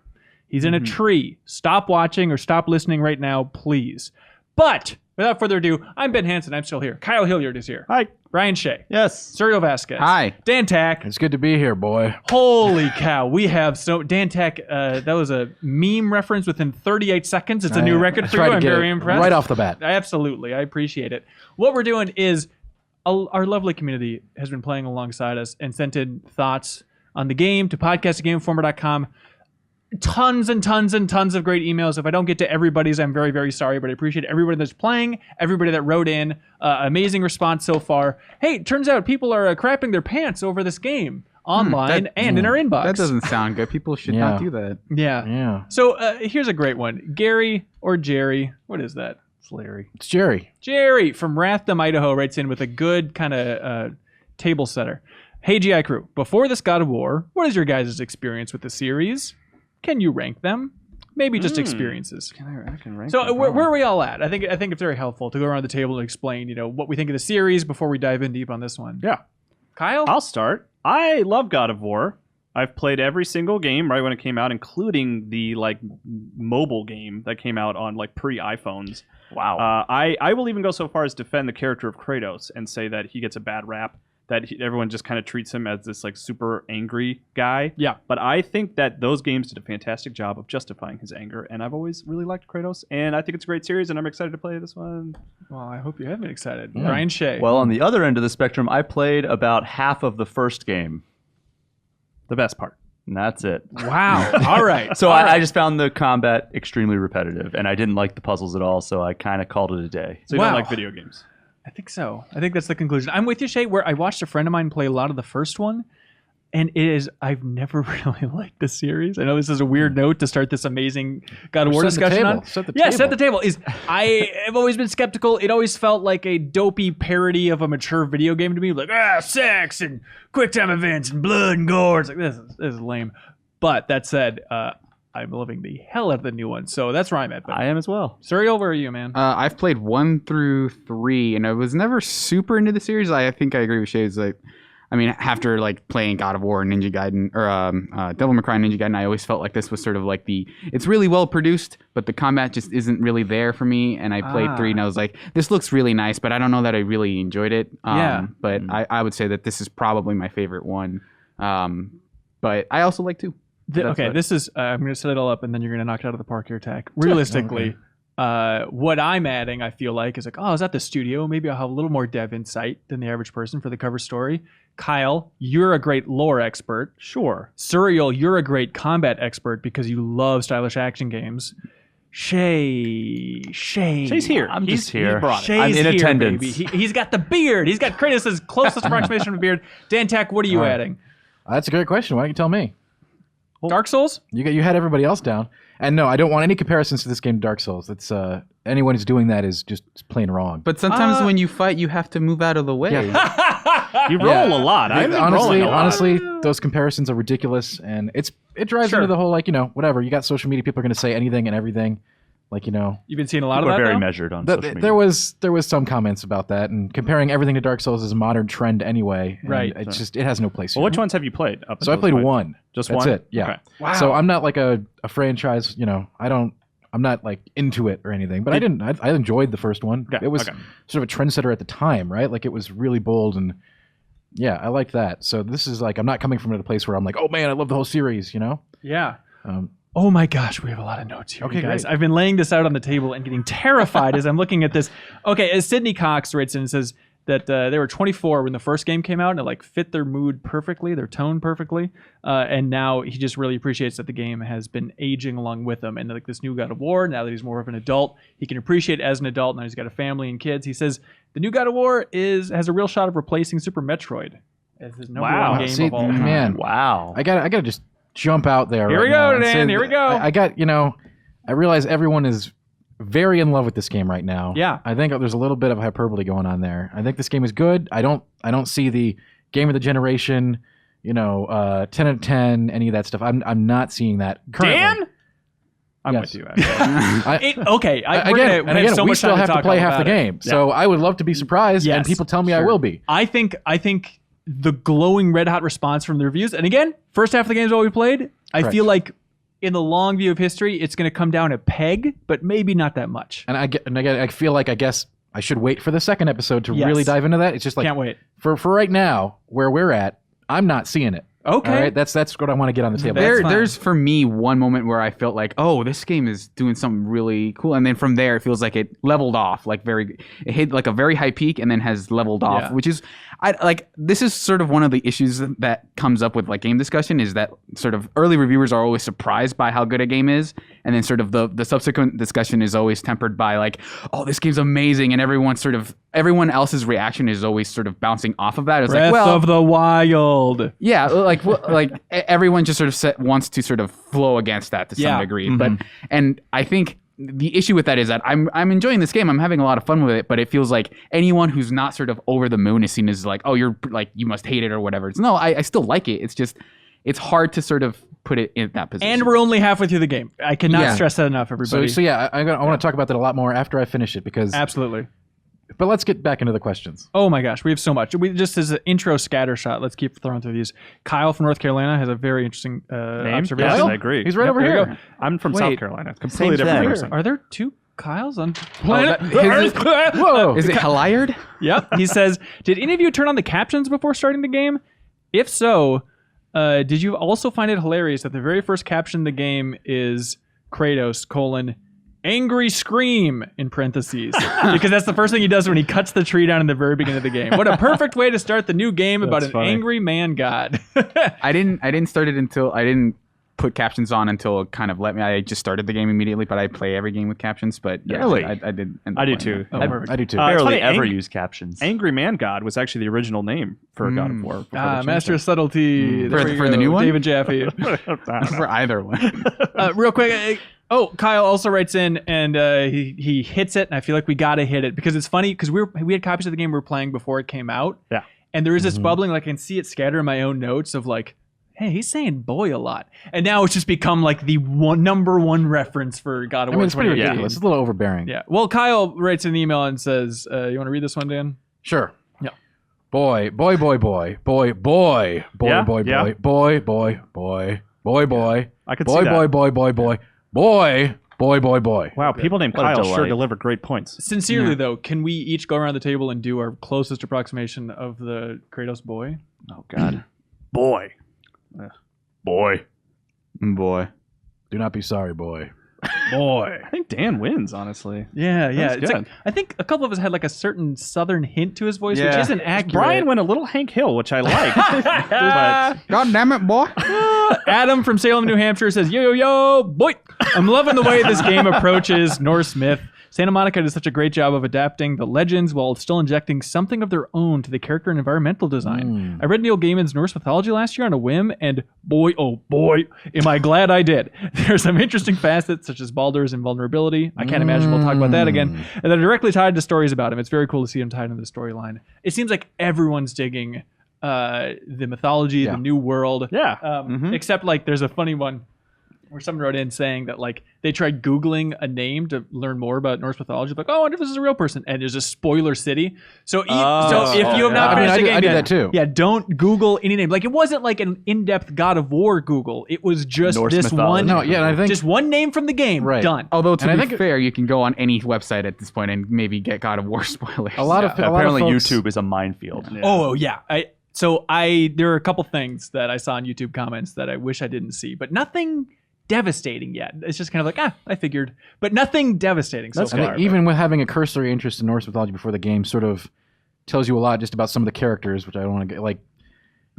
he's in a tree. Stop watching or stop listening right now, please. But without further ado, I'm Ben Hansen. I'm still here. Kyle Hilliard is here. Hi. Ryan Shea. Yes. Sergio Vasquez. Hi. Dan Tack. It's good to be here, boy. Holy cow. We have Dan Tack, that was a meme reference within 38 seconds. It's a new record for you. I'm very impressed. Right off the bat. Absolutely. I appreciate it. What we're doing is our lovely community has been playing alongside us and sent in thoughts on the game to podcast@gameinformer.com. Tons and tons and tons of great emails. If I don't get to everybody's, I'm very, very sorry, but I appreciate everybody that's playing, everybody that wrote in. Amazing response so far. Hey, it turns out people are crapping their pants over this game online and in our inbox. That doesn't sound good. People should not do that. Yeah. Yeah. So here's a great one. Gary or Jerry, what is that? It's Larry. It's Jerry. Jerry from Rathdom, Idaho writes in with a good kind of table setter. Hey, GI crew, before this God of War, what is your guys' experience with the series? Can you rank them? Maybe just experiences. I can rank So them. where are we all at? I think it's very helpful to go around the table and explain, what we think of the series before we dive in deep on this one. Yeah. Kyle? I'll start. I love God of War. I've played every single game right when it came out, including the mobile game that came out on pre-iPhones. Wow. I will even go so far as defend the character of Kratos and say that he gets a bad rap. That everyone just kind of treats him as this super angry guy. Yeah. But I think that those games did a fantastic job of justifying his anger, and I've always really liked Kratos, and I think it's a great series, and I'm excited to play this one. Well, I hope you have been excited. Brian Shea. Well, on the other end of the spectrum, I played about half of the first game. The best part. And that's it. Wow. All right. So All I right. just found the combat extremely repetitive, and I didn't like the puzzles at all, so I kind of called it a day. So you Wow. don't like video games? I think so. I think that's the conclusion. I'm with you, Shay, where I watched a friend of mine play a lot of the first one, and I've never really liked the series. I know this is a weird note to start this amazing God of War Set the discussion table. on. Set the Yeah, table. set the table. I have always been skeptical. It always felt like a dopey parody of a mature video game to me, like sex and quick time events and blood and gore. It's like this is lame. But that said, I'm loving the hell out of the new one. So that's where I'm at. But I am as well. Suriel, where are you, man? I've played 1 through 3, and I was never super into the series. I think I agree with Shades. After like playing God of War and Ninja Gaiden, or Devil May Cry and Ninja Gaiden, I always felt like this was sort of like it's really well produced, but the combat just isn't really there for me. And I played 3, and I was like, this looks really nice, but I don't know that I really enjoyed it. But I would say that this is probably my favorite one. But I also like 2. This is I'm going to set it all up, and then you're going to knock it out of the park here, Tack. Realistically, what I'm adding, I feel like, is like, oh, is that the studio? Maybe I'll have a little more dev insight than the average person for the cover story. Kyle, you're a great lore expert. Sure. Suriel, you're a great combat expert because you love stylish action games. Shay's here. I'm just here. He's brought it. Shay's I'm in here, attendance. baby. He's got the beard. He's got Kratos' closest approximation of a beard. Dan Tack, what are you adding? That's a great question. Why don't you tell me? Dark Souls? You had everybody else down. And no, I don't want any comparisons to this game to Dark Souls. That's anyone who's doing that is just plain wrong. But sometimes when you fight, you have to move out of the way. You roll a lot. Honestly, those comparisons are ridiculous, and it drives into the whole whatever. You got social media, people are going to say anything and everything. You've been seeing a lot People of that. are very now? measured on social media. There was some comments about that, and comparing everything to Dark Souls is a modern trend anyway. Right. It has no place. Well, here. which ones have you played? So I played 1. Just That's one? it. Yeah. Okay. Wow. So I'm not like a franchise. I'm not like into it or anything. But I enjoyed the first one. Okay, It was okay. sort of a trendsetter at the time, right? Like it was really bold and. Yeah, I liked that. So this is like I'm not coming from a place where I'm like, oh man, I love the whole series. Yeah. Oh my gosh, we have a lot of notes here, Okay, you guys. great. I've been laying this out on the table and getting terrified as I'm looking at this. Okay, as Sydney Cox writes in and says that they were 24 when the first game came out and it like fit their mood perfectly, their tone perfectly. And now he just really appreciates that the game has been aging along with him. And like this new God of War, now that he's more of an adult, he can appreciate it as an adult. Now he's got a family and kids. He says the new God of War has a real shot of replacing Super Metroid as his number one game See, of all time. man, Wow. I gotta just jump out there. Here right we go, now and Dan, say here we go. I realize everyone is very in love with this game right now. Yeah. I think there's a little bit of hyperbole going on there. I think this game is good. I don't see the game of the generation, 10 out of 10, any of that stuff. I'm not seeing that currently. Dan? I'm Yes. with you. Okay. Again, so we much still time have to talk play all half the about it. game. So I would love to be surprised, and Yes, people tell me I sure. will be. I think the glowing red hot response from the reviews, and again, first half of the game is all we played. I Correct. feel like in the long view of history, it's going to come down a peg, but maybe not that much. And I feel like I guess I should wait for the second episode to Yes. really dive into that. It's just like Can't wait. for right now where we're at. I'm not seeing it. Okay. All right, that's what I want to get on the table. That's fine. There's for me one moment where I felt like, oh, this game is doing something really cool, and then from there it feels like it leveled off, it hit like a very high peak and then has leveled off, which is, this is sort of one of the issues that comes up with like game discussion is that sort of early reviewers are always surprised by how good a game is, and then sort of the subsequent discussion is always tempered by like, oh, this game's amazing, and everyone else's reaction is always sort of bouncing off of that. It's Breath like, well, of the Wild. yeah, like everyone just sort of wants to sort of flow against that to some degree. Mm-hmm. And I think the issue with that is that I'm enjoying this game. I'm having a lot of fun with it, but it feels like anyone who's not sort of over the moon is seen as like, oh, you're like, you must hate it or whatever. No, I still like it. It's just, it's hard to sort of put it in that position. And we're only halfway through the game. I cannot stress that enough, everybody. So yeah, I want to talk about that a lot more after I finish it because. Absolutely. But let's get back into the questions. Oh my gosh, we have so much. We just as an intro scatter shot. Let's keep throwing through these. Kyle from North Carolina has a very interesting observation. Yes, I agree. He's right over there you here. go. I'm from Wait. South Carolina. Completely Same different thing. person. Are there two Kyles on planet Whoa! Is it Hilliard? Yep. He says, did any of you turn on the captions before starting the game? If so, did you also find it hilarious that the very first caption in the game is Kratos, angry scream, in parentheses. Because that's the first thing he does when he cuts the tree down in the very beginning of the game. What a perfect way to start the new game about an angry man god. I didn't start it until I didn't put captions on until it kind of let me. I just started the game immediately, but I play every game with captions. But yeah, Really? I did. end up I do playing too. that. I do too. It's Barely funny, ever use captions. Angry Man God was actually the original name for God of War. before they changed Master it. of Subtlety. There For- we for the go. new one? David Jaffe. For either one. Real quick. Kyle also writes in and he hits it, and I feel like we gotta hit it because it's funny because we had copies of the game we were playing before it came out. Yeah. And there is this bubbling, like I can see it scatter in my own notes of like, hey, he's saying boy a lot. And now it's just become like the number one reference for God of War. It's pretty 2018. ridiculous. It's a little overbearing. Yeah. Well, Kyle writes an email and says, you want to read this one, Dan? Sure. Yeah. Boy, boy, boy, boy, boy, boy, boy, Yeah, boy, yeah. boy, boy, boy, boy, boy, boy, I could boy, see that. boy, boy, boy, boy, boy, boy, boy, boy. Wow, people named What a Kyle sure delight. deliver great points. Sincerely, though, can we each go around the table and do our closest approximation of the Kratos boy? Oh God, boy, boy. Boy. Do not be sorry, boy. Boy, I think Dan wins, honestly. Yeah, yeah. That's It's good. like, I think a couple of us had like a certain southern hint to his voice, which Yeah. isn't accurate. Brian went a little Hank Hill, which I like. but God damn it, boy. Adam from Salem, New Hampshire says, yo, yo, yo, boy. I'm loving the way this game approaches Norse myth. Santa Monica does such a great job of adapting the legends while still injecting something of their own to the character and environmental design. I read Neil Gaiman's Norse mythology last year on a whim, and boy, oh boy, am I glad I did. There's some interesting facets, such as Baldur's invulnerability. I can't imagine we'll talk about that again. And they're directly tied to stories about him. It's very cool to see him tied into the storyline. It seems like everyone's digging the mythology, the new world. yeah, Except like there's a funny one where someone wrote in saying that like they tried Googling a name to learn more about Norse mythology. Like, oh, I wonder if this is a real person. And there's a spoiler city. So, so if you have not I mean, finished the game I did yet, that too. yeah, don't Google any name. Like it wasn't like an in-depth God of War Google. It was just Norse this mythology. one. No, yeah, and I think just one name from the game. Right. Done. Although to And I be think fair, you can go on any website at this point and maybe get God of War spoilers. a lot of Apparently, folks, YouTube is a minefield. Oh yeah. There are a couple things that I saw in YouTube comments that I wish I didn't see, but nothing devastating yet. It's just kind of like, I figured, but nothing devastating so I far. think even with having a cursory interest in Norse mythology before the game sort of tells you a lot just about some of the characters, which I don't want to get like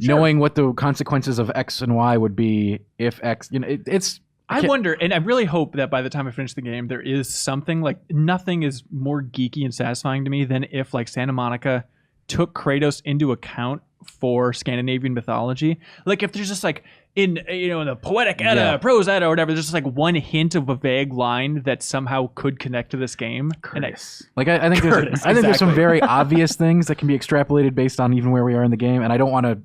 knowing what the consequences of X and Y would be if X, it's I wonder, and I really hope that by the time I finish the game, there is something like nothing is more geeky and satisfying to me than if like Santa Monica took Kratos into account for Scandinavian mythology. Like if there's just like in the poetic Edda, prose Edda, or whatever, there's just like one hint of a vague line that somehow could connect to this game. Curtis. like I think there's some very obvious things that can be extrapolated based on even where we are in the game, and I don't want to.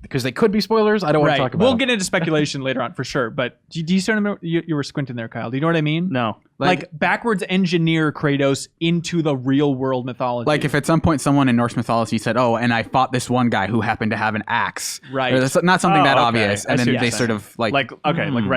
Because they could be spoilers. I don't want to talk about We'll them. get into speculation later on for sure. But do you sort of know, you were squinting there, Kyle. Do you know what I mean? No. Like backwards engineer Kratos into the real world mythology. Like if at some point someone in Norse mythology said, "Oh, and I fought this one guy who happened to have an axe," Right. Or that's not something that okay. obvious, I and see then what they you're sort saying. of like like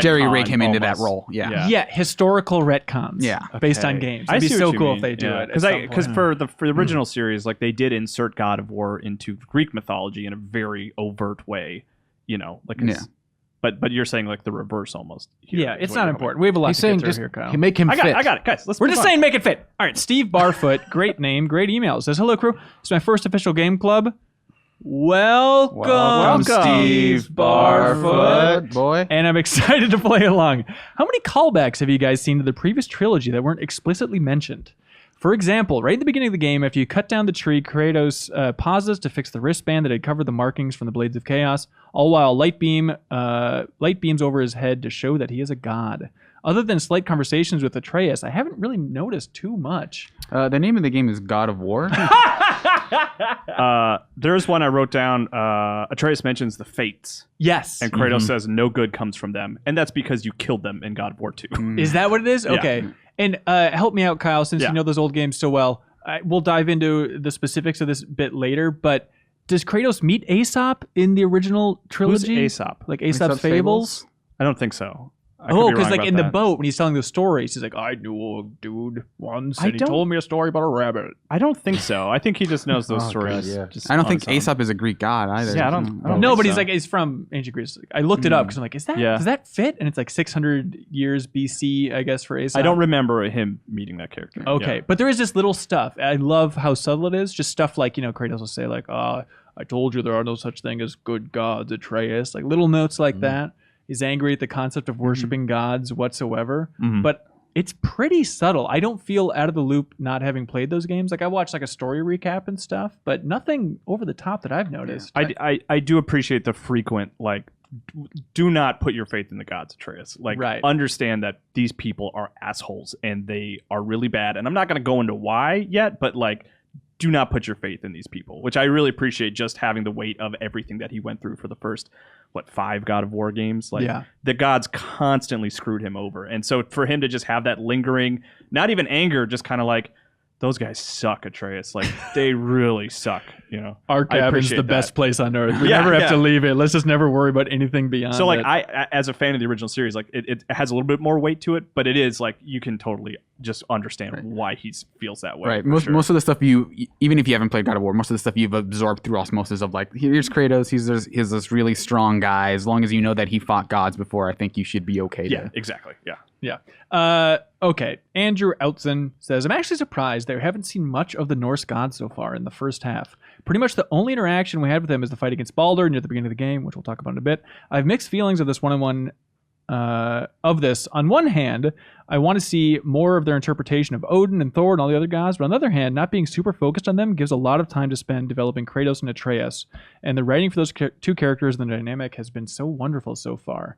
jerry retcon rig him into that almost. role. Yeah. yeah, historical retcons. Yeah. based on games. I It'd be see so what you cool mean. if they do it. Because for the original series, like they did insert God of War into Greek mythology in a very overt way. But you're saying like the reverse almost. Here yeah, is it's what not you're important. We have a lot He's to saying get through just here, Kyle. make him I fit. got it, guys. Let's We're move just on. saying make it fit. All right, Steve Barfoot, great name, great email. Says, hello, crew. It's my first official game club. Welcome, Steve Barfoot. boy. And I'm excited to play along. How many callbacks have you guys seen to the previous trilogy that weren't explicitly mentioned? For example, right at the beginning of the game, after you cut down the tree, Kratos pauses to fix the wristband that had covered the markings from the Blades of Chaos, all while light beams over his head to show that he is a god. Other than slight conversations with Atreus, I haven't really noticed too much. The name of the game is God of War. There's one I wrote down. Atreus mentions the Fates, Yes. and Kratos says no good comes from them, and that's because you killed them in God of War 2. Is that what it is? Okay. And help me out, Kyle, since you know those old games so well. We'll dive into the specifics of this bit later, but does Kratos meet Aesop in the original trilogy? Who's Aesop? Like Aesop's Fables? I don't think so. I could Oh, be because wrong like about in the that. boat when he's telling the stories, he's like, I knew a dude once, I and he don't- told me a story about a rabbit. I don't think so. I think he just knows those Oh, stories. God, yeah. just I don't on think his own. Aesop is a Greek god either. Yeah, I don't No, think but he's so. like, he's from ancient Greece. I looked it up because I'm like, does that fit? And it's like 600 years BC, I guess, for Aesop. I don't remember him meeting that character. Okay, Yeah. but there is this little stuff. I love how subtle it is. Just stuff like, Kratos will say like, I told you there are no such thing as good gods, Atreus. Like little notes like that. He's angry at the concept of worshiping gods whatsoever. But it's pretty subtle. I don't feel out of the loop not having played those games. Like I watched like a story recap and stuff, but nothing over the top that I've noticed. I do appreciate the frequent like do not put your faith in the gods, Atreus. Like understand that these people are assholes and they are really bad. And I'm not going to go into why yet, but like do not put your faith in these people, which I really appreciate, just having the weight of everything that he went through for the first 5 God of War games. Like the gods constantly screwed him over, and so for him to just have that lingering, not even anger, just kind of like, those guys suck, Atreus. Like, they really suck, you know. Our cabin's the best place on earth. We never have to leave it. Let's just never worry about anything beyond So, like, it. I as a fan of the original series, like, it has a little bit more weight to it, but it is, like, you can totally just understand why he feels that way. Right. Most of the stuff even if you haven't played God of War, most of the stuff you've absorbed through osmosis of, like, here's Kratos, he's this really strong guy. As long as you know that he fought gods before, I think you should be okay. Yeah, exactly. Yeah. Okay. Andrew Outzen says, I'm actually surprised that we haven't seen much of the Norse gods so far in the first half. Pretty much the only interaction we had with them is the fight against Baldur near the beginning of the game, which we'll talk about in a bit. I have mixed feelings of this one-on-one of this. On one hand, I want to see more of their interpretation of Odin and Thor and all the other gods, but on the other hand, not being super focused on them gives a lot of time to spend developing Kratos and Atreus, and the writing for those two characters and the dynamic has been so wonderful so far.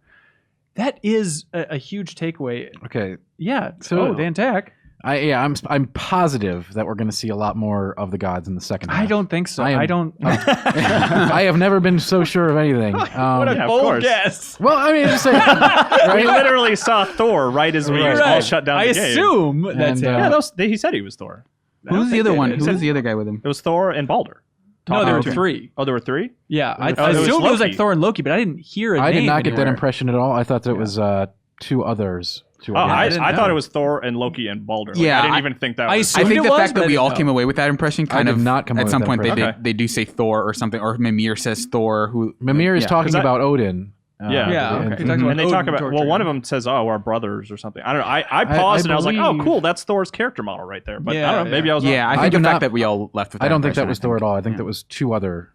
That is a huge takeaway. Okay. Yeah. So Dan Tack. I'm positive that we're going to see a lot more of the gods in the second half. I don't think so. I don't. I have never been so sure of anything. What a bold guess. Well, I mean, just saying, we literally saw Thor right as we all shut down the game. I assume that's he said he was Thor. Who's the other one? Who was the other guy with him? It was Thor and Baldur. No, there were 3. Oh, there were 3? Yeah, I assumed it was like Thor and Loki, but I didn't hear a name. I did not get that anywhere. impression at all. I thought that it was 2 others. I thought it was Thor and Loki and Baldur. Like, I didn't even think that was... I think the fact that we all came away with that impression kind of... not come at some point they do say Thor or something, or Mimir says Thor. Mimir is talking about Odin. And they talk about, one of them says, our brothers or something. I don't know. I paused and I was like, oh, cool, that's Thor's character model right there. But I don't know, maybe I was wrong. I think the fact that we all left with that I don't think that was Thor at all. I think that was 2 other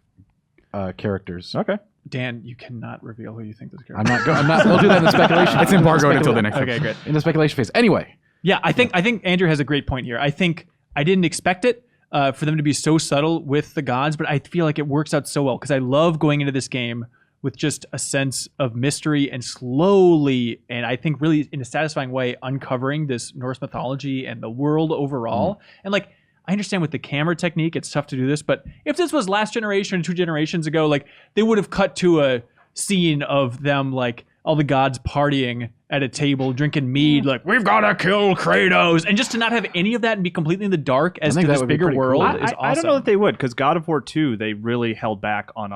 characters. Okay. Dan, you cannot reveal who you think this character is. I'm not. We'll do that in the speculation. It's embargoed until the next Okay, great. In the speculation phase. Anyway. Yeah, I think Andrew has a great point here. I think I didn't expect it for them to be so subtle with the gods, but I feel like it works out so well because I love going into this game with just a sense of mystery and slowly, and I think really in a satisfying way, uncovering this Norse mythology and the world overall. And like, I understand with the camera technique, it's tough to do this, but if this was last generation or 2 generations ago, like they would have cut to a scene of them, like all the gods partying at a table, drinking mead, like, we've got to kill Kratos. And just to not have any of that and be completely in the dark as to this bigger world is awesome. I don't know that they would, because God of War 2, they really held back on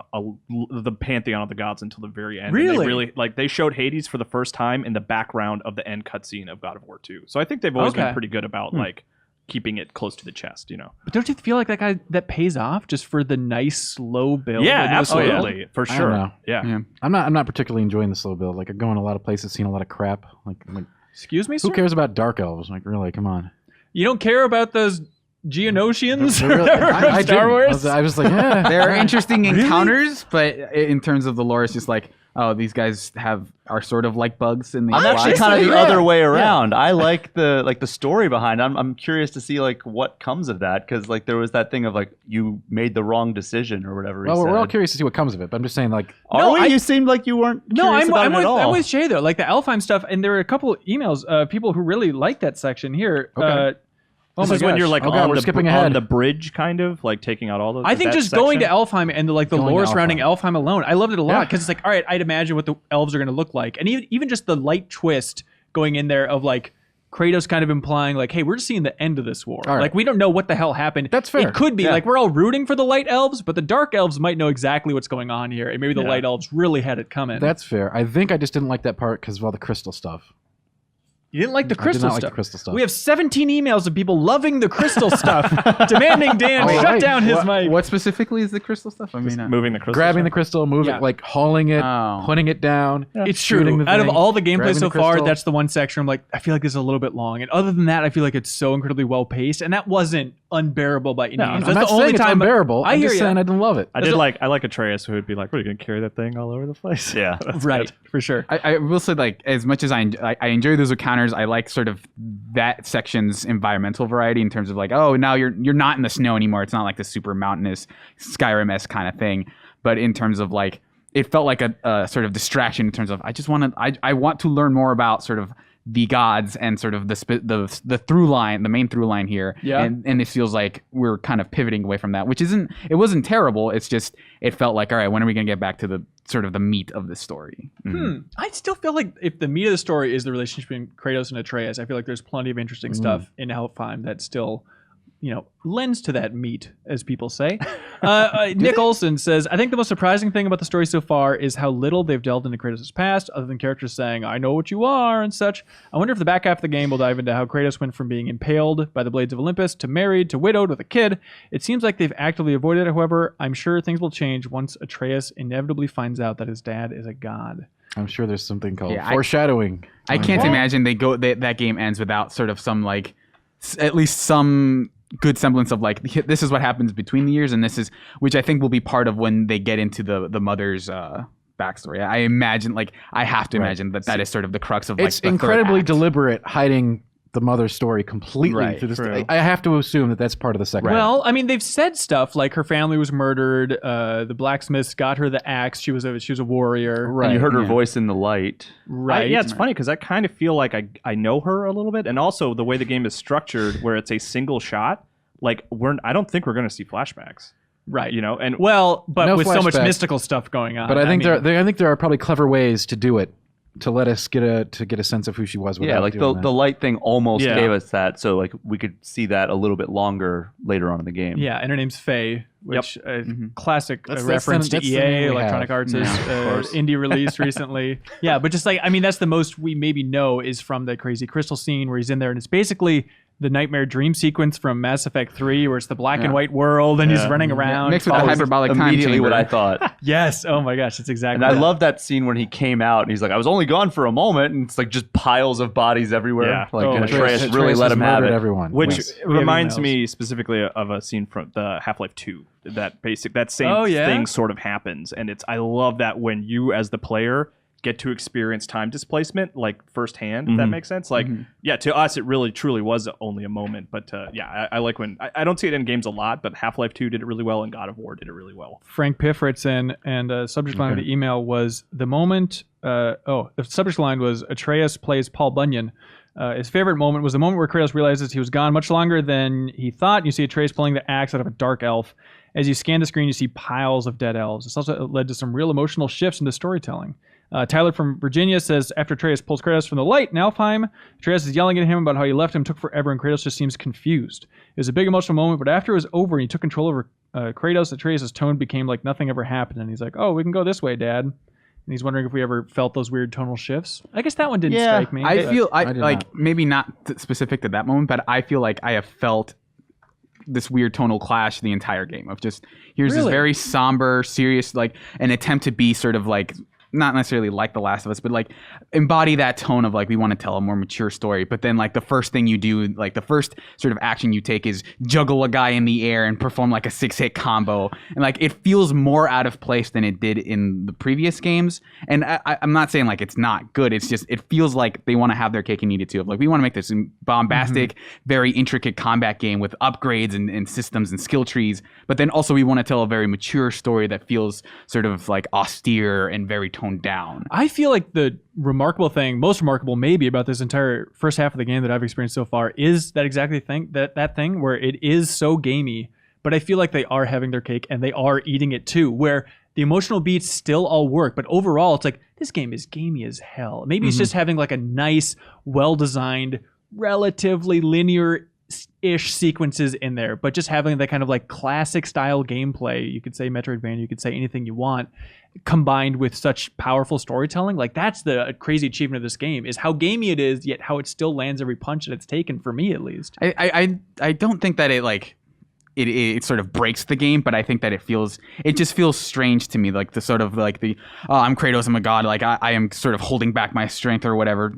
the pantheon of the gods until the very end. Really? They showed Hades for the first time in the background of the end cutscene of God of War 2. So I think they've always been pretty good about, like, keeping it close to the chest, you know. But don't you feel like that pays off just for the nice slow build? Yeah, absolutely, for sure. Yeah. I'm not particularly enjoying the slow build. Like, I'm going a lot of places, seeing a lot of crap. Like excuse me, sir? Who cares about dark elves? Like, really, come on. You don't care about those Geonosians I Star Wars? I was like, yeah. They're interesting encounters, but in terms of the lore, it's just like, oh, these guys are sort of like bugs in the. I'm actually kind of the other way around. I like the story behind it. I'm curious to see like what comes of that, because like there was that thing of like you made the wrong decision or whatever. Well, we're all curious to see what comes of it, but I'm just saying like. You seemed like you weren't. I'm with Shay though. Like the Alfheim stuff, and there were a couple emails, people who really liked that section here. Okay. This is when you're like we're skipping ahead on the bridge, kind of like taking out all those. I think just going to Alfheim and the lore surrounding Alfheim alone, I loved it a lot because it's like, all right, I'd imagine what the elves are going to look like, and even just the light twist going in there of like Kratos kind of implying like, hey, we're just seeing the end of this war. Right. Like we don't know what the hell happened. That's fair. It could be like we're all rooting for the light elves, but the dark elves might know exactly what's going on here, and maybe the light elves really had it coming. That's fair. I think I just didn't like that part because of all the crystal stuff. You didn't like the crystal stuff. Like the crystal stuff. We have 17 emails of people loving the crystal stuff, demanding Dan shut down his mic. What specifically is the crystal stuff? I mean, moving the crystal, grabbing the crystal, moving, like hauling it, putting it down. Yeah. It's true. Out of all the gameplay so far, that's the one section I'm like, I feel like this is a little bit long. And other than that, I feel like it's so incredibly well paced, and that wasn't unbearable by any means. I'm not saying it's unbearable. I'm just saying I didn't love it. I like Atreus, who would be like, "What, are you gonna carry that thing all over the place?" Yeah, right, for sure. I will say, like, as much as I enjoy those encounters, I like sort of that section's environmental variety in terms of like, oh, now you're not in the snow anymore. It's not like the super mountainous Skyrim-esque kind of thing, but in terms of like, it felt like a sort of distraction in terms of I want to learn more about sort of the gods and sort of the through line, the main through line here. Yeah. And it feels like we're kind of pivoting away from that, which it wasn't terrible. It's just, it felt like, all right, when are we going to get back to the sort of the meat of this story? I still feel like if the meat of the story is the relationship between Kratos and Atreus, I feel like there's plenty of interesting stuff in Helfheim that still, lends to that meat, as people say. Nick Olson says, I think the most surprising thing about the story so far is how little they've delved into Kratos' past, other than characters saying, I know what you are, and such. I wonder if the back half of the game will dive into how Kratos went from being impaled by the blades of Olympus to married to widowed with a kid. It seems like they've actively avoided it, however. I'm sure things will change once Atreus inevitably finds out that his dad is a god. I'm sure there's something called foreshadowing. I can't imagine that game ends without sort of some, like, at least some good semblance of, like, this is what happens between the years, and this is, which I think will be part of when they get into the mother's backstory. I imagine, like, I have to imagine that is sort of the crux of, like, it's incredibly deliberate hiding the mother's story completely through this. I have to assume that that's part of the second. Well, I mean, they've said stuff like her family was murdered. The blacksmiths got her the axe. She was a warrior. Right. And you heard her voice in the light. Right. It's funny because I kind of feel like I know her a little bit, and also the way the game is structured, where it's a single shot. Like I don't think we're going to see flashbacks. Right. And but no with so much flashbacks. mystical stuff going on. But I think there are probably clever ways to do it, to let us get a sense of who she was. Yeah, like the light thing almost gave us that, so like we could see that a little bit longer later on in the game. Yeah, and her name's Faye, which classic reference to that's EA, Electronic Arts' indie release recently. Yeah, but just like, I mean, that's the most we maybe know is from the Crazy Crystal scene where he's in there, and it's basically the nightmare dream sequence from Mass Effect 3 where it's the black and white world and he's running around. Mixed with the hyperbolic time Immediately chamber. what I thought. Yes. Oh my gosh, it's exactly And I love that scene when he came out and he's like, I was only gone for a moment, and it's like just piles of bodies everywhere. Yeah. Like Atreus really let him have it. Everyone. Which reminds me specifically of a scene from the Half-Life 2. That same thing sort of happens, and I love that when you as the player get to experience time displacement like firsthand. If that makes sense. Like, to us it really truly was only a moment, but I like when I don't see it in games a lot, but Half-Life 2 did it really well, and God of War did it really well. Frank Piff writes in, and the subject line of the email was the moment. The subject line was Atreus plays Paul Bunyan. His favorite moment was the moment where Kratos realizes he was gone much longer than he thought. You see Atreus pulling the axe out of a dark elf. As you scan the screen, you see piles of dead elves. This also led to some real emotional shifts in the storytelling. Tyler from Virginia says, after Atreus pulls Kratos from the light in Alfheim, Atreus is yelling at him about how he left him, took forever, and Kratos just seems confused. It was a big emotional moment, but after it was over and he took control over Kratos, Atreus' tone became like nothing ever happened, and he's like, oh, we can go this way, Dad. And he's wondering if we ever felt those weird tonal shifts. I guess that one didn't strike me. I feel I did like not. maybe not specific to that moment, but I feel like I have felt this weird tonal clash the entire game of just here's this very somber, serious, like an attempt to be sort of like not necessarily like The Last of Us, but like embody that tone of like we want to tell a more mature story. But then like the first thing you do, like the first sort of action you take is juggle a guy in the air and perform like a 6-hit combo. And like it feels more out of place than it did in the previous games. And I'm not saying like it's not good. It's just it feels like they want to have their cake and eat it too. Like we want to make this bombastic, very intricate combat game with upgrades and systems and skill trees. But then also we want to tell a very mature story that feels sort of like austere and very toned down. I feel like the most remarkable maybe about this entire first half of the game that I've experienced so far is that exactly thing, that thing where it is so gamey, but I feel like they are having their cake and they are eating it too, where the emotional beats still all work, but overall it's like this game is gamey as hell. Maybe it's just having like a nice, well-designed, relatively linear-ish sequences in there, but just having that kind of like classic style gameplay. You could say Metroidvania, you could say anything you want, combined with such powerful storytelling. Like that's the crazy achievement of this game, is how gamey it is, yet how it still lands every punch that it's taken, for me at least. I don't think that it like it sort of breaks the game, but I think that it just feels strange to me, like the sort of like the I'm Kratos, I'm a god, like I am sort of holding back my strength or whatever,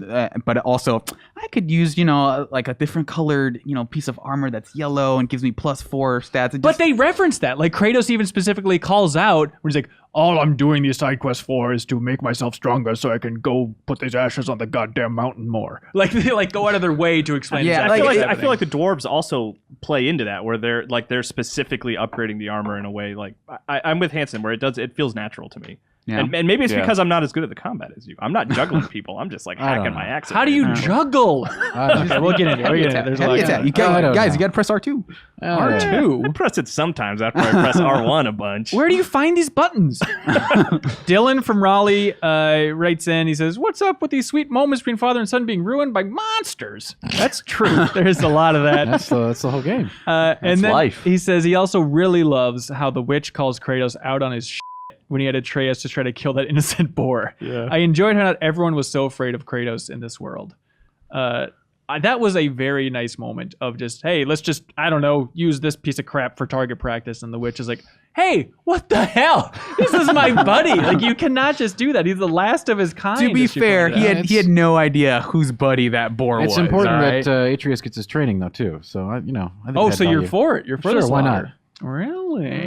but also I could use like a different colored piece of armor that's yellow and gives me +4 stats. But they reference that, like Kratos even specifically calls out when he's like, all I'm doing these side quests for is to make myself stronger so I can go put these ashes on the goddamn mountain more. Like they like go out of their way to explain. Yeah, exactly I feel like the dwarves also play into that, where they're specifically upgrading the armor in a way like I'm with Hanson, where it feels natural to me. Yeah. And maybe it's because I'm not as good at the combat as you. I'm not juggling people. I'm just like hacking my axe. How do you juggle? Okay, we'll get into it. There's a lot of Guys, you got to press R2. R2? I press it sometimes after I press R1 a bunch. Where do you find these buttons? Dylan from Raleigh writes in. He says, "What's up with these sweet moments between father and son being ruined by monsters?" That's true. There's a lot of that. That's the whole game. And then life. he says he also really loves how the witch calls Kratos out on his shit when he had Atreus to try to kill that innocent boar. Yeah. I enjoyed how not everyone was so afraid of Kratos in this world. That was a very nice moment of just, hey, let's just, I don't know, use this piece of crap for target practice. And the witch is like, hey, what the hell? This is my buddy. Like, you cannot just do that. He's the last of his kind. To be fair, he had no idea whose buddy that boar was. It's important right? that Atreus gets his training, though, too. So, I think so you're for it. You're for sure, the why slaughter. not? Really?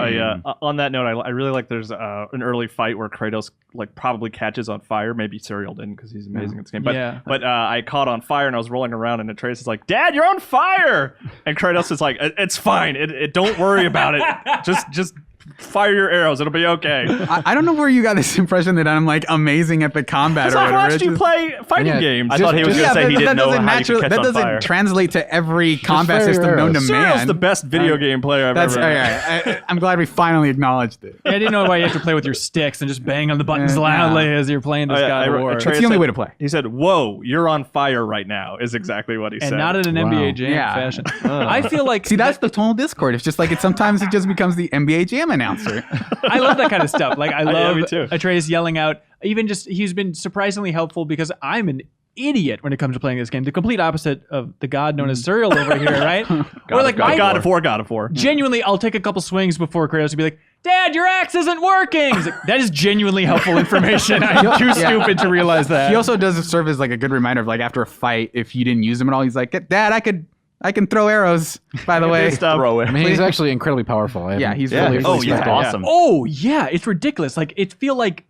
On that note, I really like there's an early fight where Kratos like probably catches on fire. Maybe Serial didn't because he's amazing at this game. But I caught on fire and I was rolling around and Atreus is like, "Dad, you're on fire!" And Kratos is like, "It's fine. Don't worry about it. Just fire your arrows. It'll be okay." I don't know where you got this impression that I'm like amazing at the combat or I whatever. watched you play fighting games. I thought he was going to say he didn't know how you could catch that on doesn't fire. translate to every combat system known to Serial's man. the best video game player I've ever had. I'm glad we finally acknowledged it. I didn't know why you have to play with your sticks and just bang on the buttons loudly as you're playing this God of War. It's the only way to play. He said, "Whoa, you're on fire right now," is exactly what he said. And not in an NBA Jam fashion. I feel like... See, that's the tonal discord. It's just like sometimes it just becomes the NBA Jam announcer. I love that kind of stuff. Like, I love me too. Atreus yelling out. Even just, he's been surprisingly helpful because I'm an idiot when it comes to playing this game. The complete opposite of the god known as Serial over here, right? God of War. Genuinely, I'll take a couple swings before Kratos would be like, "Dad, your axe isn't working." He's like, that is genuinely helpful information. I'm too stupid to realize that. He also does serve as like a good reminder of like after a fight, if you didn't use them at all, he's like, "Dad, I can throw arrows, by the way." Throw it. I mean, he's actually incredibly powerful. He's really he's awesome. Oh, yeah, it's ridiculous. Like, it feel like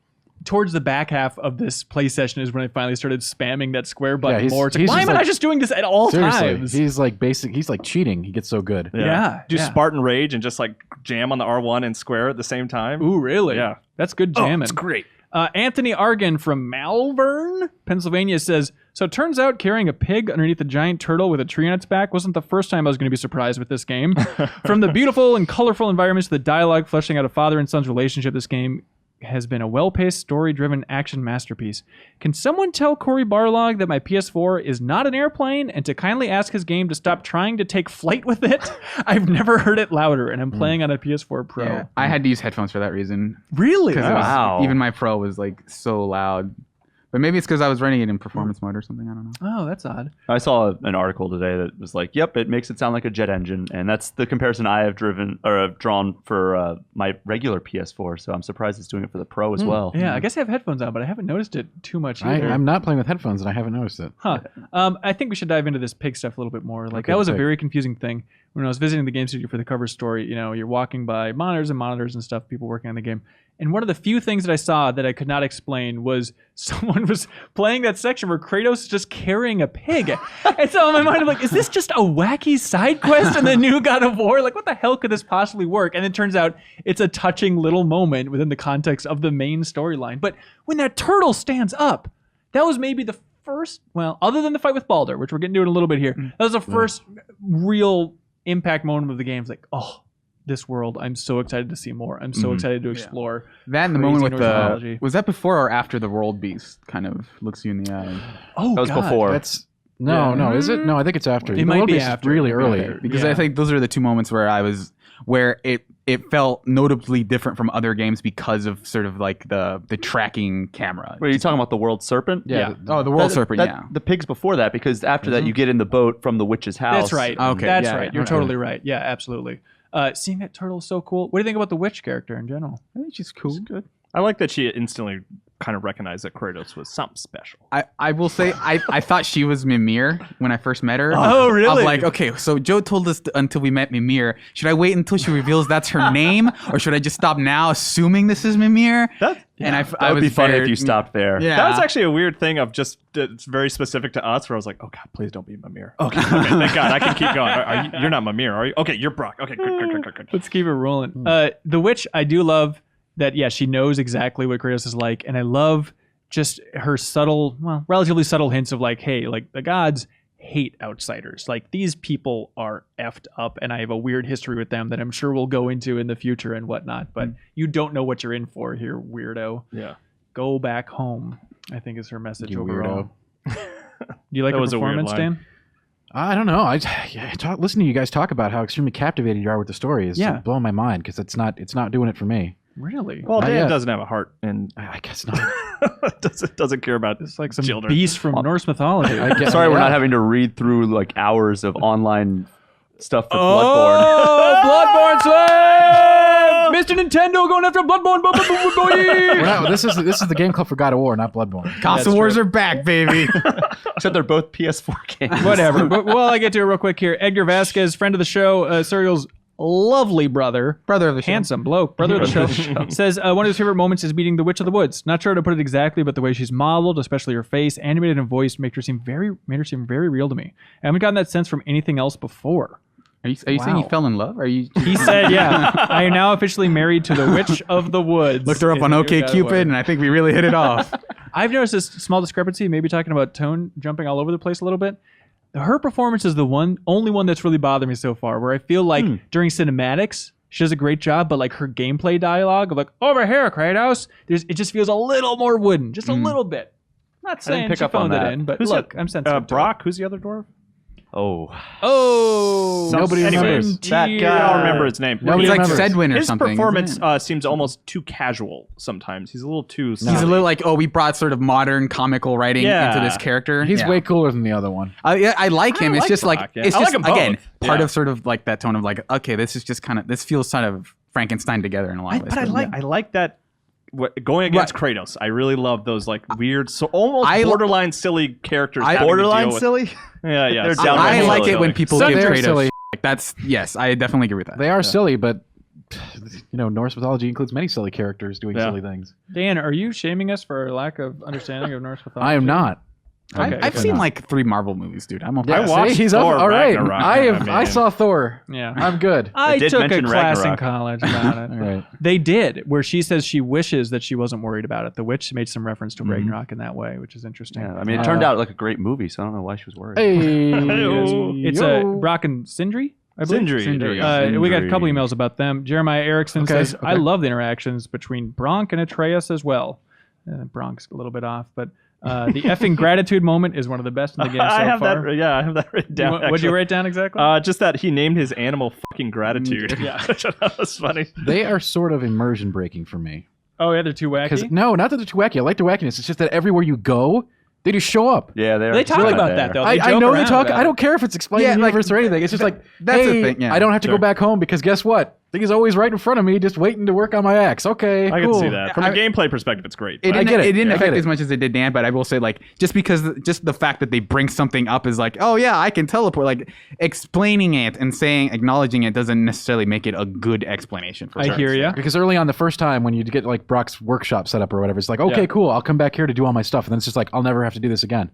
towards the back half of this play session is when I finally started spamming that square button more. It's like, why am I just doing this at all times? He's like he's like cheating. He gets so good. Do Spartan Rage and just like jam on the R1 and square at the same time. Ooh, really? Yeah. That's good jamming. It's great. Anthony Argan from Malvern, Pennsylvania says, "So it turns out carrying a pig underneath a giant turtle with a tree on its back wasn't the first time I was going to be surprised with this game. From the beautiful and colorful environments to the dialogue fleshing out a father and son's relationship, this game has been a well-paced, story-driven action masterpiece. Can someone tell Cory Barlog that my PS4 is not an airplane and to kindly ask his game to stop trying to take flight with it? I've never heard it louder, and I'm playing on a PS4 Pro." Yeah, I had to use headphones for that reason. Really? Wow. Even my Pro was like so loud. But maybe it's because I was running it in performance mode or something. I don't know. Oh, that's odd. I saw an article today that was like, "Yep, it makes it sound like a jet engine," and that's the comparison I have drawn for my regular PS4. So I'm surprised it's doing it for the Pro as well. Yeah, I guess I have headphones on, but I haven't noticed it too much either. I'm not playing with headphones, and I haven't noticed it. Huh. I think we should dive into this pig stuff a little bit more. Like, that was a very confusing thing. When I was visiting the game studio for the cover story, you're walking by monitors and stuff, people working on the game. And one of the few things that I saw that I could not explain was someone was playing that section where Kratos is just carrying a pig. And so in my mind, I'm like, is this just a wacky side quest in the new God of War? Like, what the hell could this possibly work? And it turns out it's a touching little moment within the context of the main storyline. But when that turtle stands up, that was maybe the first, well, other than the fight with Baldur, which we're getting to in a little bit here, that was the first real impact moment of the game. It's like, oh, this world, I'm so excited to see more. I'm so excited to explore. That and the moment with the, was that before or after the world beast kind of looks you in the eye? Oh, that was before. That's no, is it? No, I think it's after. It might be after. Really early. Because I think those are the two moments where it felt notably different from other games because of sort of like the tracking camera. Wait, are you talking about the world serpent? Yeah. Oh, the world serpent, yeah. The pigs before that, because after that you get in the boat from the witch's house. That's right. Okay. That's right. You're totally right. Yeah, absolutely. Seeing that turtle is so cool. What do you think about the witch character in general? I think she's cool. She's good. I like that she instantly kind of recognized that Kratos was something special. I will say I thought she was Mimir when I first met her. Oh, really? I'm like, okay, so Joe told us until we met Mimir. Should I wait until she reveals that's her name, or should I just stop now, assuming this is Mimir? That would be funny if you stopped there. Yeah. That was actually a weird thing of just it's very specific to us, where I was like, oh God, please don't be Mimir. Okay, thank God, I can keep going. You're not Mimir, are you? Okay, you're Brock. Okay, good. Let's keep it rolling. The witch I do love. that she knows exactly what Kratos is like, and I love just her subtle, relatively subtle hints of like, hey, like the gods hate outsiders. Like these people are effed up, and I have a weird history with them that I'm sure we'll go into in the future and whatnot. But you don't know what you're in for here, weirdo. Yeah. Go back home, I think is her message You overall. Do you like That her was a weird performance, line. Dan? I don't know. Listening to you guys talk about how extremely captivated you are with the story is blowing my mind because it's not doing it for me. Really? Well, Not Dan yet. doesn't have a heart, and I guess not. doesn't care about It's like some children. beast from Norse mythology. I guess, Sorry, we're yeah. not having to read through like hours of online stuff for Oh, Bloodborne slave! Mr. Nintendo going after Bloodborne, We're not- this is the game club for God of War, not Bloodborne. Console Wars are back, baby. Bloodborne. Except they're both PS4 games. Whatever. But while I get to it real quick here, Edgar Vasquez, friend of the show, Serial's lovely brother, Brother of the show. handsome bloke, brother of the show, says one of his favorite moments is meeting the Witch of the Woods. Not sure how to put it exactly, but the way she's modeled, especially her face, animated and voiced, made her seem very real to me. I haven't gotten that sense from anything else before. Are you saying you fell in love? Are you? He said, yeah, I am now officially married to the Witch of the Woods. Looked her up on OkCupid, and I think we really hit it off. I've noticed this small discrepancy, maybe talking about tone jumping all over the place a little bit. Her performance is the only one that's really bothered me so far, where I feel like during cinematics, she does a great job, but like her gameplay dialogue of like, over here, Kratos, it just feels a little more wooden, just a little bit. Not saying pick she up on phoned it that. in, but Who's look, I'm sensitive to it. Brock, who's the other dwarf? Oh, Nobody remembers. That guy. I don't remember his name. Nobody He's like remembers. Sedwin or His something. performance isn't it? seems almost too casual sometimes. He's a little too. He's a little like, we brought sort of modern comical writing Yeah. into this character. He's Yeah. way cooler than the other one. I like him. I It's like just Brock, like yeah. it's I just like 'em again both. part Yeah. of sort of like that tone of like, okay, this is just kind of this feels sort of Frankenstein together in a lot of ways. But I like that. Going against Kratos, I really love those like weird, so almost borderline silly characters. having to Borderline deal with- silly? Yeah, yeah. They're silly. downright I like silly. it when people Some give they're Kratos silly. like that's yes, I definitely agree with that. They are silly, but Norse mythology includes many silly characters doing silly things. Dan, are you shaming us for our lack of understanding of Norse mythology? I am not. Okay, I've good. seen like 3 Marvel movies, dude. I'm okay. Yeah, I watched see? He's up. Thor All right. Ragnarok. I saw Thor. Yeah. I'm good. I did took a mention class in Ragnarok. college about it. All right. They did, where she says she wishes that she wasn't worried about it. The witch made some reference to Ragnarok in that way, which is interesting. Yeah, I mean, it turned out like a great movie, so I don't know why she was worried. Hey. It's Brock and Sindri, I believe. Sindri. We got a couple emails about them. Jeremiah Erickson says, I okay. love the interactions between Bronk and Atreus as well. Bronk's a little bit off, but the effing gratitude moment is one of the best in the game so I have far. that. Yeah, I have that written down. What'd you write down exactly? Just that he named his animal fucking gratitude. Yeah, that was funny. They are sort of immersion breaking for me. Oh, yeah, they're too wacky? No, not that they're too wacky. I like the wackiness. It's just that everywhere you go, they just show up. Yeah, They talk about that, though. I joke know they around talk. about I it. don't care if it's explained in the universe or anything. It's just like, that's hey, the thing, yeah. I don't have to Sure. go back home because guess what? Thing is always right in front of me, just waiting to work on my axe. Okay, I cool. can see that. From a gameplay perspective, it's great. It but- didn't, get it. it didn't I affect get it. as much as it did Dan, but I will say like just the fact that they bring something up is like, oh yeah, I can teleport. Like explaining it and acknowledging it doesn't necessarily make it a good explanation. For I hear you. Because early on, the first time when you get like Brock's workshop set up or whatever, it's like, okay, Yeah. cool, I'll come back here to do all my stuff, and then it's just like, I'll never have to do this again,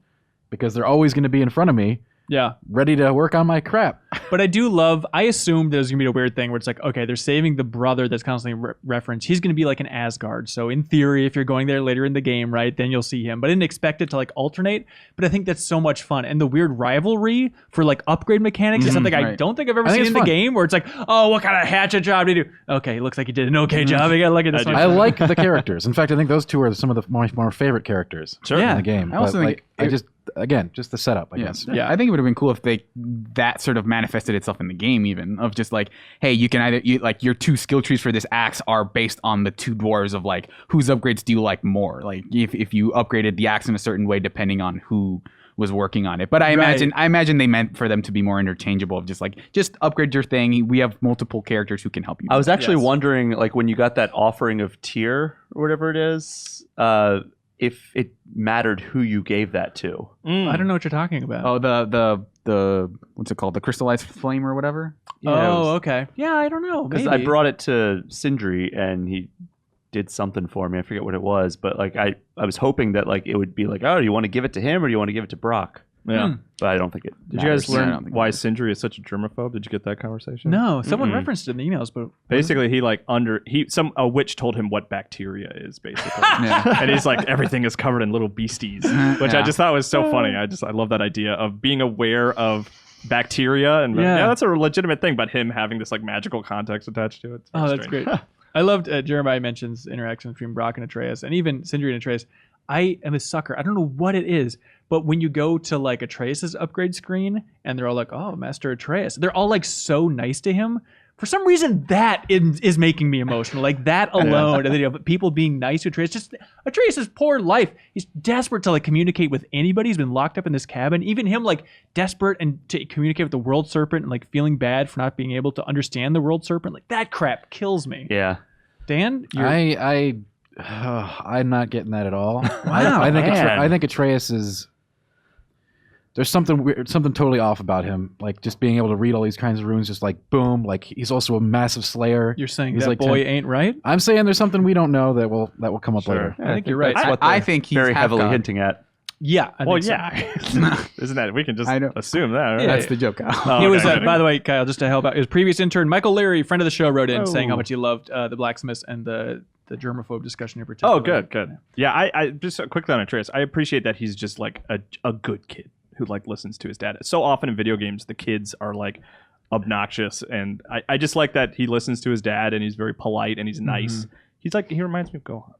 because they're always going to be in front of me, Yeah. ready to work on my crap. But I assumed there's going to be a weird thing where it's like, okay, they're saving the brother that's constantly referenced. He's going to be like an Asgard. So in theory, if you're going there later in the game, right, then you'll see him. But I didn't expect it to like alternate. But I think that's so much fun. And the weird rivalry for like upgrade mechanics is something I right. don't think I've ever I think seen it's in the fun. game, where it's like, oh, what kind of hatchet job did you do? Okay, looks like you did an okay job. You got to look at this one. I like the characters. In fact, I think those two are some of the more favorite characters Yeah. in the game. I also But, think like, just the setup, I guess. Yeah, I think it would have been cool if that sort of manifested itself in the game, even of just like, hey, you can either like your 2 skill trees for this axe are based on the 2 dwarves of like whose upgrades do you like more, like if you upgraded the axe in a certain way depending on who was working on it. But I imagine they meant for them to be more interchangeable, of just upgrade your thing. We have multiple characters who can help you. I was actually wondering, like, when you got that offering of tier or whatever it is, if it mattered who you gave that to. I don't know what you're talking about. Oh, the what's it called? The crystallized flame or whatever? Okay. Yeah, I don't know. Because Maybe. I brought it to Sindri and he did something for me. I forget what it was, but like I was hoping that like it would be like, oh, do you want to give it to him or do you want to give it to Brock? Yeah. But I don't think it. Did you guys matters. I don't learn think it why matters. Sindri is such a germaphobe? Did you get that conversation? No, someone referenced it in the emails, but Basically, he like a witch told him what bacteria is, basically, and he's like everything is covered in little beasties, which I just thought was so funny. I love that idea of being aware of bacteria, and that's a legitimate thing, but him having this like magical context attached to it. That's great. I loved Jeremiah mentions interaction between Brock and Atreus, and even Sindri and Atreus. I am a sucker. I don't know what it is, but when you go to like Atreus's upgrade screen and they're all like, "Oh, Master Atreus," they're all like so nice to him. For some reason, that is making me emotional. Like that alone, and then people being nice to Atreus. Just Atreus's poor life. He's desperate to like communicate with anybody. He's been locked up in this cabin. Even him, like desperate and to communicate with the World Serpent and like feeling bad for not being able to understand the World Serpent. Like that crap kills me. Yeah. Dan, I'm not getting that at all. Wow, I think Atreus is. There's something weird, something totally off about him. Like just being able to read all these kinds of runes, just like boom. Like he's also a massive slayer. You're saying he's that like boy ain't right? I'm saying there's something we don't know that will come up later. I think you're right. I think he's very heavily half-god. hinting at. Yeah. Isn't that we can just assume that? Right? That's the joke, Kyle. It was, by the way, Kyle, just to help out, his previous intern, Michael Leary, friend of the show, wrote in saying how much he loved the blacksmiths and the germaphobe discussion in particular. Oh, good. Yeah, I just quickly on Atreus, I appreciate that he's just like a good kid who like listens to his dad. So often in video games, the kids are like obnoxious, and I just like that he listens to his dad and he's very polite and he's nice. He's like, he reminds me of Gohan.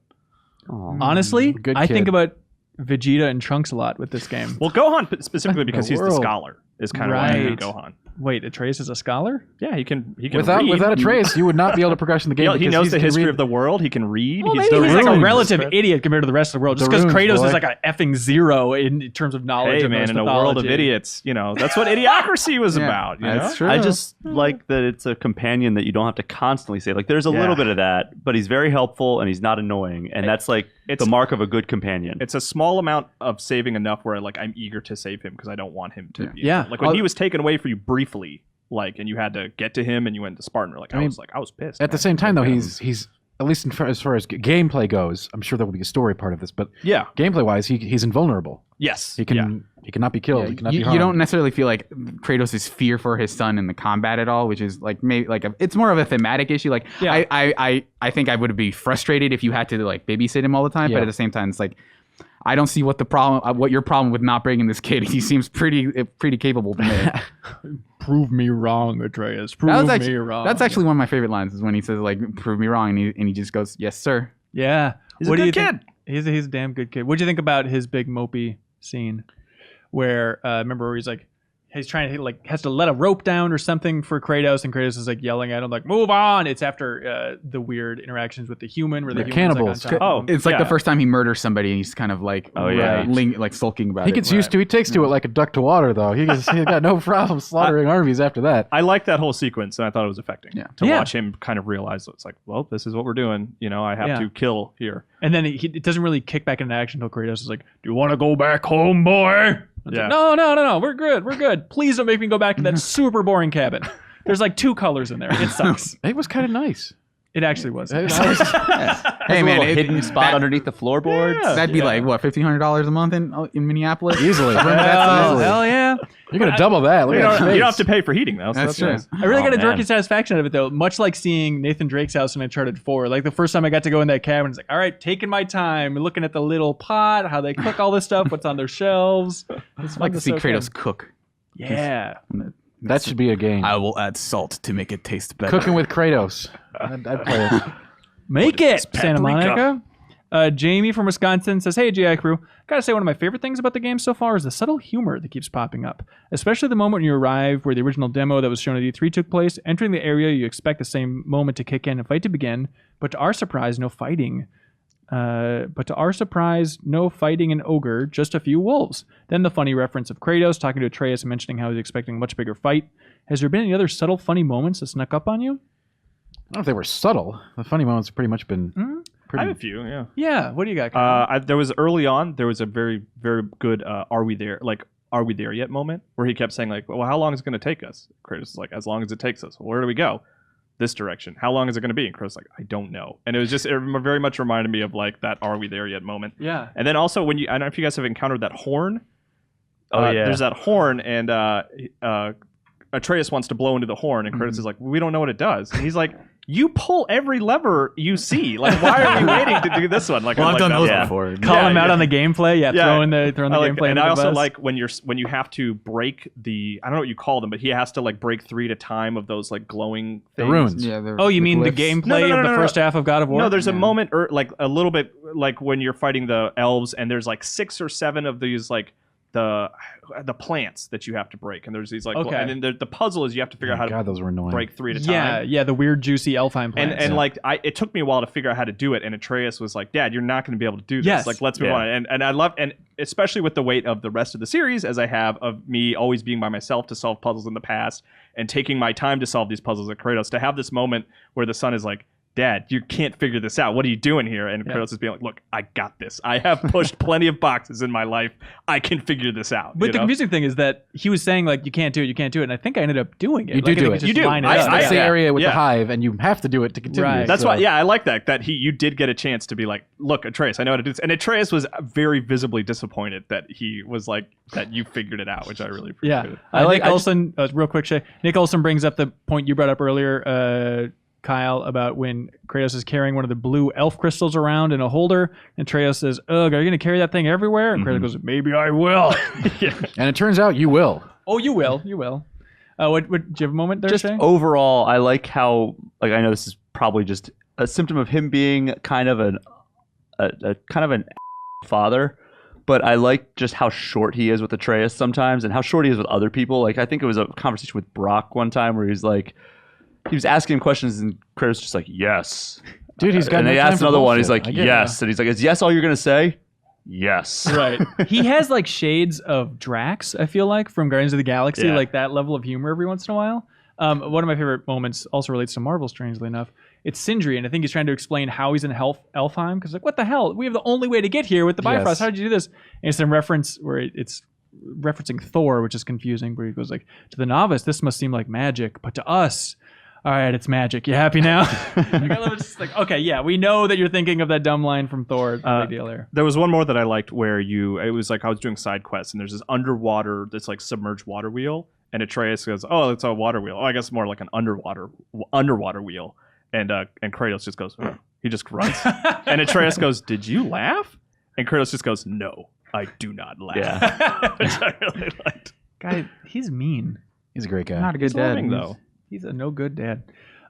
Honestly, good I kid. think about Vegeta and Trunks a lot with this game. Well, Gohan specifically because he's the world. scholar is kind of why I hate Gohan. Wait, Atreus is a scholar? Yeah, he can Without read. Atreus, you would not be able to progress in the game. He because knows the he can history read- of the world. He can read. Well, he's maybe he's like a runes. relative idiot compared to the rest of the world. Just The because runes, Kratos boy. is like a effing zero in terms of knowledge Hey of man, Norse in a world of mythology. idiots, that's what idiocracy was about. You That's know? true. I just like that it's a companion that you don't have to constantly say. Like, there's a little bit of that, but he's very helpful and he's not annoying, and that's like the mark of a good companion. It's a small amount of saving enough where like I'm eager to save him because I don't want him to be. Yeah. Like when he was taken away from you briefly, and you had to get to him and you went to Spartan. I was pissed. At the same time, though, he's at least as far as gameplay goes. I'm sure there will be a story part of this, but gameplay wise, he's invulnerable. Yes, he cannot be killed. He cannot be You harmed. don't necessarily feel like Kratos' fear for his son in the combat at all, which is like maybe like it's more of a thematic issue. Like I think I would be frustrated if you had to like babysit him all the time, but at the same time, it's like I don't see what your problem with not bringing this kid. He seems pretty capable to me. Prove me wrong, Atreus. Prove me wrong. That's actually one of my favorite lines is when he says like "prove me wrong" and he just goes, "Yes, sir." Yeah. He's a good kid. He's a damn good kid. What do you think about his big mopey scene where remember where he's like he's trying to has to let a rope down or something for Kratos, and Kratos is like yelling at him like move on. It's after the weird interactions with the human where the human's cannibals. Like on top of him. It's like the first time he murders somebody and he's kind of like like sulking about it. He gets used to. He takes to it like a duck to water, though. He's got no problem slaughtering armies after that. I like that whole sequence, and I thought it was affecting to Yeah. watch him kind of realize it's like, well, this is what we're doing. I have to kill here. And then it doesn't really kick back into action until Kratos is like, "Do you want to go back home, boy?" It's like, no, we're good. Please don't make me go back to that super boring cabin. There's like 2 colors in there. It sucks. It was kind of nice. It actually was. Hey man, hidden spot underneath the floorboards. That'd be like what $1,500 a month in Minneapolis Easily. Hell yeah. You're gonna double that. Look You at don't, his you face. don't have to pay for heating though. So That's true. nice. I really got a direct man. satisfaction out of it though. Much like seeing Nathan Drake's house in Uncharted 4. Like the first time I got to go in that cabin, it's like, all right, taking my time, looking at the little pot, how they cook all this stuff, what's on their shelves. It's I'd like to see soak Kratos in. cook. Yeah. That should be a game. I will add salt to make it taste better. Cooking with Kratos. I'd play it. Make it, Santa paprika. Monica. Jamie from Wisconsin says, "Hey, GI crew. Gotta say, one of my favorite things about the game so far is the subtle humor that keeps popping up. Especially the moment when you arrive where the original demo that was shown at E3 took place. Entering the area, you expect the same moment to kick in and fight to begin, but to our surprise, no fighting. And ogre, just a few wolves. Then the funny reference of Kratos talking to Atreus and mentioning how he's expecting a much bigger fight. Has there been any other subtle funny moments that snuck up on you?" I don't know if they were subtle. The funny moments have pretty much been I have a few, yeah. Yeah, what do you got, Kyle? There was early on, there was a very, very good are we there yet moment where he kept saying like, well, how long is it going to take us? Kratos is like, as long as it takes us. Well, where do we go? This direction. How long is it going to be? And Kratos is like, I don't know. And it very much reminded me of like that are we there yet moment. Yeah. And then also I don't know if you guys have encountered that horn there's that horn, and Atreus wants to blow into the horn, and Kratos is like, we don't know what it does. And he's like, you pull every lever you see. Like, why are we waiting to do this one? Like, I've done those before. Call him out on the gameplay. Throwing the gameplay. And I also like when you have to break I don't know what you call them, but he has to like break 3 at a time of those like glowing things. The runes. Yeah. Oh, you mean the gameplay of the first half of God of War? No, there's a moment, like a little bit, like when you're fighting the elves, and there's like 6 or 7 of these like the plants that you have to break, and there's these like, and then the puzzle is you have to figure out how to those were annoying. break 3 at a time. Yeah, the weird juicy Elfheim plants. And like it took me a while to figure out how to do it, and Atreus was like, Dad, you're not going to be able to do this. Yes. Like, let's move on. And I love, and especially with the weight of the rest of the series, as I have of me always being by myself to solve puzzles in the past and taking my time to solve these puzzles at Kratos, to have this moment where the son is like, Dad, you can't figure this out. What are you doing here? And Kratos is being like, look, I got this. I have pushed plenty of boxes in my life. I can figure this out. But the confusing thing is that he was saying, like, you can't do it. And I think I ended up doing it. You do it. You do. That's the area with the hive, and you have to do it to continue. Right. That's why, I like that you did get a chance to be like, look, Atreus, I know how to do this. And Atreus was very visibly disappointed that he was like, that you figured it out, which I really appreciated. Nick Olson, real quick, Shay. Nick Olson brings up the point you brought up earlier, Kyle, about when Kratos is carrying one of the blue elf crystals around in a holder, and Atreus says, ugh, are you going to carry that thing everywhere? And Kratos goes, maybe I will. And it turns out you will. Oh, you will. You will. What do you have a moment there, Just Shay? overall, I like how, like, I know this is probably just a symptom of him being kind of an father, but I like just how short he is with Atreus sometimes, and how short he is with other people. Like, I think it was a conversation with Brock one time where he's like, he was asking him questions, and Kratos just like, yes. Dude, he's got and no they time asked for another one. bullshit. He's like, yes. And he's like, is yes all you're going to say? Yes. Right. He has like shades of Drax, I feel like, from Guardians of the Galaxy, like that level of humor every once in a while. One of my favorite moments also relates to Marvel, strangely enough. It's Sindri, and I think he's trying to explain how he's in Elfheim, because like, what the hell? We have the only way to get here with the Bifrost. How did you do this? And it's some reference where it's referencing Thor, which is confusing, where he goes like, to the novice, this must seem like magic, but to us, all right, it's magic. You happy now? Like, I love it. It's just like, okay, yeah, we know that you're thinking of that dumb line from Thor. Big deal there. There was one more that I liked where it was like I was doing side quests, and there's this underwater, this like submerged water wheel, and Atreus goes, oh, it's a water wheel. Oh, I guess more like an underwater wheel. And Kratos just goes, oh. He just grunts. And Atreus goes, did you laugh? And Kratos just goes, no, I do not laugh. Yeah. Which I really liked. Guy, he's mean. He's a great guy. Not a good dad, though. He's a no good dad.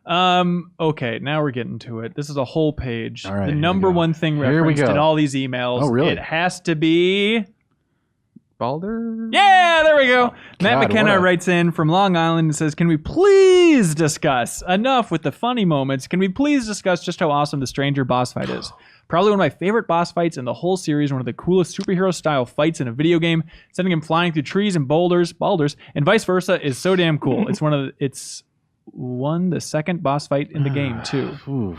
Okay, now we're getting to it. This is a whole page. All right, the number one thing referenced in all these emails. Oh, really? It has to be Baldur? Yeah, there we go. Matt God, McKenna what a- writes in from Long Island and says, can we please discuss, enough with the funny moments, can we please discuss just how awesome the Stranger boss fight is? Probably one of my favorite boss fights in the whole series, one of the coolest superhero-style fights in a video game. Sending him flying through trees and boulders, and vice versa is so damn cool. It's the second boss fight in the game, too. Ooh.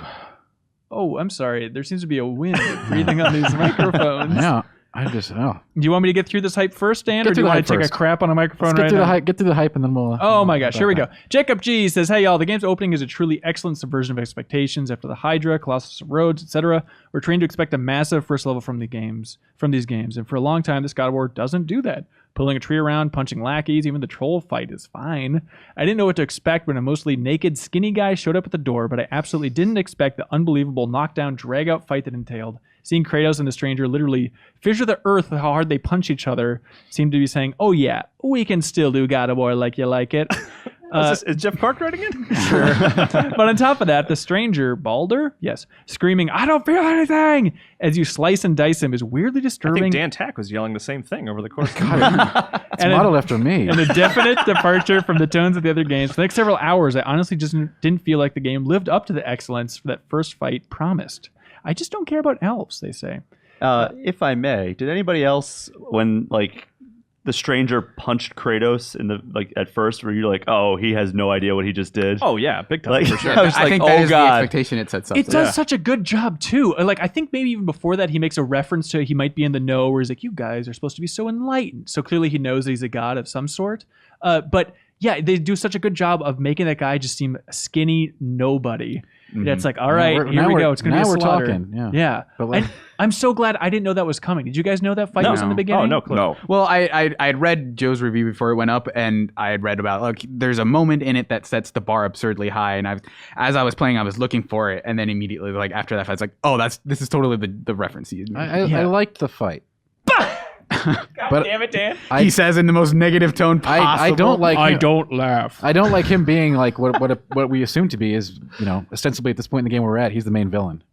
Oh, I'm sorry. There seems to be a wind breathing on these microphones. Yeah. I just, Do you want me to get through this hype first, Dan, or do you want to take a crap on a microphone Let's right now? get through the hype, and then we'll... Oh my gosh, here we go. Jacob G says, hey y'all, the game's opening is a truly excellent subversion of expectations. After the Hydra, Colossus of Rhodes, etc., we're trained to expect a massive first level from these games. And for a long time, this God of War doesn't do that. Pulling a tree around, punching lackeys, even the troll fight is fine. I didn't know what to expect when a mostly naked, skinny guy showed up at the door, but I absolutely didn't expect the unbelievable knockdown, drag-out fight that entailed. Seeing Kratos and the Stranger literally fissure the earth with how hard they punch each other seemed to be saying, oh yeah, we can still do God of War like you like it. Is Jeff Park writing it? Sure. But on top of that, the Stranger, Baldur, yes, screaming, I don't feel anything, as you slice and dice him is weirdly I disturbing. think Dan Tack was yelling the same thing over the course of It's modeled after me. And a definite departure from the tones of the other games. For the next several hours, I honestly just didn't feel like the game lived up to the excellence that first fight promised. I just don't care about elves, they say. If I may, did anybody else, when like the Stranger punched Kratos in the at first, were you like, oh, he has no idea what he just did? Oh yeah, big time Like, for sure. I was I like, think oh that is the god. expectation it sets up. It does such a good job, too. Like, I think maybe even before that, he makes a reference to he might be in the know, where he's like, you guys are supposed to be so enlightened. So clearly he knows that he's a god of some sort. But yeah, they do such a good job of making that guy just seem skinny nobody. That's like, all Now right, we're- here now we we're- go. It's going to be a now we're slaughter. talking, yeah. Yeah. But like- And I'm so glad I didn't know that was coming. Did you guys know that fight was in the beginning? Oh, no clue. No. Well, I had read Joe's review before it went up, and I had read about like there's a moment in it that sets the bar absurdly high, and as I was playing, I was looking for it, and then immediately like after that fight, it's like, oh, this is totally the reference he used. I liked the fight. But damn it, Dan. He says in the most negative tone possible. I don't like. I don't laugh. I don't like him being like what we assume to be is, ostensibly at this point in the game where we're at, he's the main villain.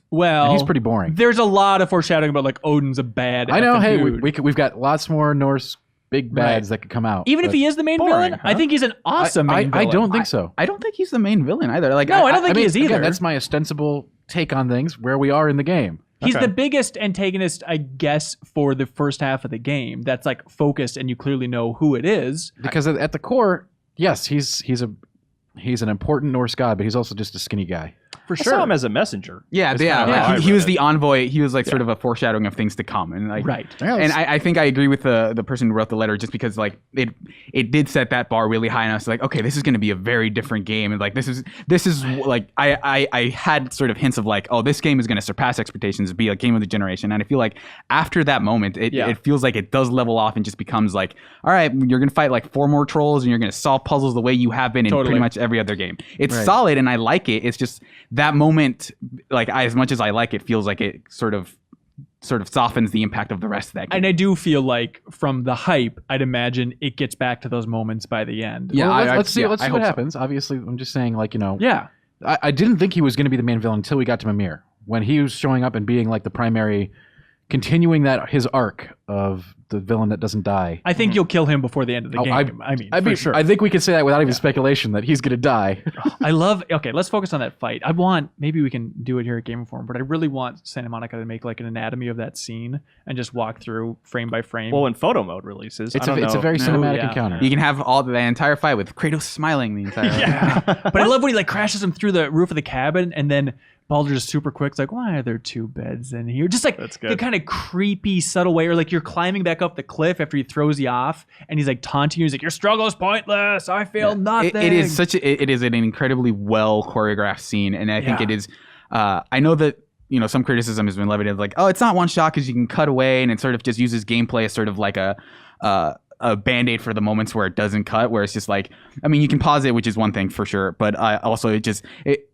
Well, And he's pretty boring. There's a lot of foreshadowing about like Odin's a bad. I know. effing Hey, dude. we've got lots more Norse big bads that could come out. Even if but he is the main Boring, villain, I think he's an awesome main I villain. don't think so. I don't think he's the main villain either. Like, No, I don't think he mean, is either. Again, that's my ostensible take on things where we are in the game. He's the biggest antagonist, I guess, for the first half of the game. That's like focused, and you clearly know who it is. Because at the core, yes, he's an important Norse god, but he's also just a skinny guy. For I sure. saw him as a messenger. Yeah, It's yeah. kinda how I He was read the it. envoy. He was like sort of a foreshadowing of things to come, and like Right. And I think I agree with the person who wrote the letter, just because like it did set that bar really high, and I was like, okay, this is going to be a very different game, and like this is like I had sort of hints of like, oh, this game is going to surpass expectations, be a game of the generation, and I feel like after that moment, it feels like it does level off and just becomes like, all right, you're going to fight like 4 more trolls, and you're going to solve puzzles the way you have been in pretty much every other game. It's solid, and I like it. It's just that moment, like as much as I like it, feels like it sort of softens the impact of the rest of that game. And I do feel like from the hype, I'd imagine it gets back to those moments by the end. Yeah, Well, let's see I what hope so. happens. Obviously, I'm just saying, like, Yeah. I didn't think he was going to be the main villain until we got to Mimir. When he was showing up and being like the primary, continuing his arc of the villain that doesn't die. I think you'll kill him before the end of the Oh, game. For sure. I think we could say that without even speculation that he's going to die. Okay, let's focus on that fight. Maybe we can do it here at Game Inform, but I really want Santa Monica to make like an anatomy of that scene and just walk through frame by frame. Well, when photo mode releases, It's I don't a know. very cinematic yeah. encounter. You can have all the entire fight with Kratos smiling the entire But I love when he like crashes him through the roof of the cabin, and then Baldur just super quick. It's like, why are there 2 beds in here? Just like the kind of creepy, subtle way, or like you're climbing back up the cliff after he throws you off, and he's like taunting you. He's like, your struggle is pointless. I feel nothing. It is it is an incredibly well choreographed scene, and I think it is. I know that some criticism has been levied as like, oh, it's not one shot because you can cut away, and it sort of just uses gameplay as sort of like a band-aid for the moments where it doesn't cut, where it's just like, I mean, you can pause it, which is one thing for sure, but also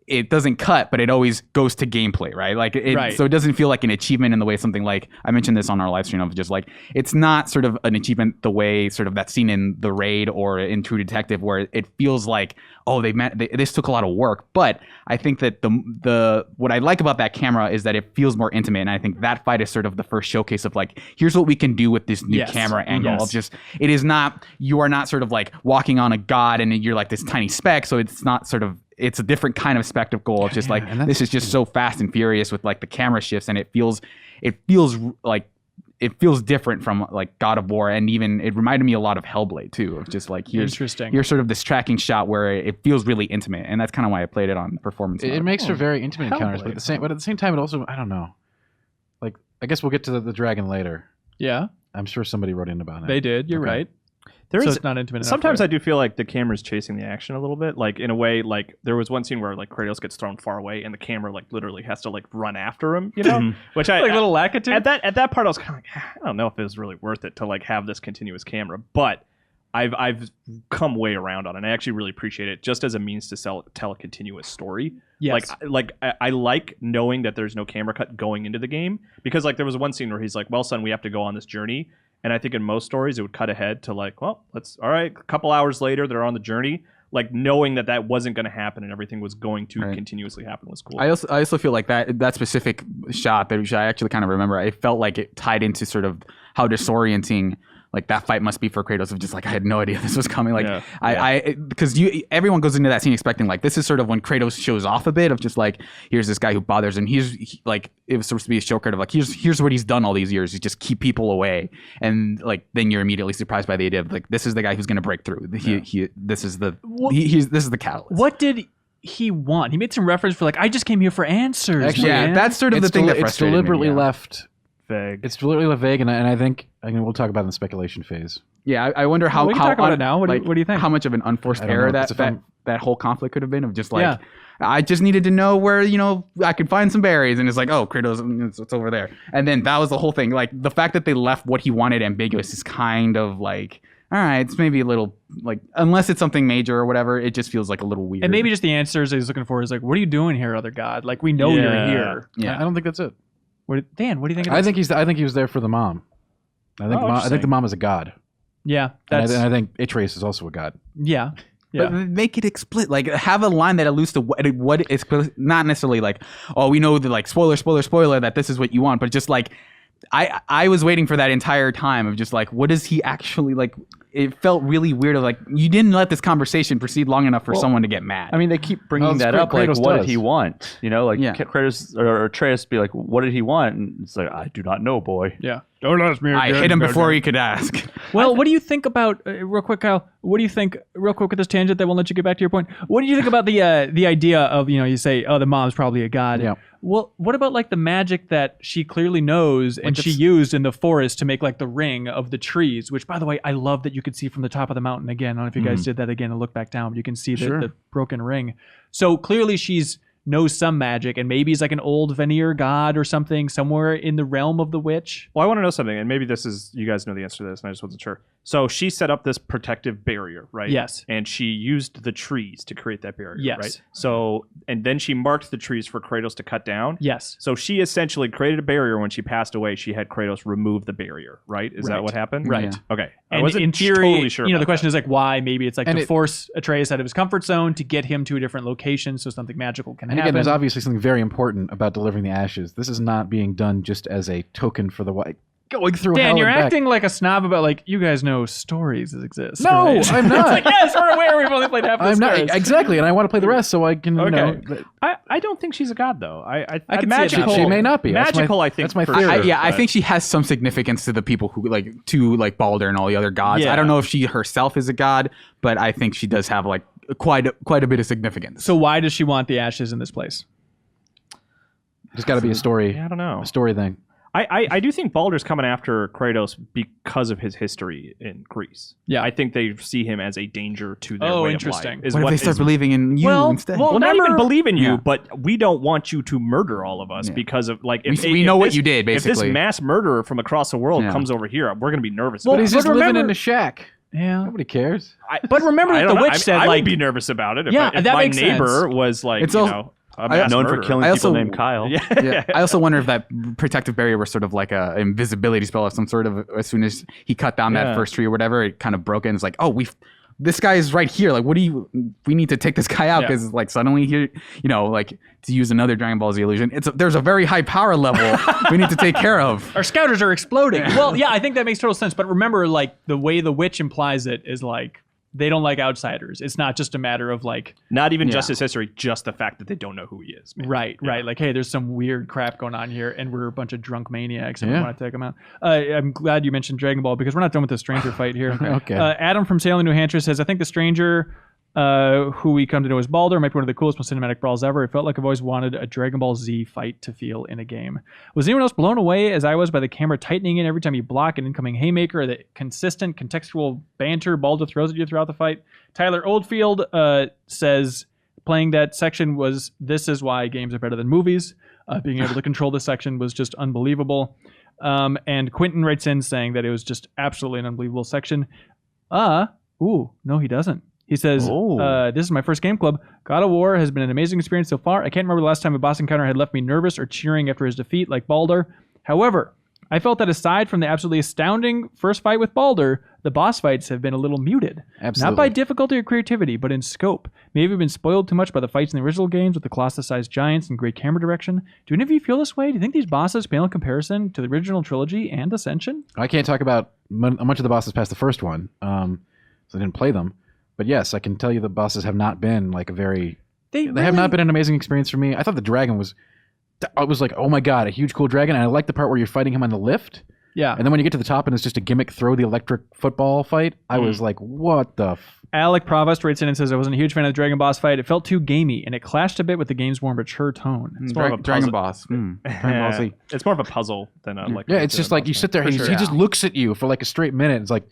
it doesn't cut, but it always goes to gameplay, right? Like so it doesn't feel like an achievement in the way something like, I mentioned this on our live stream of just like, it's not sort of an achievement the way sort of that scene in The Raid or in True Detective where it feels like, oh, this took a lot of work. But I think that the what I like about that camera is that it feels more intimate, and I think that fight is sort of the first showcase of like, here's what we can do with this new camera angle. Of just, it is not, you are not sort of like walking on a god and you're like this tiny speck, so it's not sort of, it's a different kind of spectacle of just this is just so fast and furious with like the camera shifts, and it feels different from like God of War, and even it reminded me a lot of Hellblade too, of just like here's sort of this tracking shot where it feels really intimate, and that's kind of why I played it on performance mode. It makes for very intimate encounters, but at the same time, it also, I don't know. Like, I guess we'll get to the dragon later. Yeah, I'm sure somebody wrote in about it. they did. You're right. It's not intimate enough. Sometimes I do feel like the camera's chasing the action a little bit. Like in a way, like there was one scene where like Kratos gets thrown far away and the camera like literally has to like run after him, Which I like a little lackitude. At that part I was kind of like, I don't know if it was really worth it to like have this continuous camera, but I've come way around on it. And I actually really appreciate it just as a means to tell a continuous story. Yes. I like knowing that there's no camera cut going into the game, because like there was one scene where he's like, well, son, we have to go on this journey. And I think in most stories, it would cut ahead to like, well, all right, a couple hours later, they're on the journey. Like knowing that wasn't going to happen and everything was going to continuously happen was cool. I also feel like that specific shot, which I actually kind of remember, I felt like it tied into sort of how disorienting like that fight must be for Kratos, of just like, I had no idea this was coming. Like because everyone goes into that scene expecting like, this is sort of when Kratos shows off a bit of just like, here's this guy who bothers, and like, it was supposed to be a show card of like, here's what he's done all these years, is just keep people away, and like then you're immediately surprised by the idea of like, this is the guy who's going to break through. This is the catalyst. What did he want? He made some reference for like, I just came here for answers. Actually, man. that's sort of the thing that it's frustrated deliberately me. left vague. It's deliberately vague, and I think I mean, we'll talk about it in the speculation phase. Yeah, I wonder how. we can how talk about it now. What do you think? How much of an unforced I don't error know, 'cause if that whole conflict could have been of just like. Yeah. I just needed to know where, I could find some berries, and it's like, oh, Kratos, it's over there. And then that was the whole thing. Like, the fact that they left what he wanted ambiguous is kind of like, all right, it's maybe a little, like, unless it's something major or whatever, it just feels like a little weird. And maybe just the answers he's looking for is like, what are you doing here, other god? Like, we know you're here. Yeah. I don't think that's it. Dan, what do you think? I think he was there for the mom. I think the mom is a god. Yeah, And I think Atreus is also a god. yeah. But make it explicit. Like, have a line that alludes to what is not necessarily like, oh, we know the like spoiler that this is what you want, but just like, I was waiting for that entire time of just like, what is he actually like? It felt really weird of like, you didn't let this conversation proceed long enough for someone to get mad. I mean, they keep bringing that up. Like, Kratos what does. did he want? Kratos or Atreus be like, what did he want? And it's like, I do not know, boy. Yeah. Don't ask me. I hit him before he could ask. Well, what do you think about real quick, Kyle? What do you think real quick with this tangent that won't let you get back to your point? What do you think about the idea of you say, oh, the mom's probably a god? Yeah. Well, what about like the magic that she clearly knows and she used in the forest to make like the ring of the trees? Which, by the way, I love that you could see from the top of the mountain again. I don't know if you guys did that again and look back down. But you can see the broken ring. So clearly she's knows some magic, and maybe he's like an old Vanir god or something somewhere in the realm of the witch. Well, I want to know something, and maybe this is, you guys know the answer to this, and I just wasn't sure. So she set up this protective barrier, right? Yes. And she used the trees to create that barrier, Yes. right? So, and then she marked the trees for Kratos to cut down. Yes. So she essentially created a barrier. When she passed away, she had Kratos remove the barrier, right? Is that what happened? Right. Yeah. Okay. I And wasn't in theory, totally sure the about question that. is like why? Maybe it's like And to it- force Atreus out of his comfort zone to get him to a different location so something magical can And happen. again, there's obviously something very important about delivering the ashes. This is not being done just as a token for the white. Going through Dan, hell you're and back. acting like a snob about like you guys know stories exist. No, right? I'm not. It's like, yes, we're aware. We've only played half the I'm not stories. exactly, and I want to play the rest so I can. Okay. I don't think she's a god, though. I could see it magical. now. She may not be. Magical, I think. That's my for theory. sure, I but- think she has some significance to the people who like Baldur and all the other gods. Yeah. I don't know if she herself is a god, but I think she does have like quite a bit of significance. So why does she want the ashes in this place? There's got to be a story. Yeah, I don't know. A story thing. I do think Baldur's coming after Kratos because of his history in Greece. Yeah. I think they see him as a danger to their Oh, way interesting. of life. Is what if they start is- believing in you instead? Well, not even believe in you, Yeah. but we don't want you to murder all of us Yeah. because of like We know what you did, If basically. this mass murderer from across the world Yeah. comes over here, we're going to be nervous. But about he's it. just living remember- in a shack. Yeah. Nobody cares. But remember I that don't the know. witch said I like would be nervous about it if, Yeah, if that my makes neighbor sense. was like, It's you also- know, a mass Known for murderer. killing I people also- named Kyle. Yeah. I also wonder if that protective barrier was sort of like a invisibility spell of some sort of. As soon as he cut down Yeah. that first tree or whatever, it kind of broke in. It's like, oh, this guy is right here. Like, we need to take this guy out Yeah. because like suddenly here, like to use another Dragon Ball Z illusion, there's a very high power level we need to take care of. our scouters are exploding. Well, yeah, I think that makes total sense. But remember, like the way the witch implies it is like they don't like outsiders. It's not just a matter of like Not even Yeah. just his history, just the fact that they don't know who he is. man. right. Like, hey, there's some weird crap going on here, and we're a bunch of drunk maniacs, and we want to take them out. I'm glad you mentioned Dragon Ball because we're not done with the stranger fight here. Okay. Adam from Salem, New Hampshire says, I think the stranger, who we come to know as Baldur, might be one of the coolest, most cinematic brawls ever. It felt like I've always wanted a Dragon Ball Z fight to feel in a game. Was anyone else blown away as I was by the camera tightening in every time you block an incoming haymaker, or the consistent contextual banter Baldur throws at you throughout the fight? Tyler Oldfield says playing that section this is why games are better than movies. Being able to control this section was just unbelievable. And Quentin writes in saying that it was just absolutely an unbelievable section. No, he doesn't. He says, this is my first game club. God of War has been an amazing experience so far. I can't remember the last time a boss encounter had left me nervous or cheering after his defeat like Baldur. However, I felt that aside from the absolutely astounding first fight with Baldur, the boss fights have been a little muted. Absolutely. Not by difficulty or creativity, but in scope. Maybe we've been spoiled too much by the fights in the original games with the Colossus-sized giants and great camera direction. Do any of you feel this way? Do you think these bosses pale in comparison to the original trilogy and Ascension? I can't talk about much of the bosses past the first one, so I didn't play them. But yes, I can tell you the bosses have not been like a very. They have not been an amazing experience for me. I thought the dragon was. I was like, oh my god, a huge cool dragon, and I like the part where you're fighting him on the lift. Yeah. And then when you get to the top and it's just a gimmick throw the electric football fight, I was like, what the? Alec Provost writes in and says, I wasn't a huge fan of the Dragon Boss fight. It felt too gamey, and it clashed a bit with the game's more mature tone. It's more of a Dragon Boss. Dragon Ball Z. It's more of a puzzle than a Yeah, it's just like you sit there and he just looks at you for like a straight minute. It's like,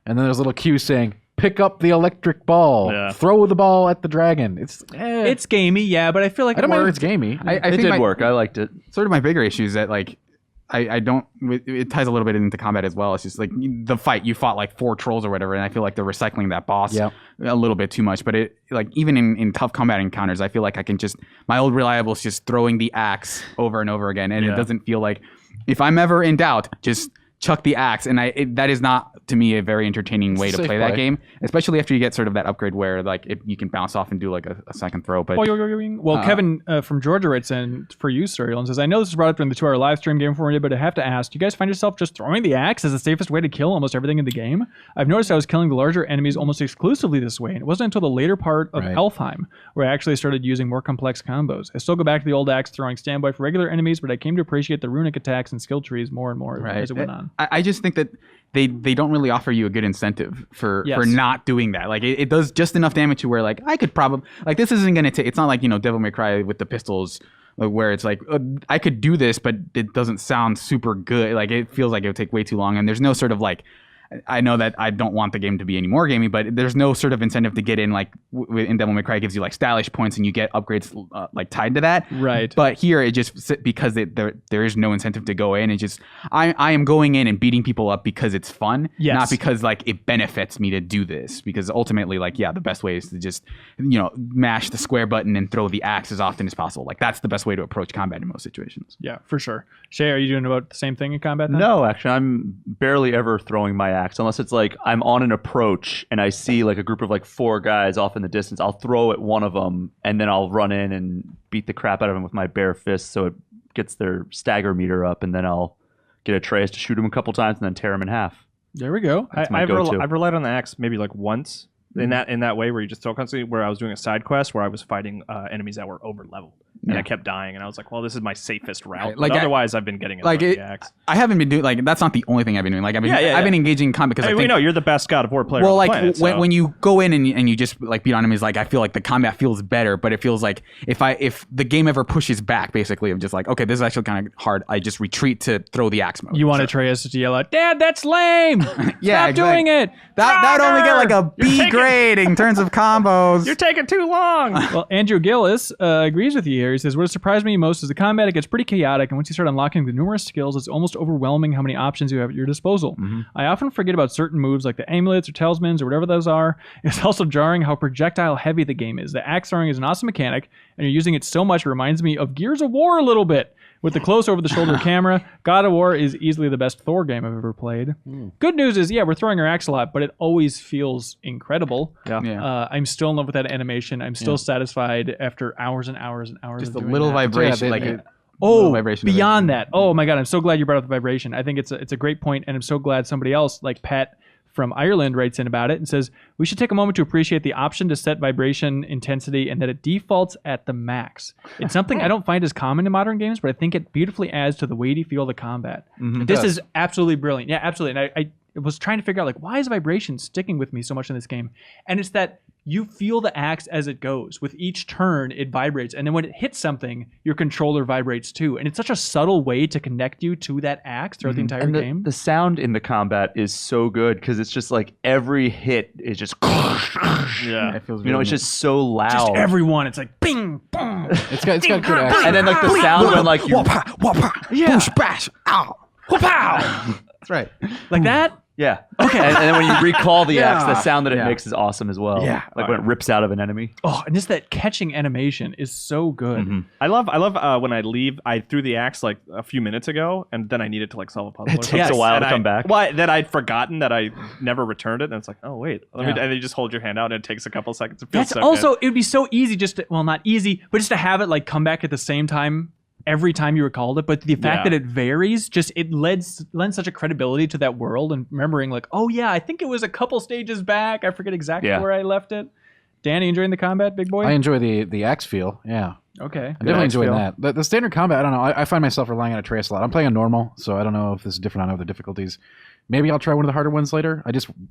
and then there's a little cue saying, pick up the electric ball, throw the ball at the dragon. It's gamey, yeah, but I feel like I don't mind if it's gamey. I think it did work. I liked it. Sort of my bigger issue is that like I don't. It ties a little bit into combat as well. It's just like the fight. You fought like 4 trolls or whatever, and I feel like they're recycling that boss a little bit too much. But it like even in tough combat encounters, I feel like I can just my old reliable is just throwing the axe over and over again, and it doesn't feel like if I'm ever in doubt, just chuck the axe, and that is not to me a very entertaining way to play that game, especially after you get sort of that upgrade where like you can bounce off and do like a second throw. But well, Kevin from Georgia writes in for you, Serial, and says, I know this was brought up during the 2-hour live stream game for you, but I have to ask, do you guys find yourself just throwing the axe as the safest way to kill almost everything in the game? I've noticed I was killing the larger enemies almost exclusively this way, and it wasn't until the later part of Elfheim where I actually started using more complex combos. I still go back to the old axe throwing standby for regular enemies, but I came to appreciate the runic attacks and skill trees more and more as it went on. I just think that they don't really offer you a good incentive for not doing that. Like it does just enough damage to where like I could probably like this isn't gonna take. It's not like Devil May Cry with the pistols where it's like I could do this, but it doesn't sound super good. Like it feels like it would take way too long, and there's no sort of like. I know that I don't want the game to be any more gamey, but there's no sort of incentive to get in like in Devil May Cry. It gives you like stylish points and you get upgrades like tied to that. Right. But here it just because there is no incentive to go in. It just I am going in and beating people up because it's fun, not because like it benefits me to do this. Because ultimately, like the best way is to just mash the square button and throw the axe as often as possible. Like that's the best way to approach combat in most situations. Yeah, for sure. Shay, are you doing about the same thing in combat then? No, actually, I'm barely ever throwing my axe unless it's like I'm on an approach and I see like a group of like 4 guys off in the distance. I'll throw at one of them and then I'll run in and beat the crap out of them with my bare fist so it gets their stagger meter up, and then I'll get Atreus to shoot him a couple times and then tear him in half. There we go. I've relied on the axe maybe like once in that way where you just throw constantly. Where I was doing a side quest where I was fighting enemies that were over leveled. And I kept dying, and I was like, well, this is my safest route. Like, otherwise, I've been getting it like the axe. I haven't been doing, like, that's not the only thing I've been doing. Like, I've been engaging in combat because I think... we know, you're the best God of War player on the planet. Well, when you go in and you just, like, beat enemies, like, I feel like the combat feels better, but it feels like if the game ever pushes back, basically, I'm just like, okay, this is actually kind of hard. I just retreat to throw the axe mode. You want Atreus to yell out, Dad, that's lame! Stop doing it! That would only get, like, a B grade in terms of combos. You're taking too long! Well, Andrew Gillis agrees with you here. He says, what surprised me most is the combat. It gets pretty chaotic, and once you start unlocking the numerous skills, it's almost overwhelming how many options you have at your disposal. I often forget about certain moves like the amulets or talismans or whatever those are. It's also jarring how projectile heavy the game is. The axe throwing is an awesome mechanic, and you're using it so much it reminds me of Gears of War a little bit. With the close over-the-shoulder camera, God of War is easily the best Thor game I've ever played. Good news is, we're throwing our axe a lot, but it always feels incredible. I'm still in love with that animation. I'm still satisfied after hours and hours and hours. Just of a doing little that. vibration, vibration beyond that. Oh my God, I'm so glad you brought up the vibration. I think it's a great point, and I'm so glad somebody else like Pat from Ireland writes in about it and says, we should take a moment to appreciate the option to set vibration intensity and that it defaults at the max. It's something I don't find as common in modern games, but I think it beautifully adds to the weighty feel of the combat. This is absolutely brilliant. Yeah, absolutely. And I was trying to figure out, like, why is vibration sticking with me so much in this game? And it's that you feel the axe as it goes. With each turn, it vibrates. And then when it hits something, your controller vibrates too. And it's such a subtle way to connect you to that axe throughout the entire game. The sound in the combat is so good because it's just like every hit is just... It feels really it's just so loud. Just everyone. It's like bing, boom. It's got good action. And then like the sound when like you... Push, bash, ow. Whoop-pow! That's right. Like that? Yeah. Okay. And then when you recall the axe, the sound that it makes is awesome as well. Yeah. Like when it rips out of an enemy. Oh, and just that catching animation is so good. I love when I leave. I threw the axe like a few minutes ago, and then I needed to like solve a puzzle. It takes a while to come back. Well, then I'd forgotten that I never returned it, and it's like, oh wait, and then you just hold your hand out, and it takes a couple seconds. It feels That's also it would be so easy just to, well, not easy, but just to have it like come back at the same time. Every time you recalled it, but the fact that it varies, just it lends such a credibility to that world and remembering like, oh yeah, I think it was a couple stages back. I forget exactly where I left it. Danny, enjoying the combat, big boy? I enjoy the axe feel. Yeah. Okay. I'm definitely enjoying that. The standard combat, I don't know. I find myself relying on Atreus a lot. I'm playing on normal, so I don't know if this is different on other difficulties. Maybe I'll try one of the harder ones later.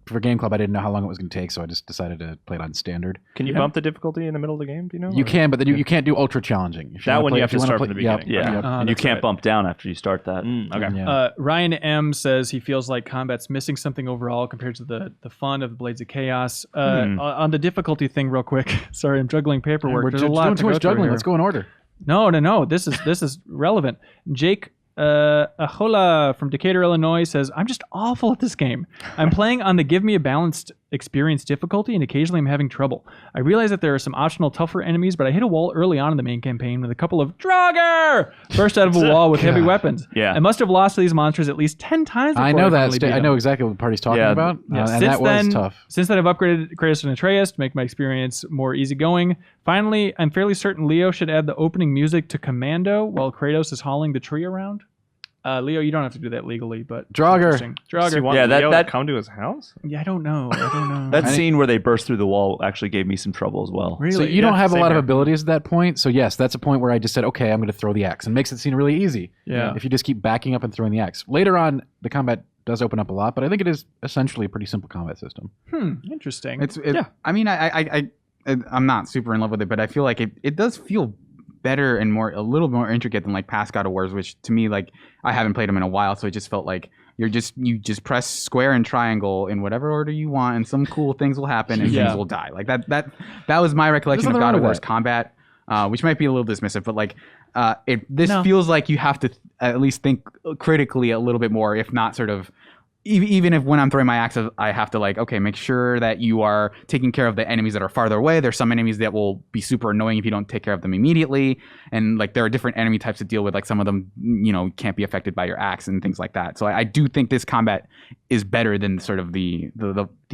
For Game Club, I didn't know how long it was going to take, so I just decided to play it on standard. Can you bump the difficulty in the middle of the game? Do you know? You can, but then you can't do ultra challenging. That one you have to start from the beginning. Yeah, and you can't bump down after you start that. Okay. Yeah. Ryan M says he feels like combat's missing something overall compared to the fun of the Blades of Chaos. On the difficulty thing, real quick. Sorry, I'm juggling paperwork. We're There's a lot doing to too go much through juggling. here. Let's go in order. No. This is relevant. Jake Ahola from Decatur, Illinois says, I'm just awful at this game. I'm playing on the give me a balanced experience difficulty, and occasionally I'm having trouble. I realize that there are some optional tougher enemies, but I hit a wall early on in the main campaign with a couple of Draugr burst out of a wall with heavy weapons. Yeah. I must have lost to these monsters at least 10 times before I know finally beat I them. know exactly what the party's talking about, and Since that was then, tough. Since then, I've upgraded Kratos and Atreus to make my experience more easygoing. Finally, I'm fairly certain Leo should add the opening music to Commando while Kratos is hauling the tree around. Leo, you don't have to do that legally, but Draugr. So you want Yeah, Leo that- to come to his house? Yeah, I don't know. That scene where they burst through the wall actually gave me some trouble as well. Really? So you don't have a same lot of here. abilities at that point. So yes, that's a point where I just said, okay, I'm going to throw the axe, and makes it seem really easy. Yeah. If you just keep backing up and throwing the axe. Later on, the combat does open up a lot, but I think it is essentially a pretty simple combat system. Interesting. I mean, I'm not super in love with it, but I feel like it does feel better and a little more intricate than like past God of Wars, which to me, like, I haven't played them in a while, so it just felt like you just press square and triangle in whatever order you want, and some cool things will happen and things will die. Like that was my recollection of God of War's combat, which might be a little dismissive, but like this feels like you have to at least think critically a little bit more, if not sort of. Even if when I'm throwing my axe, I have to like, okay, make sure that you are taking care of the enemies that are farther away. There's some enemies that will be super annoying if you don't take care of them immediately. And like there are different enemy types to deal with. Like some of them, can't be affected by your axe and things like that. So I do think this combat is better than sort of the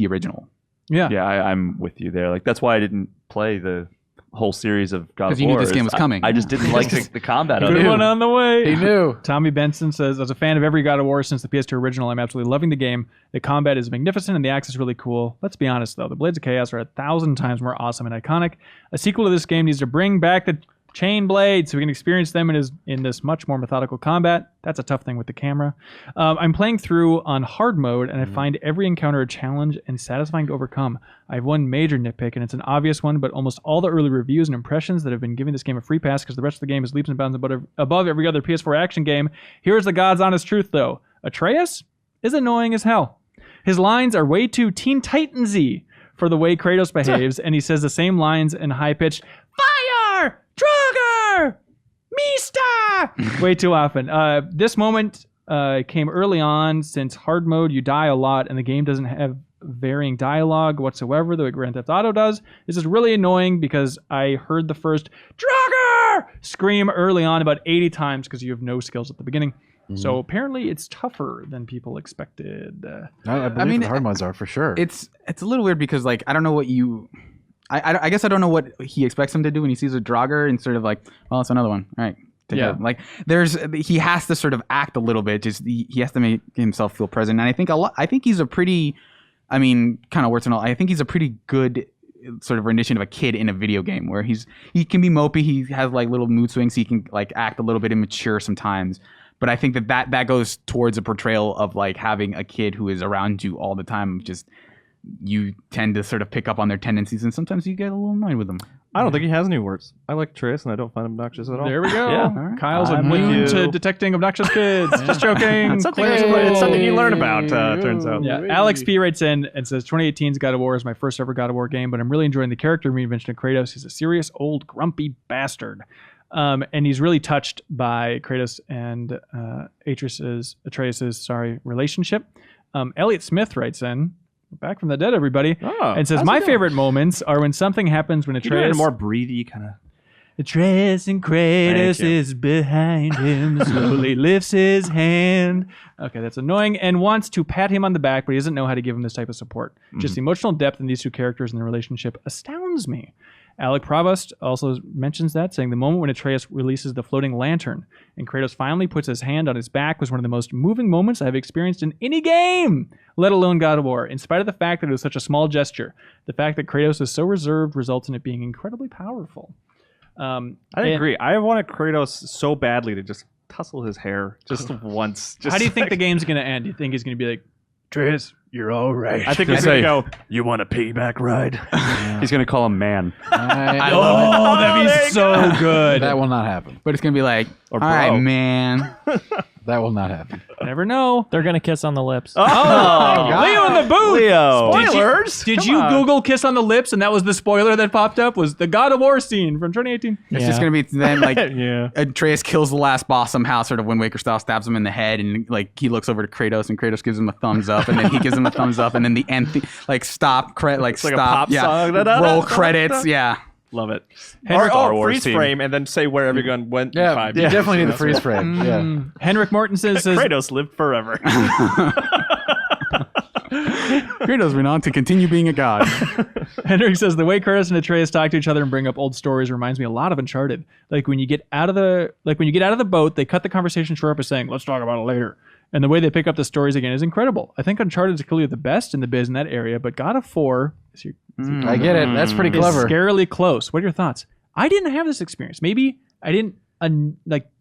original. Yeah. Yeah, I'm with you there. Like that's why I didn't play the whole series of God of War. Because you knew this game was coming. I just didn't like the combat of Good it. one on the way. He knew. Tommy Benson says, as a fan of every God of War since the PS2 original, I'm absolutely loving the game. The combat is magnificent and the axe is really cool. Let's be honest, though. The Blades of Chaos are 1,000 times more awesome and iconic. A sequel to this game needs to bring back the chain blades so we can experience them in this much more methodical combat. That's a tough thing with the camera. I'm playing through on hard mode, and I find every encounter a challenge and satisfying to overcome. I have one major nitpick, and it's an obvious one, but almost all the early reviews and impressions that have been giving this game a free pass because the rest of the game is leaps and bounds above every other PS4 action game. Here's the God's honest truth, though. Atreus is annoying as hell. His lines are way too Teen Titans-y for the way Kratos behaves, and he says the same lines in high-pitched, Fire! Draugr! Mista! Way too often. This moment came early on. Since hard mode, you die a lot, and the game doesn't have varying dialogue whatsoever, the way Grand Theft Auto does. This is really annoying because I heard the first Draugr scream early on about 80 times because you have no skills at the beginning. So apparently it's tougher than people expected. I believe the hard modes are for sure. It's a little weird because like I don't know what you. I guess I don't know what he expects him to do when he sees a Draugr and sort of like, well, it's another one. All right. Yeah. Like he has to sort of act a little bit. Just he has to make himself feel present. And I think he's a pretty, kind of worse than all. I think he's a pretty good sort of rendition of a kid in a video game where he can be mopey. He has like little mood swings. He can like act a little bit immature sometimes. But I think that goes towards a portrayal of like having a kid who is around you all the time. Just you tend to sort of pick up on their tendencies, and sometimes you get a little annoyed with them. I don't think he has any words. I like Atreus, and I don't find him obnoxious at all. There we go. Yeah. Right. Kyle's I'm immune with to you. detecting obnoxious kids. Just joking. It's something you learn about, turns out. Yeah. Alex P writes in and says, 2018's God of War is my first ever God of War game, but I'm really enjoying the character reinvention of Kratos. He's a serious, old, grumpy bastard. And he's really touched by Kratos and Atreus's relationship. Elliot Smith writes in, back from the dead, everybody, and says, my favorite moments are when something happens when Atreus... a more breathy kind of... Atreus and Kratos is behind him, slowly lifts his hand. Okay, that's annoying, and wants to pat him on the back, but he doesn't know how to give him this type of support. Just the emotional depth in these two characters and their relationship astounds me. Alec Provost also mentions that, saying the moment when Atreus releases the floating lantern and Kratos finally puts his hand on his back was one of the most moving moments I've experienced in any game, let alone God of War. In spite of the fact that it was such a small gesture, the fact that Kratos is so reserved results in it being incredibly powerful. I agree. I wanted Kratos so badly to just tussle his hair just once. How do you think the game's going to end? Do you think he's going to be like, Atreus, you're all right. I think he's gonna go. You want a piggyback ride? He's gonna call him man. Oh, that'd be so good. That will not happen. But it's gonna be like, all right, man. That will not happen. Never know. They're gonna kiss on the lips. Oh, Leo in the booth. Leo. Spoilers. Did you Google "kiss on the lips" and that was the spoiler that popped up? Was the God of War scene from 2018? It's just gonna be then like Yeah. Atreus kills the last boss somehow, sort of Wind Waker style, stabs him in the head, and like he looks over to Kratos, and Kratos gives him a thumbs up, and then he gives him a thumbs up, and then the end, like stop, like stop, a pop song. roll credits, yeah. Love it. Henrik, Freeze frame and then say where everyone went. Yeah, in 5 you years. definitely need the freeze frame. Yeah. Henrik Mortensen says, Kratos lived forever. Kratos went on to continue being a god. Henrik says the way Kratos and Atreus talk to each other and bring up old stories reminds me a lot of Uncharted. Like when you get out of the boat, they cut the conversation short by saying, "Let's talk about it later." And the way they pick up the stories again is incredible. I think Uncharted is clearly the best in the biz in that area, but God of War I get it. That's pretty is clever. scarily close. What are your thoughts? I didn't have this experience. Maybe I didn't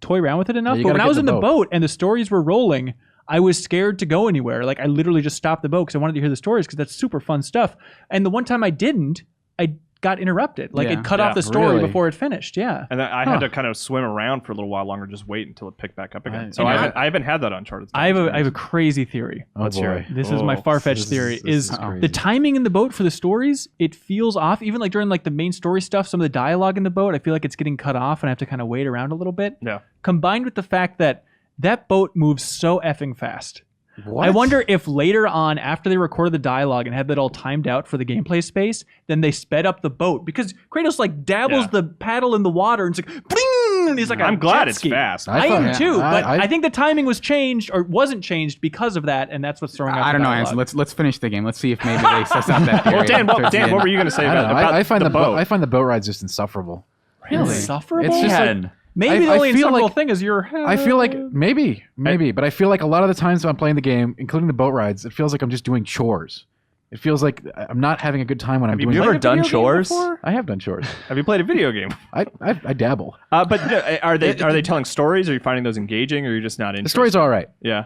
toy around with it enough. Yeah, you but when gotta I get was the in the boat. boat and the stories were rolling, I was scared to go anywhere. Like I literally just stopped the boat because I wanted to hear the stories because that's super fun stuff. And the one time I didn't, I got interrupted. Like it cut off the story Really? before it finished. Yeah. And then I had to kind of swim around for a little while longer, just wait until it picked back up again. So and I haven't had that Uncharted. I have a crazy theory. Oh, Let's hear boy. it. This is my far-fetched theory. this Is crazy. the timing in the boat for the stories? It feels off. Even like during like the main story stuff, some of the dialogue in the boat, I feel like it's getting cut off, and I have to kind of wait around a little bit. Yeah. Combined with the fact that that boat moves so effing fast. What? I wonder if later on, after they recorded the dialogue and had that all timed out for the gameplay space, then they sped up the boat because Kratos like dabbles the paddle in the water and it's like bling, and he's like, I'm glad jet it's ski. fast. I am too, but I I think the timing was changed or wasn't changed because of that, and that's what's throwing out. I the don't know, dialogue. Hanson. Let's finish the game. Let's see if maybe they suss out that theory. Well, Dan, towards the Dan, end. what were you going to say I don't know. about I find the boat? I find the boat rides just insufferable. Really? Insufferable? It's just Man. like, Maybe the I only feel insufferable like- thing is your head. I feel like maybe, but I feel like a lot of the times when I'm playing the game, including the boat rides, it feels like I'm just doing chores. It feels like I'm not having a good time when I'm doing. you ever done chores? I have done chores. Have you played a video game? I dabble. But are they telling stories? Are you finding those engaging, or are you just not interested? The story's all right. Yeah.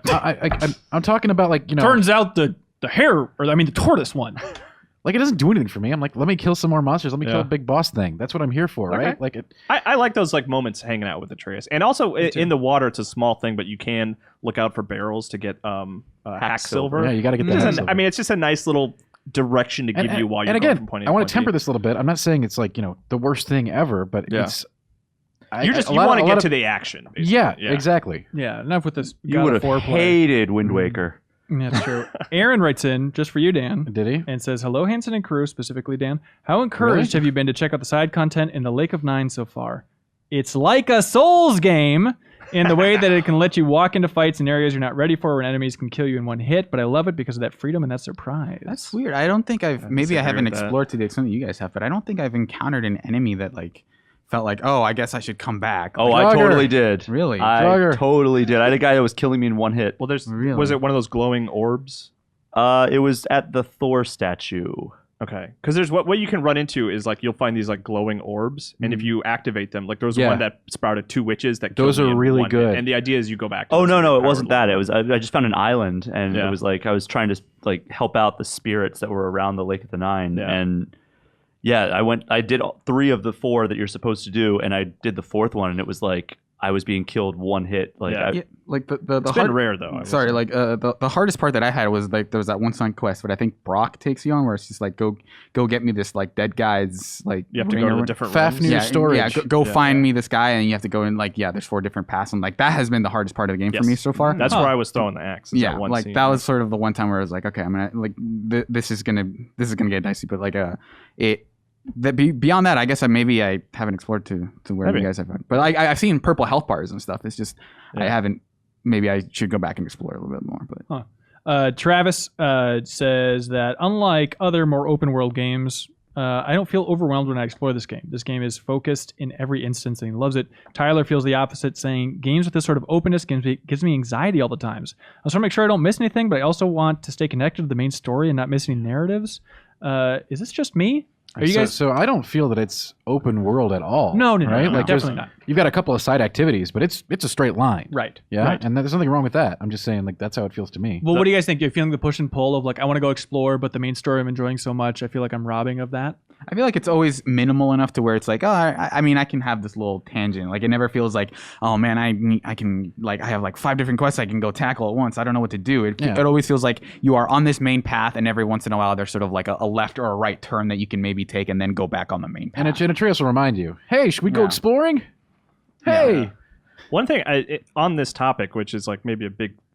I'm talking about like Turns out the hair, or I mean the tortoise one. like it doesn't do anything for me. I'm like, let me kill some more monsters. Let me kill a big boss thing. That's what I'm here for, right? Like it. I like those like moments hanging out with Atreus, and also in the water, it's a small thing, but you can look out for barrels to get hack silver. Yeah, you got to get that. I mean, it's just a nice little direction to give you while you're and going again, from point A I want point to temper B. this a little bit. I'm not saying it's like the worst thing ever, but Yeah. it's. You want to get to the action. Basically. Yeah, exactly. Yeah, enough with this. You God would of have War play. hated Wind Waker. That's true. Aaron writes in just for you, Dan. Did he? And says, "Hello, Hanson and crew, specifically Dan. How encouraged have you been to check out the side content in the Lake of Nine so far? It's like a Souls game in the way that it can let you walk into fights in areas you're not ready for when enemies can kill you in one hit, but I love it because of that freedom and that surprise." That's weird. I don't think I've maybe I haven't explored to the extent that you guys have, but I don't think I've encountered an enemy that like felt like, oh, I guess I should come back. Oh, Like, I totally did. Really? I totally did. I had a guy that was killing me in one hit. Well, was Really? it one of those glowing orbs? It was at the Thor statue. Okay, because there's what you can run into is like you'll find these like glowing orbs, and if you activate them, like there was Yeah. one that sprouted 2 witches that Those killed me are in really one hit. good. And the idea is you go back. To Oh those no, really it powered wasn't that. It ones. was I just found an island, and Yeah. it was like I was trying to like help out the spirits that were around the Lake of the Nine, Yeah. and I did 3 of the 4 that you're supposed to do, and I did the 4th one, and it was like I was being killed one hit. Like Yeah. Yeah, like the It's hard, been rare though. I would Sorry, say. like the hardest part that I had was like there was that one side quest, but I think Brock takes you on where it's just like go get me this like dead guy's like you have to ring go to or the what- different Fafnir rooms. yeah, storage. Yeah, go find me this guy, and you have to go in like there's 4 different paths, and like that has been the hardest part of the game for Yes. me so far. That's where I was throwing the axe. is yeah, that one like scene. that was sort of the one time where I was like, okay, I'm gonna like this is gonna get dicey, but like beyond that, I guess I haven't explored to where Maybe. you guys have, but I've seen purple health bars and stuff. It's just I haven't. Maybe I should go back and explore a little bit more. But Travis says that unlike other more open world games, I don't feel overwhelmed when I explore this game. This game is focused in every instance and he loves it. Tyler feels the opposite, saying games with this sort of openness gives me anxiety all the times. I just want to make sure I don't miss anything, but I also want to stay connected to the main story and not miss any narratives. Is this just me? Are you guys? So I don't feel that it's open world at all. No, right? No, like definitely not. You've got a couple of side activities, but it's a straight line. Right. Yeah. Right. And there's nothing wrong with that. I'm just saying, like, that's how it feels to me. Well, what do you guys think? You're feeling the push and pull of like, I want to go explore, but the main story I'm enjoying so much, I feel like I'm robbing of that. I feel like it's always minimal enough to where it's like, oh, I mean, I can have this little tangent. Like, it never feels like, oh man, I can, like, I have like 5 different quests I can go tackle at once. I don't know what to do. It always feels like you are on this main path, and every once in a while there's sort of like a left or a right turn that you can maybe take and then go back on the main path. And Atreus will remind you, hey, should we go exploring? Hey. Yeah. One thing on this topic, which is like maybe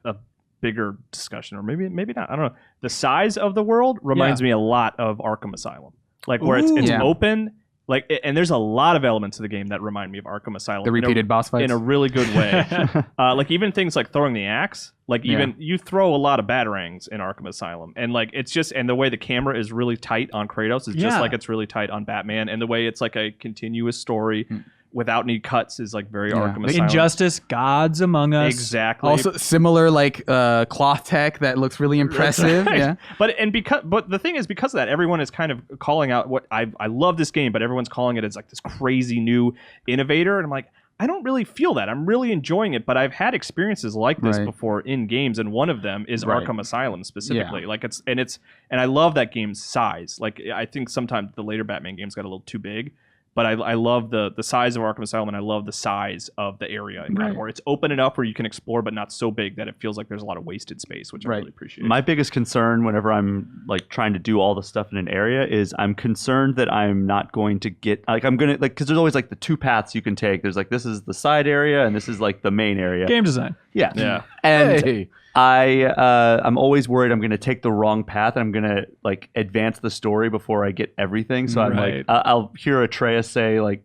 a bigger discussion, or maybe not, I don't know. The size of the world reminds me a lot of Arkham Asylum. Like where it's open, like, and there's a lot of elements of the game that remind me of Arkham Asylum. The repeated boss fights? In a really good way. Like even things like throwing the axe, like even you throw a lot of batarangs in Arkham Asylum. And like, it's just, and the way the camera is really tight on Kratos is just like it's really tight on Batman. And the way it's like a continuous story without any cuts is like very Arkham Asylum. Injustice, Gods Among Us. Exactly. Also similar like cloth tech that looks really impressive. Right. Yeah. But the thing is, because of that, everyone is kind of calling out what I love this game, but everyone's calling it as like this crazy new innovator. And I'm like, I don't really feel that. I'm really enjoying it, but I've had experiences like this before in games, and one of them is Arkham Asylum specifically. Like and I love that game's size. Like I think sometimes the later Batman games got a little too big. But I love the size of Arkham Asylum, and I love the size of the area in God of War. It's open enough where you can explore, but not so big that it feels like there's a lot of wasted space, which I really appreciate. My biggest concern whenever I'm like trying to do all the stuff in an area is I'm concerned that I'm not going to get because there's always like the 2 paths you can take. There's like, this is the side area and this is like the main area. Game design. Yeah. And I'm always worried I'm going to take the wrong path, and I'm going to like advance the story before I get everything. So I'm like, I'll hear Atreus say like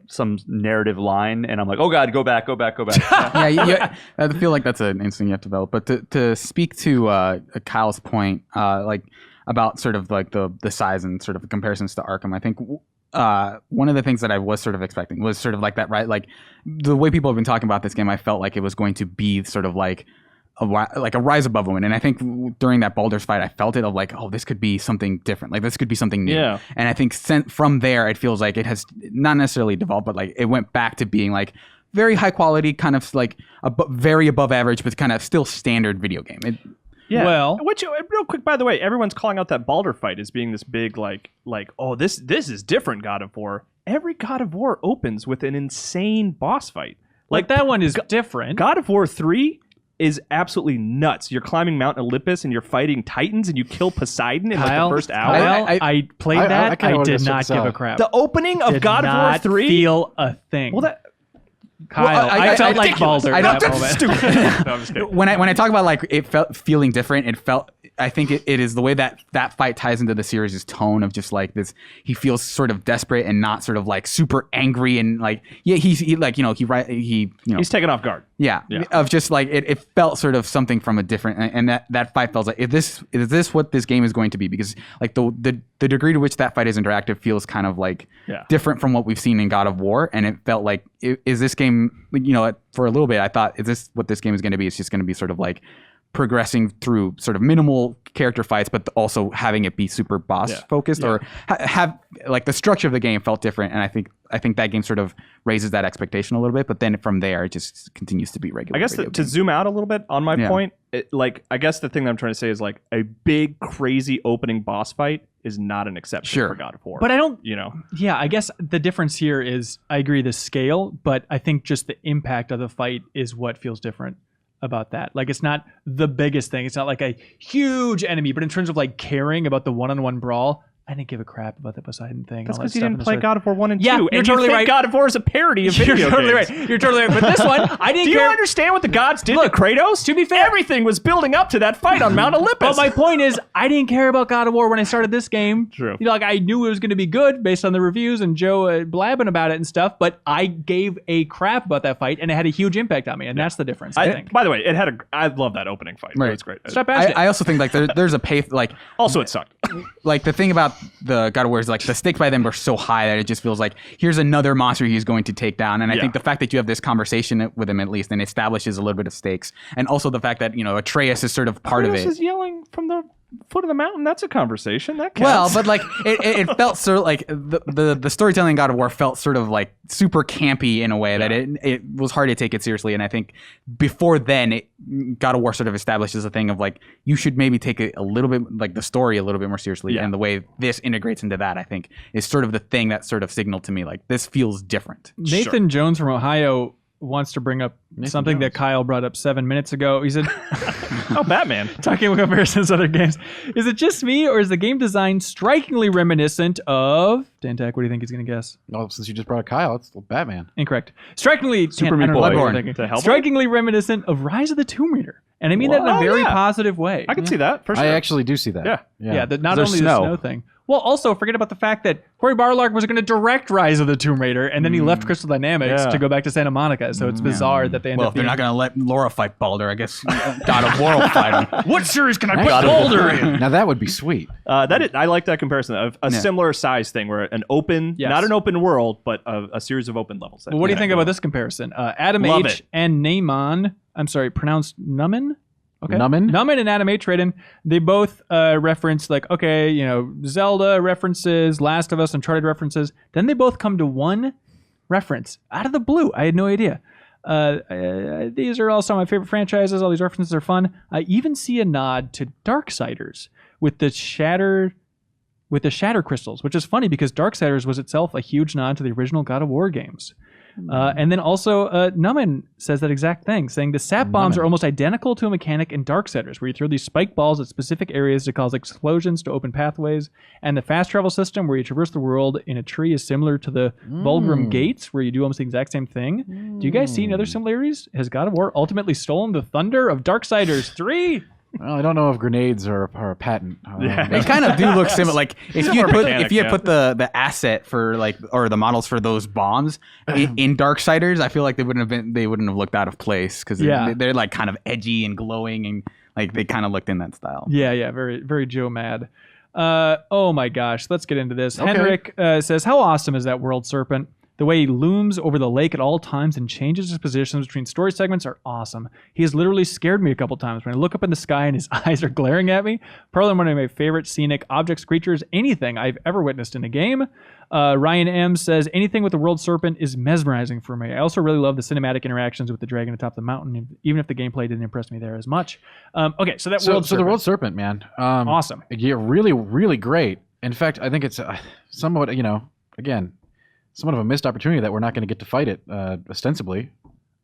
some narrative line, and I'm like, oh god, go back. Yeah, I feel like that's an instinct you have to develop. But to speak to Kyle's point, like about sort of like the size and sort of the comparisons to Arkham, I think one of the things that I was sort of expecting was sort of like that, right? Like the way people have been talking about this game, I felt like it was going to be sort of like a rise above one. And I think during that Baldur's fight, I felt it of like, oh, this could be something different. Like this could be something new. Yeah. And I think from there, it feels like it has not necessarily developed, but like it went back to being like very high quality, kind of like very above average, but kind of still standard video game. Yeah. Well, which real quick, by the way, everyone's calling out that Baldur fight as being this big like oh, this is different God of War. Every God of War opens with an insane boss fight. Like that one is different. God of War 3 is absolutely nuts. You're climbing Mount Olympus and you're fighting Titans and you kill Poseidon in like the first hour. I played that. I did not give a crap. The opening of God of War 3 feel a thing. Well, that Kyle, I felt like Baldur at that moment. Stupid. No, I'm just kidding. When I talk about like it felt feeling different, it felt. I think it is the way that fight ties into the series' tone of just like this. He feels sort of desperate and not sort of like super angry and like he's taken off guard. Yeah. Of just like it felt sort of something from a different, and that fight felt like is this what this game is going to be? Because like the degree to which that fight is interactive feels kind of like different from what we've seen in God of War, and it felt like is this game, for a little bit I thought, is this what this game is going to be? It's just going to be sort of like progressing through sort of minimal character fights, but also having it be super boss focused, or have like the structure of the game felt different. And I think that game sort of raises that expectation a little bit, but then from there it just continues to be regular. I guess to zoom out a little bit on my point, I guess the thing that I'm trying to say is like a big crazy opening boss fight is not an exception for God of War. But I don't, Yeah, I guess the difference here is I agree the scale, but I think just the impact of the fight is what feels different about that. Like it's not the biggest thing. It's not like a huge enemy, but in terms of like caring about the one-on-one brawl, I didn't give a crap about the Poseidon thing. That's because you didn't play God of War 1 and 2. Yeah, you're totally right. God of War is a parody of video You're totally games. right. You're totally right. But this one, I didn't Do care. you understand what the gods did to Kratos? To be fair, everything was building up to that fight on Mount Olympus. But my point is, I didn't care about God of War when I started this game. True. Like I knew it was going to be good based on the reviews and Joe blabbing about it and stuff, but I gave a crap about that fight and it had a huge impact on me, and that's the difference, I think. By the way, I love that opening fight. Right. It's great. Stop asking. I also think like there's a pace, like also it sucked. Like the thing about the God of War is like the stakes by them are so high that it just feels like here's another monster he's going to take down. And I think the fact that you have this conversation with him at least and establishes a little bit of stakes, and also the fact that Atreus is sort of part of it. Is yelling from the foot of the mountain. That's a conversation. That Well, counts. but like it felt sort of like the storytelling in God of War felt sort of like super campy in a way that it was hard to take it seriously. And I think before then, God of War sort of establishes a thing of like you should maybe take it a little bit like the story a little bit more seriously. And the way this integrates into that, I think, is sort of the thing that sort of signaled to me like this feels different. Nathan Jones from Ohio wants to bring up something that Kyle brought up 7 minutes ago. He said, "Oh, Batman!" Talking about comparisons to other games. Is it just me, or is the game design strikingly reminiscent of Dantek? What do you think he's going to guess? Well, since you just brought up Kyle, it's Batman. Incorrect. Strikingly, Super I Meat don't know what Boy. you're thinking. To Hellboy? Strikingly reminiscent of Rise of the Tomb Raider, and I mean that in a very positive way. I can see that for sure. I actually do see that. Yeah, that not There's only snow. the snow thing. Well, also forget about the fact that Cory Barlog was going to direct Rise of the Tomb Raider, and then he left Crystal Dynamics to go back to Santa Monica. So it's bizarre that they end Well, up if they're not going to let Laura fight Baldur, I guess God of War will fight him. What series can I put God of Baldur in? Now that would be sweet. I like that comparison of a similar size thing where an open, not an open world, but a series of open levels. Well, what do you think about this comparison? Adam Love H. it. and Naaman, I'm sorry, pronounced Numan? Okay. Numan and Adam H. Raiden, they both reference like, okay, you know, Zelda references, Last of Us, Uncharted references. Then they both come to one reference out of the blue. I had no idea. These are all some of my favorite franchises. All these references are fun. I even see a nod to Darksiders with the shatter crystals, which is funny because Darksiders was itself a huge nod to the original God of War games. And then also, Numan says that exact thing, saying the sap bombs are almost identical to a mechanic in Darksiders, where you throw these spike balls at specific areas to cause explosions to open pathways. And the fast travel system, where you traverse the world in a tree, is similar to the Vulgrim Gates, where you do almost the exact same thing. Do you guys see any other similarities? Has God of War ultimately stolen the thunder of Darksiders 3? Well, I don't know if grenades are a patent. They kind of do look similar. Like if you mechanic, put the asset for like or the models for those bombs in Darksiders, I feel like they wouldn't have looked out of place because they're like kind of edgy and glowing and like they kind of looked in that style. Yeah, very very Joe Mad. Oh my gosh, let's get into this. Okay. Henrik says, how awesome is that world serpent? The way he looms over the lake at all times and changes his positions between story segments are awesome. He has literally scared me a couple times when I look up in the sky and his eyes are glaring at me. Probably one of my favorite scenic objects, creatures, anything I've ever witnessed in a game. Ryan M says, anything with the world serpent is mesmerizing for me. I also really love the cinematic interactions with the dragon atop the mountain, even if the gameplay didn't impress me there as much. Okay, so that world serpent. the world serpent, man. Awesome. Yeah, really, really great. In fact, I think it's somewhat, again, somewhat of a missed opportunity that we're not going to get to fight it ostensibly.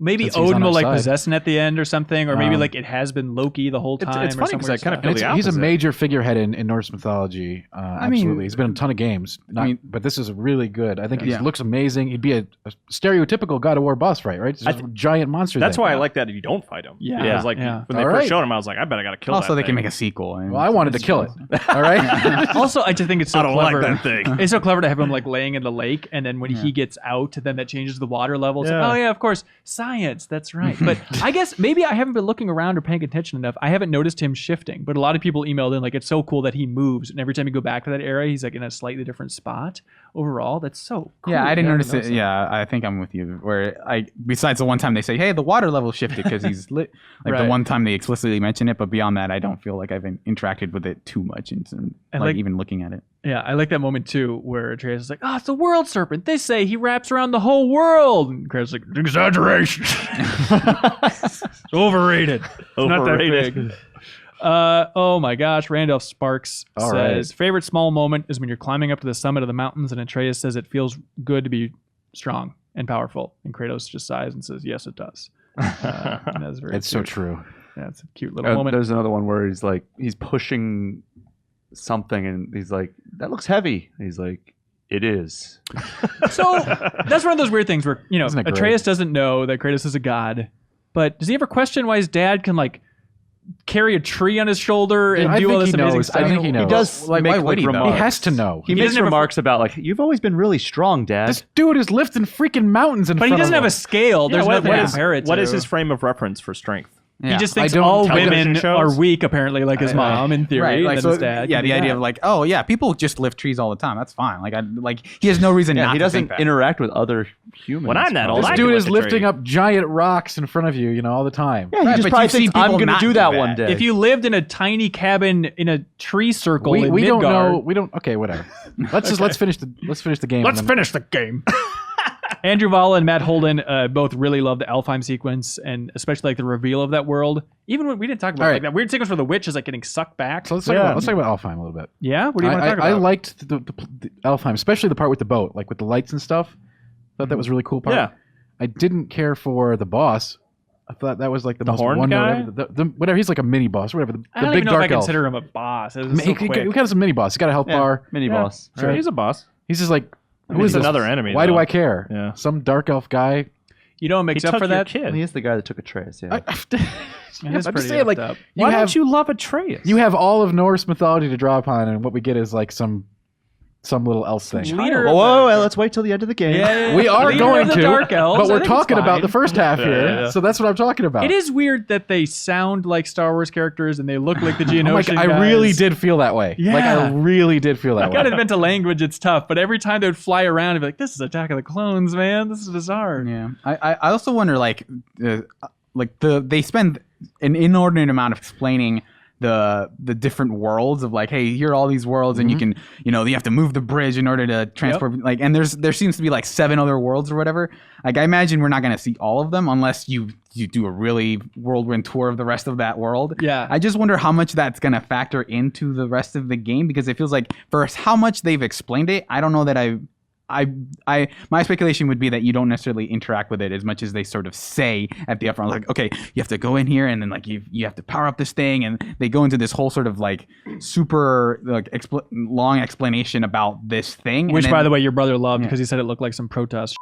Maybe Since he's Odin on will our like side. possess him at the end or something, or maybe like it has been Loki the whole time. It's funny because I kind of feel the He's a opposite. major figurehead in Norse mythology. Absolutely. He's been in a ton of games. But this is really good. I think he looks amazing. He'd be a stereotypical God of War boss fight, right? It's just a giant monster. That's thing. why I like that you don't fight him. Yeah. Because when they All first right. showed him, I was like, I bet I got to kill Also, that they thing. can make a sequel. And Well, I wanted to kill it. All right. Also, I just think it's so I don't clever. like that thing. It's so clever to have him like laying in the lake, and then when he gets out, then that changes the water level. It's like, oh yeah, of course, science. That's right. But I guess maybe I haven't been looking around or paying attention enough. I haven't noticed him shifting. But a lot of people emailed in like, it's so cool that he moves, and every time you go back to that area, he's like in a slightly different spot. Overall, that's so cool. Yeah, I didn't notice notice it. Yeah, I think I'm with you. Where besides the one time they say, "Hey, the water level shifted" because he's lit. Like Right. the one time they explicitly mention it, but beyond that, I don't feel like I've interacted with it too much, and like- even looking at it. Yeah, I like that moment too, where Atreus is like, "Oh, it's the world serpent. They say he wraps around the whole world." And Kratos is like, "Exaggeration. It's overrated. It's not that big." Oh my gosh, Randolph Sparks All says, favorite small moment is when you're climbing up to the summit of the mountains, and Atreus says it feels good to be strong and powerful, and Kratos just sighs and says, "Yes, it does." And that's very It's so cute. true. Yeah, it's a cute little moment. There's another one where he's pushing something and he's like, that looks heavy. And he's like, it is. So that's one of those weird things where, Isn't it great? Atreus doesn't know that Kratos is a god, but does he ever question why his dad can like carry a tree on his shoulder and I do all think this he amazing knows. stuff? I think he knows. He does Like, make why would he, though? remarks. He has to know. He He makes doesn't have a- remarks about like, you've always been really strong, Dad. This dude is lifting freaking mountains in But front he doesn't of have a him. scale. There's nothing to what compare it to. is his frame of reference for strength? He just thinks don't- all television women shows? are weak, apparently, like his mom, in theory. Right, like and so, his dad. yeah, the idea of like, oh yeah, people just lift trees all the time. That's fine. Like he has no reason Yeah, not he to doesn't think that. interact with other humans. When I'm that old, This I dude can is lift a lifting tree. up giant rocks in front of you, all the time. Yeah, he Right, just but probably you've seen thinks I'm people going to not do do that that. one day. If you lived in a tiny cabin in a tree circle in We don't Midgard, know. We don't. Okay, whatever. Let's finish the game. Let's finish the game. Andrew Valla and Matt Holden both really love the Alfheim sequence, and especially like the reveal of that world. Even when we didn't talk about All like right. that weird sequence where the witch is like getting sucked back. So let's talk about Alfheim a little bit. Yeah, what do you want to talk about? I liked the Alfheim, especially the part with the boat, like with the lights and stuff. Thought that was a really cool part. Yeah. I didn't care for the boss. I thought that was like the most horned one guy? whatever. He's like a mini boss, whatever. The I don't big even know if I dark elf. consider him a boss. It I was mean, so he quick. got us a mini boss. He's got a health bar. Mini boss. Sure, he's a boss. He's just like, who He's is this? another enemy, Why do though. I care? Yeah. Some dark elf guy. You know what makes He up took for your that? kid. He is the guy that took Atreus. Yeah. Yeah, that's I'm pretty just saying, like, effed up. Why have don't you love Atreus? you have all of Norse mythology to draw upon, and what we get is like some little else thing. Leader Whoa, of whoa, the- whoa, let's wait till the end of the game. Yeah, We are Leader going of the to, Dark Elves. but I we're think it's talking about fine. the first half Yeah, here, yeah. so that's what I'm talking about. It is weird that they sound like Star Wars characters and they look like the Geonosian I guys. really did feel that way. Like I Yeah. really did feel that I've way. got to invent a language. It's tough, but every time they would fly around, I'd be like, "This is Attack of the Clones, man. This is bizarre." Yeah, I also wonder like they spend an inordinate amount of explaining the different worlds of like, hey, here are all these worlds, and you can you have to move the bridge in order to transport. Like, and there seems to be like 7 other worlds or whatever. Like, I imagine we're not going to see all of them unless you do a really whirlwind tour of the rest of that world. Yeah. I just wonder how much that's going to factor into the rest of the game, because it feels like for how much they've explained it, I don't know that my speculation would be that you don't necessarily interact with it as much as they sort of say at the upfront, like, okay, you have to go in here and then like you have to power up this thing, and they go into this whole sort of like super like long explanation about this thing. Which, and by then- the way, your brother loved Yeah. because he said it looked like some Protoss.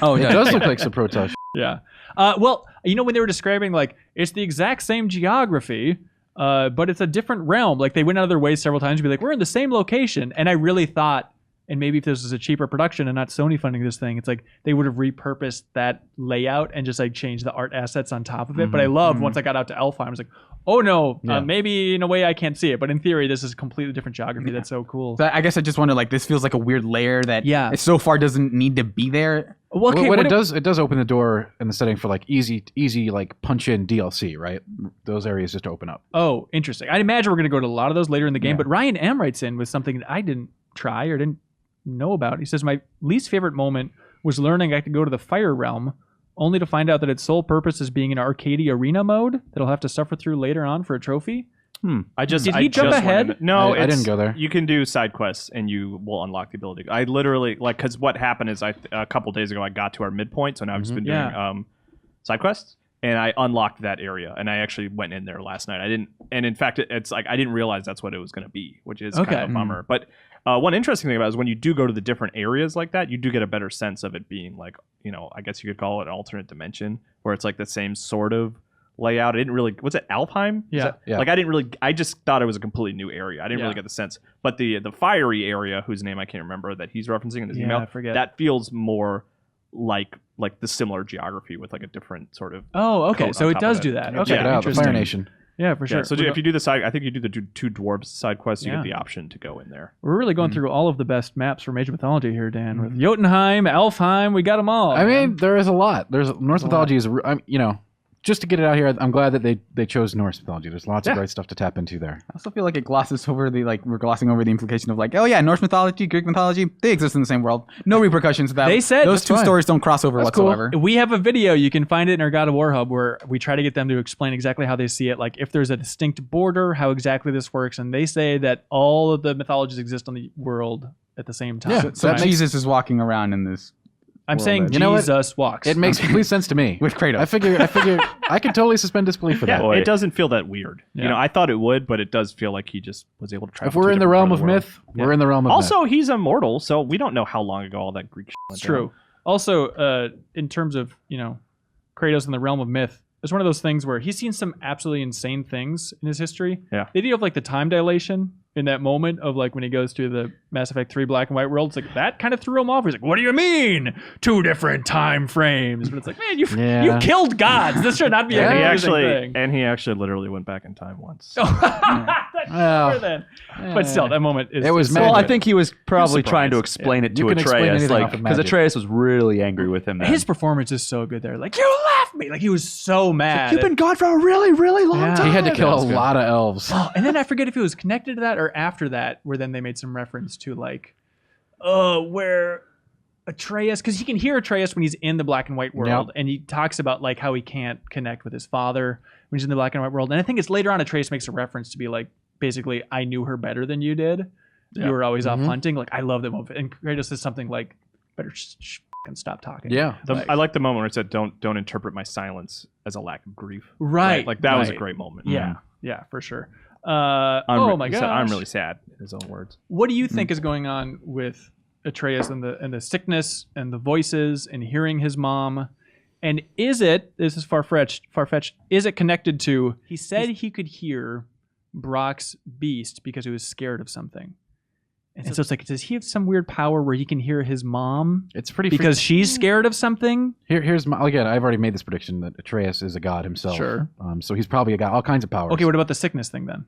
oh It yeah, does look like some Protoss. Yeah. Well, when they were describing like it's the exact same geography, but it's a different realm. Like they went out of their way several times to be like, we're in the same location, and I really thought. And maybe if this was a cheaper production and not Sony funding this thing, it's like they would have repurposed that layout and just like changed the art assets on top of it. But I loved once I got out to Alfheim, I was like, oh no, maybe in a way I can't see it. But in theory, this is a completely different geography. That's so cool. So I guess I just wonder, like, this feels like a weird layer that so far doesn't need to be there. Well, okay, What it does open the door in the setting for like easy like punch in DLC, right? Those areas just open up. Oh, interesting. I imagine we're going to go to a lot of those later in the game. But Ryan M writes in with something that I didn't try or didn't know about. He says, my least favorite moment was learning I could go to the Fire Realm only to find out that its sole purpose is being an arcade arena mode that I'll have to suffer through later on for a trophy. Did he I jump just ahead? No, I didn't go there. You can do side quests and you will unlock the ability. I literally because what happened is a couple days ago I got to our midpoint, so now I've just been doing side quests. And I unlocked that area, and I actually went in there last night. I didn't, and in fact, it's like I didn't realize that's what it was going to be, which is kind of a bummer. But one interesting thing about it is when you do go to the different areas like that, you do get a better sense of it being like, I guess you could call it an alternate dimension, where it's like the same sort of layout. I didn't really, was it Alfheim? Yeah. Like I just thought it was a completely new area. I didn't really get the sense. But the fiery area, whose name I can't remember, that he's referencing in his email, I forget. that feels more like the similar geography with like a different sort of. Oh, okay. coat So on it top does of do that. Check Okay, it out, the interesting. Fire Nation. Yeah, for sure. Yeah, so if you do the side, I think you do the two dwarves side quests, you Yeah. get the option to go in there. We're really going through all of the best maps for Major Mythology here, Dan. With Jotunheim, Alfheim, we got them all. I mean, there is a lot. There's Norse mythology is, just to get it out here, I'm glad that they chose Norse mythology. There's lots of great stuff to tap into there. I also feel like it glosses over we're glossing over the implication of like, oh yeah, Norse mythology, Greek mythology, they exist in the same world. No repercussions of that. They said- those That's two fine. stories don't cross over That's cool. whatsoever. We have a video. You can find it in our God of War hub where we try to get them to explain exactly how they see it. Like if there's a distinct border, how exactly this works. And they say that all of the mythologies exist on the world at the same time. Yeah, So that makes- Jesus is walking around in this. I'm world saying that- You know what? Jesus walks. It makes complete sense to me. With Kratos. I figure I could totally suspend disbelief for Yeah, that. it doesn't feel that weird. Yeah. I thought it would, but it does feel like he just was able to travel. If we're to a in the different realm part of the world. myth, we're in the realm of myth. Also, he's immortal, so we don't know how long ago all that Greek shit went It's true. Also, in terms of, Kratos in the realm of myth, it's one of those things where he's seen some absolutely insane things in his history. Yeah. The idea of like the time dilation in that moment of like when he goes to the Mass Effect 3 black and white world. It's like that kind of threw him off. He's like, what do you mean 2 different time frames? But it's like, man, you killed gods. This should not be a thing. And he actually literally went back in time once. Sure then. But still, that moment is. It was Well, magic. I think he was probably trying to explain it to You can explain Atreus, anything like off of because magic. Atreus was really angry with him. Then. His performance is so good there. Like, you left me. Like, he was so mad. You've been gone for a really, really long time. He had to kill a lot of elves. Oh, and then I forget if it was connected to that or after that, where then they made some reference to like, where Atreus, because he can hear Atreus when he's in the black and white world, and he talks about like how he can't connect with his father when he's in the black and white world. And I think it's later on Atreus makes a reference to be like, basically, I knew her better than you did. You were always off hunting. Like, I love that moment. And Kratos says something like, better fucking stop talking. Yeah. I like the moment where it said, don't interpret my silence as a lack of grief. Right. Like, that was a great moment. Yeah. Yeah, for sure. Oh my god! I'm really sad, in his own words. What do you think is going on with Atreus and the sickness and the voices and hearing his mom? And is it, this is far-fetched, is it connected to, he said he could hear Brock's beast because he was scared of something. And so it's like, does he have some weird power where he can hear his mom? It's pretty because she's scared of something. Here's my, again. I've already made this prediction that Atreus is a god himself. Sure. So he's probably got all kinds of powers. Okay. What about the sickness thing then?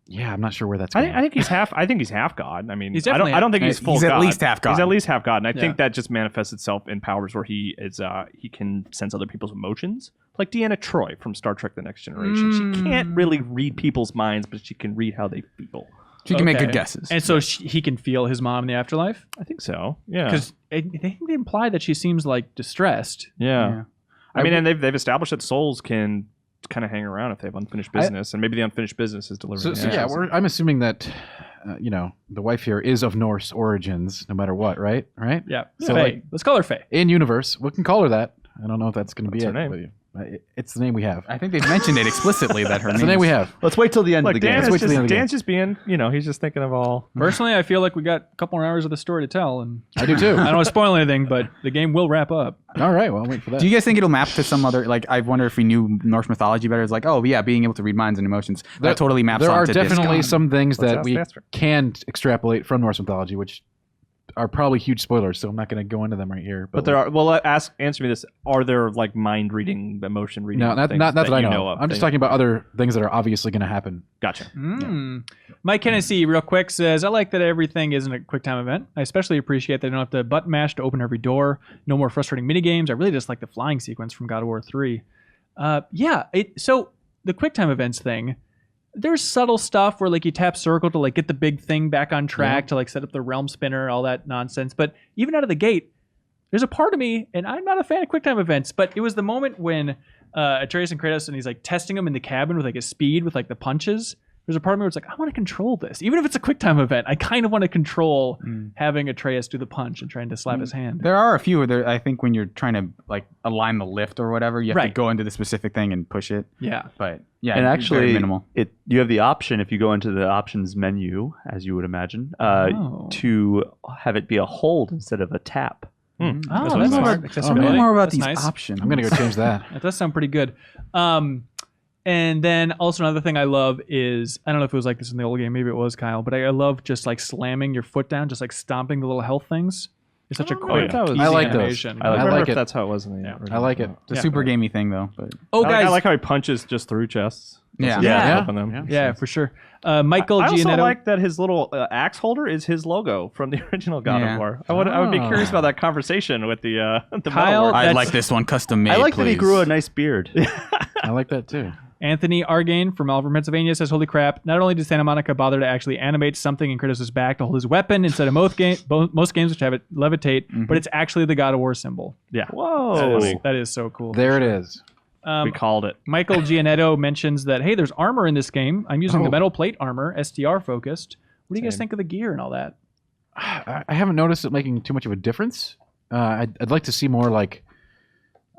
Yeah, I'm not sure where that's. I think he's half. I think he's half god. I mean, He's I don't. definitely I don't think he's full. He's god. at least half god. He's at least half god, and I think that just manifests itself in powers where he is. He can sense other people's emotions, like Deanna Troi from Star Trek: The Next Generation. She can't really read people's minds, but she can read how they feel. She can make good guesses. And so he can feel his mom in the afterlife? I think so, yeah. Because they imply that she seems like distressed. Yeah. I mean, and they've established that souls can kind of hang around if they have unfinished business, and maybe the unfinished business is delivering. I'm assuming that, the wife here is of Norse origins, no matter what, right? Right? Yeah. So Faye. Let's call her Faye. In universe, we can call her that. I don't know if that's going to be her it. name. It's the name we have. I think they've mentioned it explicitly that her name. It's the name we have. Let's wait till the end of the game. Dan's just being, he's just thinking of all. Personally, I feel like we got a couple more hours of the story to tell, and I do too. I don't want to spoil anything, but the game will wrap up. All right, well, I'll wait for that. Do you guys think it'll map to some other? Like, I wonder if we knew Norse mythology better. It's like, oh yeah, being able to read minds and emotions. That totally maps. There are onto definitely Discon. some things that we Astrid. can extrapolate from Norse mythology, which are probably huge spoilers, so I'm not going to go into them right here. But there are. Well, answer me this: are there like mind reading, emotion reading? No, not things that I know of? I'm just talking about other things that are obviously going to happen. Gotcha. Mike Hennessy, real quick, says, I like that everything isn't a QuickTime event. I especially appreciate that I don't have to button mash to open every door. No more frustrating minigames. I really just like the flying sequence from God of War 3. So the QuickTime events thing, there's subtle stuff where like you tap circle to like get the big thing back on track to like set up the realm spinner, all that nonsense. But even out of the gate, there's a part of me, and I'm not a fan of QuickTime events, but it was the moment when Atreus and Kratos, and he's like testing him in the cabin with like his speed with like the punches. There's a part of me where it's like, I want to control this. Even if it's a QuickTime event, I kind of want to control having Atreus do the punch and trying to slap his hand. There are a few. I think when you're trying to like align the lift or whatever, you have to go into the specific thing and push it. Yeah. But yeah, and actually, very minimal. You have the option if you go into the options menu, as you would imagine, to have it be a hold instead of a tap. That's smart. smart. Accessibility. More about That's these nice. options. I'm going to go change that. That does sound pretty good. And then also another thing I love is, I don't know if it was like this in the old game, maybe it was, Kyle, but I love just like slamming your foot down, just like stomping the little health things. It's such a quick, easy I like animation. those. I like if it. that's how it was in the original. I like it. It's a super gamey thing though. But Guys. I like how he punches just through chests. Yeah. Open them. Yeah, for sure. Michael I also Giannetto. like that his little axe holder is his logo from the original God of War. I would be curious about that conversation with the Kyle, metalwork. I'd like this one custom made. I like that he please. grew a nice beard. I like that too. Anthony Argain from Malvern, Pennsylvania says, holy crap, not only did Santa Monica bother to actually animate something in Kratos' back to hold his weapon instead of most games which have it levitate, but it's actually the God of War symbol. Yeah. Whoa. That is so cool. There it is. We called it. Michael Giannetto mentions that, hey, there's armor in this game. I'm using the metal plate armor, STR focused. What do you guys think of the gear and all that? I haven't noticed it making too much of a difference. I'd like to see more like,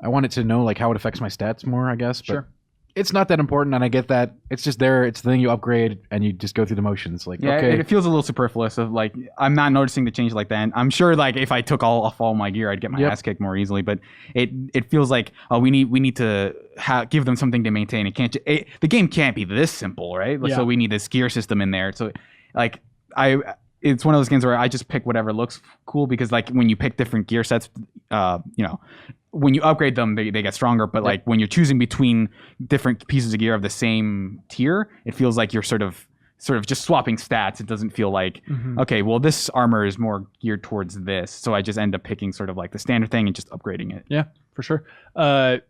I want it to know like how it affects my stats more, I guess. But Sure. it's not that important, and I get that. It's just there. It's the thing you upgrade, and you just go through the motions. Like, Yeah, okay, it feels a little superfluous. Of like, I'm not noticing the change like that. And I'm sure, like, if I took off all my gear, I'd get my ass kicked more easily. But it feels like, oh, we need to give them something to maintain. It can't. The game can't be this simple, right? So we need this gear system in there. So, like, it's one of those games where I just pick whatever looks cool because, like, when you pick different gear sets, when you upgrade them, they get stronger. But like when you're choosing between different pieces of gear of the same tier, it feels like you're sort of just swapping stats. It doesn't feel like, okay, well, this armor is more geared towards this. So I just end up picking sort of like the standard thing and just upgrading it. Yeah, for sure.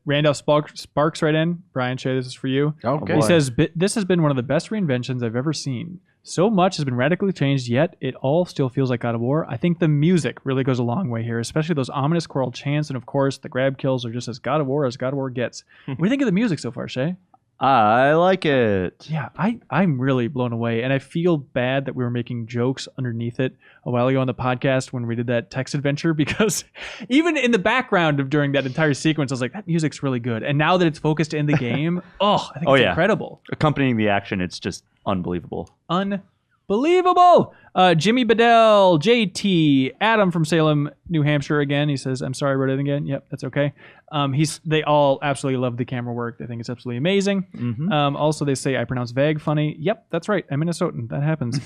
Randolph Sparks right in. Brian Shea, this is for you. Okay. He says, this has been one of the best reinventions I've ever seen. So much has been radically changed, yet it all still feels like God of War. I think the music really goes a long way here, especially those ominous choral chants, and of course, the grab kills are just as God of War gets. What do you think of the music so far, Shay? I like it. Yeah, I'm really blown away, and I feel bad that we were making jokes underneath it a while ago on the podcast when we did that text adventure, because even in the background of during that entire sequence, I was like, that music's really good. And now that it's focused in the game, I think it's incredible. Accompanying the action, it's just unbelievable. Unbelievable. Jimmy Bedell, JT, Adam from Salem, New Hampshire again. He says, I'm sorry I wrote it again. Yep, that's okay. They all absolutely love the camera work. They think it's absolutely amazing. Also, they say I pronounce vague funny. Yep, that's right. I'm Minnesotan. That happens.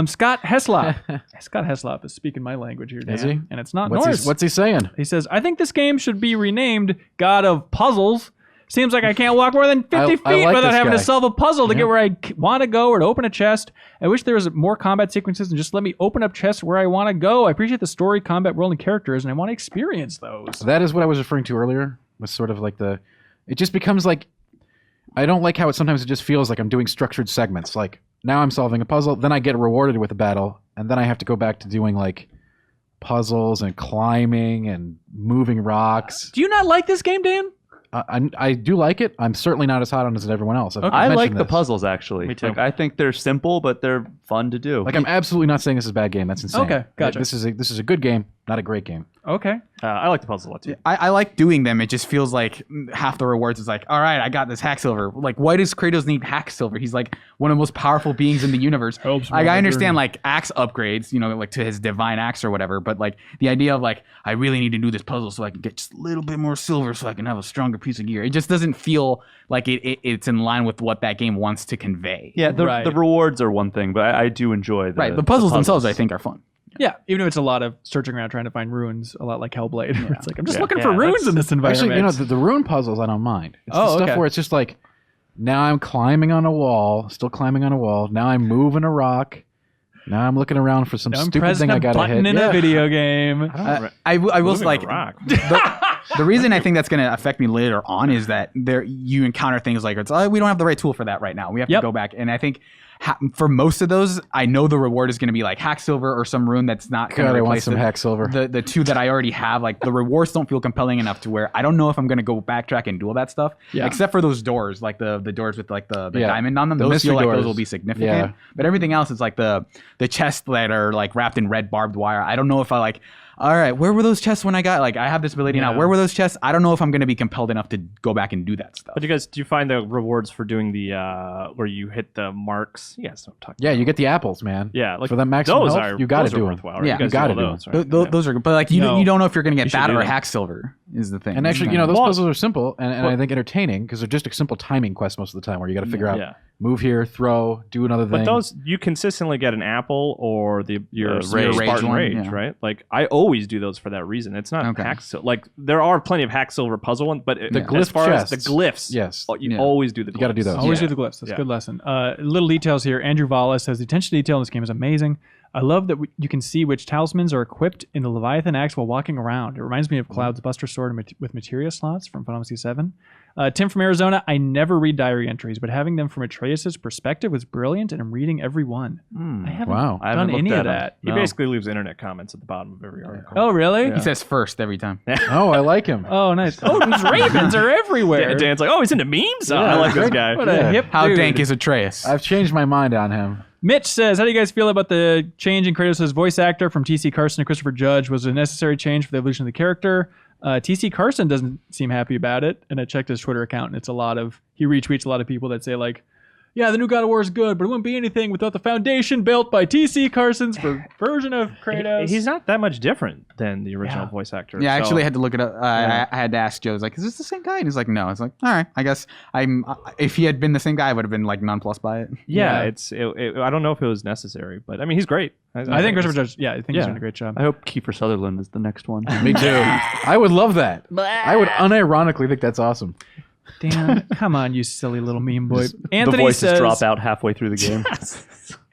Scott Heslop. Scott Heslop is speaking my language here, Dan. Is he? And it's not Norse. What's he saying? He says, I think this game should be renamed God of Puzzles. Seems like I can't walk more than 50 feet without having to solve a puzzle to get where I want to go or to open a chest. I wish there was more combat sequences and just let me open up chests where I want to go. I appreciate the story, combat, world, and characters, and I want to experience those. That is what I was referring to earlier. Was sort of like it just becomes like, I don't like how sometimes it just feels like I'm doing structured segments. Like now I'm solving a puzzle, then I get rewarded with a battle, and then I have to go back to doing like puzzles and climbing and moving rocks. Do you not like this game, Dan? I do like it. I'm certainly not as hot on it as everyone else. I like the puzzles, actually. Me too. Like, I think they're simple, but they're fun to do. Like, I'm absolutely not saying this is a bad game. That's insane. Okay, gotcha. This is a good game, not a great game. Okay. I like the puzzle a lot too. I like doing them. It just feels like half the rewards is like, all right, I got this hack silver. Like, why does Kratos need hack silver? He's like one of the most powerful beings in the universe. Like, I understand like axe upgrades, like to his divine axe or whatever. But like the idea of like, I really need to do this puzzle so I can get just a little bit more silver so I can have a stronger piece of gear. It just doesn't feel like it's in line with what that game wants to convey. Yeah, the rewards are one thing, but I do enjoy the puzzles themselves. I think are fun. Yeah, even if it's a lot of searching around trying to find runes, a lot like Hellblade. Yeah. It's like, I'm just looking for runes in this environment. Actually, the rune puzzles I don't mind. It's the stuff where it's just like, now I'm climbing on a wall, still climbing on a wall. Now I'm moving a rock. Now I'm looking around for some stupid thing I gotta hit. In a video game. I will like the reason I think that's going to affect me later on is that you encounter things like we don't have the right tool for that right now. We have to go back, and I think for most of those, I know the reward is going to be like hack silver or some rune that's not going to replace some hack silver. The two that I already have. Like the rewards don't feel compelling enough to where I don't know if I'm going to go backtrack and do all that stuff. Yeah. Except for those doors, like the doors with like the diamond on them. Those feel like those will be significant. Yeah. But everything else is like the chests that are like wrapped in red barbed wire. I don't know if I like. All right, where were those chests when I have this ability now? Where were those chests? I don't know if I'm going to be compelled enough to go back and do that stuff. But do you find the rewards for doing the where you hit the marks? Yes, I'm talking. Yeah, you get the apples, man. Yeah, like for the maximum health, you got to do them. Right? Yeah, you got to do them. Right? Those are, but like you don't know if you're going to get that or hack silver is the thing. And actually, those puzzles are simple and I think entertaining because they're just a simple timing quest most of the time where you got to figure out. Move here, throw, do another thing. But those, you consistently get an apple or your Spartan Rage, right? Like, I always do those for that reason. It's not hack silver. Like, there are plenty of hack silver puzzle ones, but as far as the glyphs, yes, you always do the glyphs. You got to do those. Always do the glyphs. That's a good lesson. Little details here. Andrew Vallis says, the attention to detail in this game is amazing. I love that you can see which talismans are equipped in the Leviathan axe while walking around. It reminds me of Cloud's Buster Sword with materia slots from Final Fantasy VII. Tim from Arizona, I never read diary entries, but having them from Atreus' perspective was brilliant, and I'm reading every one. I haven't done any of that. He basically leaves internet comments at the bottom of every article. Oh, really? He says first every time. Oh, I like him. Oh, nice. Oh, these ravens are everywhere. Dan's like, he's into memes? I like this guy. What a hip How dude. dank is Atreus? I've changed my mind on him. Mitch says, how do you guys feel about the change in Kratos' voice actor from T.C. Carson to Christopher Judge? Was it a necessary change for the evolution of the character? TC Carson doesn't seem happy about it, and I checked his Twitter account, and he retweets a lot of people that say like, yeah, the new God of War is good, but it wouldn't be anything without the foundation built by TC Carson's version of Kratos. He's not that much different than the original voice actor. Yeah, I actually had to look it up. I had to ask Joe. I was like, "Is this the same guy?" And he's like, "No." It's like, all right, I guess if he had been the same guy, I would have been like nonplussed by it. Yeah, I don't know if it was necessary, but I mean, he's great. I think Christopher Judge. Yeah, I think he's doing a great job. I hope Kiefer Sutherland is the next one. Me too. I would love that. I would unironically think that's awesome. Dan, come on, you silly little meme boy. The voices drop out halfway through the game.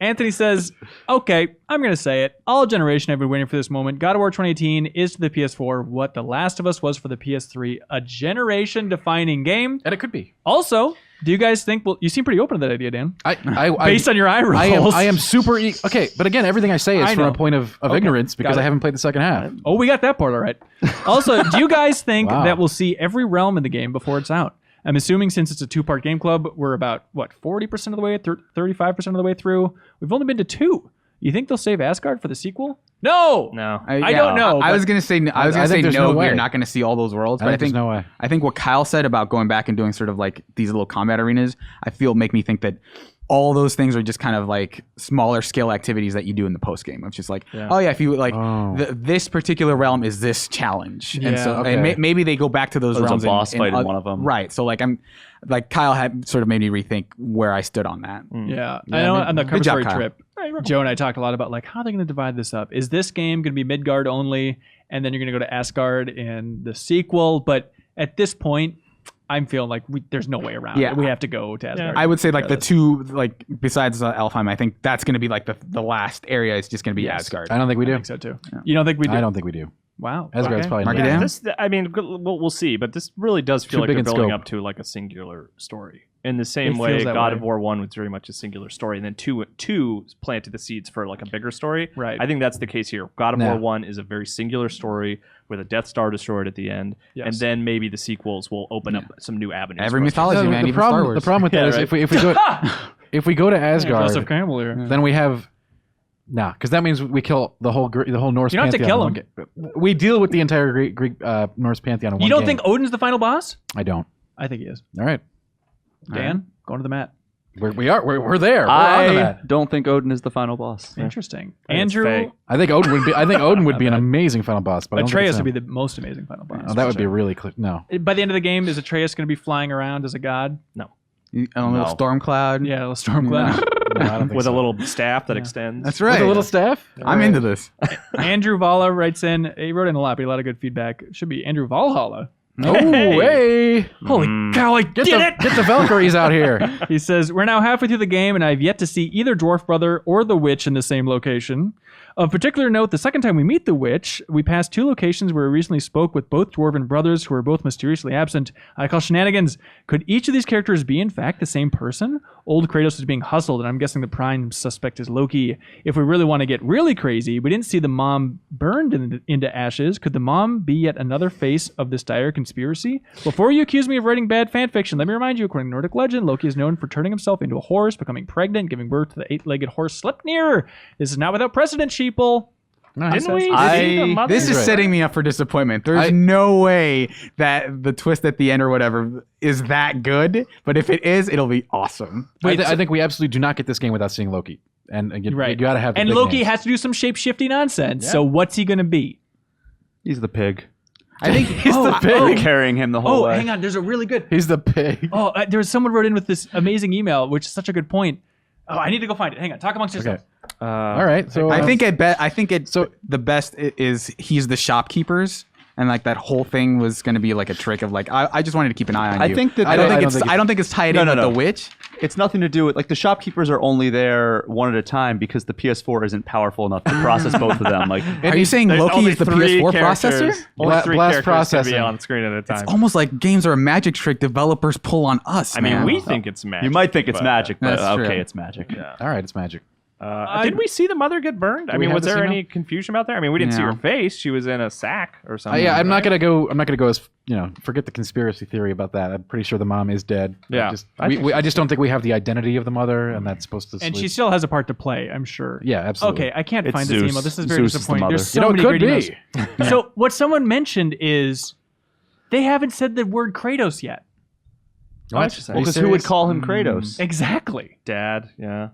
Anthony says, okay, I'm going to say it. All generation I've been waiting for this moment. God of War 2018 is to the PS4 what The Last of Us was for the PS3. A generation-defining game. And it could be. Also, do you guys think... Well, you seem pretty open to that idea, Dan. Based on your eye rolls. I am super... Okay, but again, everything I say is from a point of ignorance because I haven't played the second half. Oh, we got that part all right. Also, do you guys think that we'll see every realm in the game before it's out? I'm assuming since it's a 2-part game club, we're about, 40% of the way, 35% of the way through? We've only been to 2. You think they'll save Asgard for the sequel? No! I don't know. I was going to say no. We're not going to see all those worlds. But I think there's no way. I think what Kyle said about going back and doing sort of like these little combat arenas, make me think that all those things are just kind of like smaller scale activities that you do in the post game. It's just like, if you like this particular realm is this challenge, and so and maybe they go back to those realms. There's a boss fight in one of them, right? So like Kyle had sort of made me rethink where I stood on that. Yeah, I know on the cover story trip, Joe and I talked a lot about like how are they going to divide this up? Is this game going to be Midgard only, and then you're going to go to Asgard in the sequel? But at this point, I'm feeling like there's no way around it. We have to go to Asgard. I would say like the two, like besides Alfheim, I think that's going to be like the last area is just going to be Asgard. I don't think we do. I think so too. Yeah. You don't think we do? I don't think we do. Wow. Asgard's probably not. We'll see, but this really does feel like they're building up to like a singular story. In the same way, God of War 1 was very much a singular story, and then 2 planted the seeds for like a bigger story. Right. I think that's the case here. God of War 1 is a very singular story with a Death Star destroyed at the end, and then maybe the sequels will open up some new avenues. Every mythology, man. The problem with that is if we go to Asgard, Joseph Campbell here. then we have. Because that means we kill the whole Norse pantheon. You don't have to kill him. We deal with the entire Greek Norse pantheon in one game. You don't think Odin's the final boss? I don't. I think he is. All right. Dan, going to the mat. We're there. We're on the I mat. don't think Odin is the final boss. Interesting. Andrew, I think Odin would be. I think Odin would be an amazing final boss, but Atreus would be the most amazing final boss. Oh, that would be really clear. No. By the end of the game, is Atreus going to be flying around as a god? No. A little storm cloud. Yeah, a little storm cloud. No, I don't think with so. a little staff that extends. That's right. With a little staff? I'm into this. Andrew Vala writes in. He wrote in a lot, but a lot of good feedback. It should be Andrew Valhalla. Oh, hey! Holy cow, I did it! Get the Valkyries out here. He says, we're now halfway through the game, and I've yet to see either Dwarf Brother or the Witch in the same location. Of particular note, the second time we meet the Witch, we pass 2 locations where we recently spoke with both Dwarven brothers who are both mysteriously absent. I call shenanigans. Could each of these characters be, in fact, the same person? Old Kratos is being hustled, and I'm guessing the prime suspect is Loki. If we really want to get really crazy, we didn't see the mom burned into ashes. Could the mom be yet another face of this dire conspiracy? Before you accuse me of writing bad fanfiction, let me remind you, according to Nordic legend, Loki is known for turning himself into a horse, becoming pregnant, giving birth to the 8-legged horse Sleipnir. This is not without precedent, sheeple. Didn't we? This is setting me up for disappointment. There's no way that the twist at the end or whatever is that good, but if it is, it'll be awesome. I think we absolutely do not get this game without seeing Loki. And you got to have. And Loki has to do some shape-shifty nonsense. Yeah. So what's he going to be? He's the pig. I think he's the pig. Carrying him the whole way. Hang on. There's a really good. He's the pig. There was someone wrote in with this amazing email, which is such a good point. Oh, I need to go find it. Hang on. Talk amongst yourselves. Okay. All right. So I think the best is he's the shopkeepers, and like that whole thing was going to be like a trick of like I just wanted to keep an eye on you. I don't think it's tied in with the witch. It's nothing to do with like the shopkeepers are only there one at a time because the PS4 isn't powerful enough to process both of them. Like, are you saying Loki is the PS4 processor? Only 3 blast characters can be processing on screen at a time. It's almost like games are a magic trick developers pull on us. I mean, we think it's magic. You might think it's magic, but That's true. okay, it's magic. Yeah. All right, it's magic. Did we see the mother get burned? I we mean, have was the there scene any confusion about that? I mean, we didn't see her No. face. She was in a sack or something. Yeah, I'm not right? gonna go as forget the conspiracy theory about that. I'm pretty sure the mom is dead. Yeah, I just don't think we have the identity of the mother, and that's supposed to. And sleep. she still has a part to play, I'm sure. Yeah, absolutely. Okay, I can't It's find this Zeus. email. This is very Zeus is the disappointing. mother. There's so it many could great be. emails. So what someone mentioned is they haven't said the word Kratos yet. What? Well, because who would call him Kratos? Exactly. Dad. Yeah.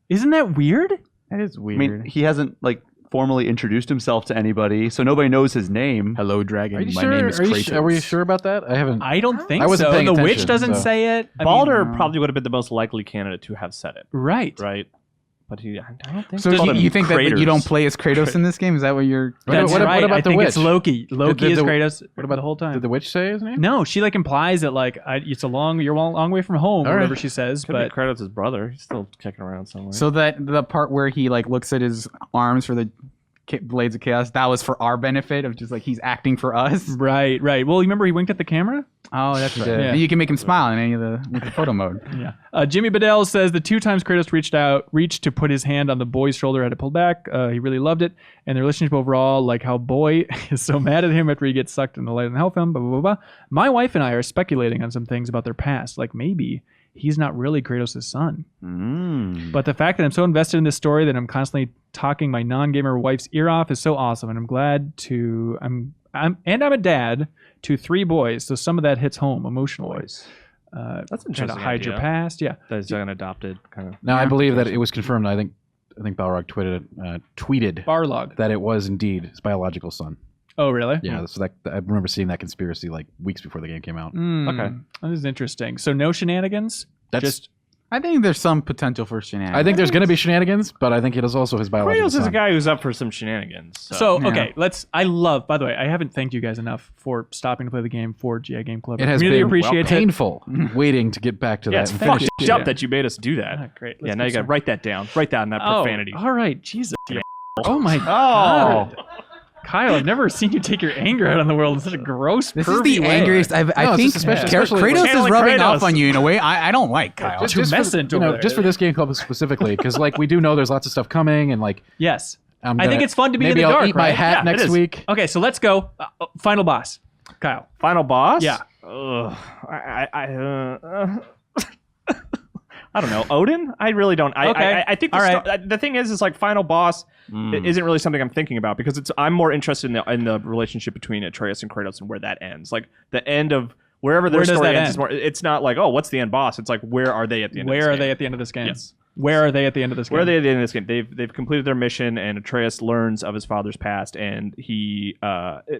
Isn't that weird? That is I weird. mean, he hasn't formally introduced himself to anybody, so nobody knows his name. Hello, dragon. Are you My sure? name is Kratos. Are we sure about that? I haven't. I don't think I wasn't so. paying The witch attention, doesn't so- say it. I mean, Balder probably would have been the most likely candidate to have said it. right. Right. But I don't think So so. you think that you don't play as Kratos in this game? Is that what you're? That's what right. about I the think it's witch? Loki. Loki is the- Kratos. what about the whole time? Did the witch say his name? No, she implies that you're a long way from home, or All right. whatever she says. Could But be Kratos' brother. He's still kicking around somewhere. So that the part where he looks at his arms for the Blades of Chaos, that was for our benefit of just he's acting for us. right. Well, you remember he winked at the camera? Oh, that's right. Yeah. You can make him smile in any of with the photo mode. Yeah. Jimmy Bedell says the 2 times Kratos reached to put his hand on the boy's shoulder, had to pull back. He really loved it, and the relationship overall, like how boy is so mad at him after he gets sucked in the light and hell film. Blah blah blah blah. My wife and I are speculating on some things about their past, like maybe he's not really Kratos' son. But the fact that I'm so invested in this story that I'm constantly talking my non-gamer wife's ear off is so awesome, and I'm glad to. I'm a dad to 3 boys, so some of that hits home emotionally. That's Trying to interesting. hide your past, yeah. That's an adopted kind of. No, I believe that it was confirmed. I think Balrog tweeted Barlog. that it was indeed his biological son. Oh, really? Yeah, so I remember seeing that conspiracy weeks before the game came out. Okay, that is interesting. So no shenanigans. That's I think there's some potential for shenanigans. I think there's going to be shenanigans, but I think it is also his biological Kratos son. is a guy who's up for some shenanigans. So Yeah. okay, by the way, I haven't thanked you guys enough for stopping to play the game for GI Game Club. It has Really been appreciate it. painful waiting to get back to Yeah, that it's and fucked finish it. up that you made us do that. Ah, great. Yeah, Let's now do you got to some- write that down. Write down that profanity. All right, Jesus. Oh my God. Kyle, I've never seen you take your anger out on the world in such a gross, This is pervy the way. angriest I No, think. it's especially Kratos is Channeling rubbing Kratos. off on you in a way I don't like, Kyle. Just too messant for, over there. just for this game club specifically, because we do know there's lots of stuff coming, and Yes. I'm I think gonna- it's fun to be in maybe the I'll dark, eat my right? hat Yeah, it next is. week. Okay, so let's go. Final boss. Kyle. Final boss? Yeah. Ugh. I don't know. Odin? I really don't. Okay. I think All right. the thing is final boss isn't really something I'm thinking about because I'm more interested in the relationship between Atreus and Kratos and where that ends. Like the end of wherever their Where does story that ends. end? It's not like, oh, what's the end boss? It's like, where are they at the end of this Where are game? they at the end of this game? Yes. Where are they at the end of this game? Where are they at the end of this game? They've completed their mission, and Atreus learns of his father's past, and he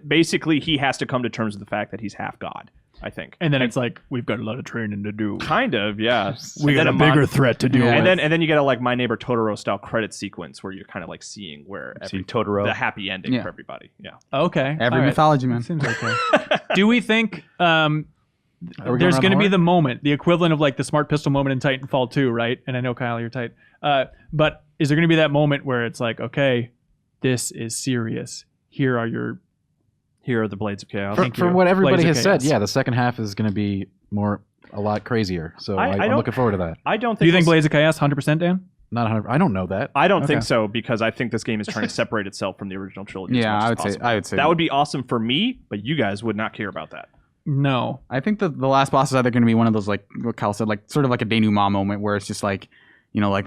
basically he has to come to terms with the fact that he's half god. I think. And then it's like, we've got a lot of training to do. Kind of, yeah. We got a bigger threat to deal with. And then you get a My Neighbor Totoro style credit sequence where you're kind of seeing where Totoro. the happy ending Yeah. for everybody. Yeah. Okay. Every all right. mythology, man. Seems okay. Do we think going there's around going to the be horn? the moment, the equivalent of the smart pistol moment in Titanfall 2, right? And I know, Kyle, you're tight. But is there going to be that moment where it's like, okay, this is serious. Here are the Blades of Chaos. For what everybody Blades has of said, Chaos. yeah, the second half is going to be a lot crazier. So I I'm don't- looking forward to that. I don't Do think you think we'll Blades of Chaos 100%, Dan? Not 100. I don't know that. I don't Okay. think so because I think this game is trying to separate itself from the original trilogy. Yeah, as I much would as say possible. I would say that would be awesome for me, but you guys would not care about that. No. I think the last boss is either going to be one of those what Kyle said, sort of like a denouement moment where it's just the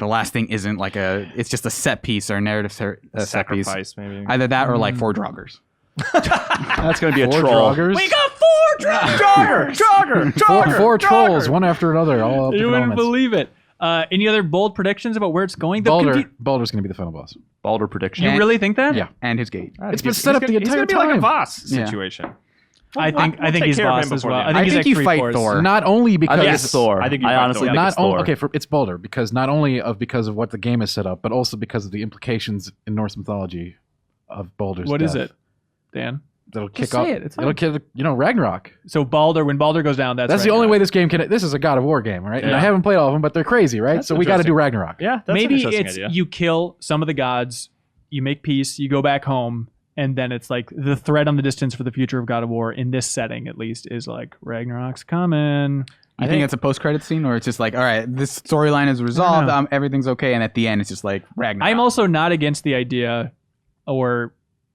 last thing isn't it's just a set piece or a narrative set piece. Sacrifice, maybe. Either that or 4 Draugrs. That's going to be a Four troll. Draugrs? We got 4 Jogger! Four trolls, one after another, all up to You wouldn't moments. believe it. Any other bold predictions about where it's going? The Baldur's going to be the final boss. Baldur prediction. You really think that? Yeah. And his gate. It's been set up the He's entire gonna be like a time. Voss Yeah. situation. I think We'll take he's care of him boss as before well. the end. I think you fight 3/4. Thor. Not only because I think Yes. it's Thor. I think you I fight honestly Thor. think not it's Thor. okay it's Baldur because not only because of what the game is set up, but also because of the implications in Norse mythology of Baldur's What is death. it, Dan? That'll Just kick off. say it. It's It'll fine. kill Ragnarok. So when Baldur goes down, that's That's the right. only way this game can. This is a God of War game, right? And I Yeah. haven't played all of them, but they're crazy, right? That's So we got to do Ragnarok. Yeah, that's Maybe an interesting it's idea. you kill some of the gods, you make peace, you go back home, and then it's like the threat on the distance for the future of God of War in this setting, at least, is like Ragnarok's coming. You think it's a post-credit scene, or it's just like, all right, this storyline is resolved, everything's okay, and at the end it's just like Ragnarok. I'm also not against the idea, or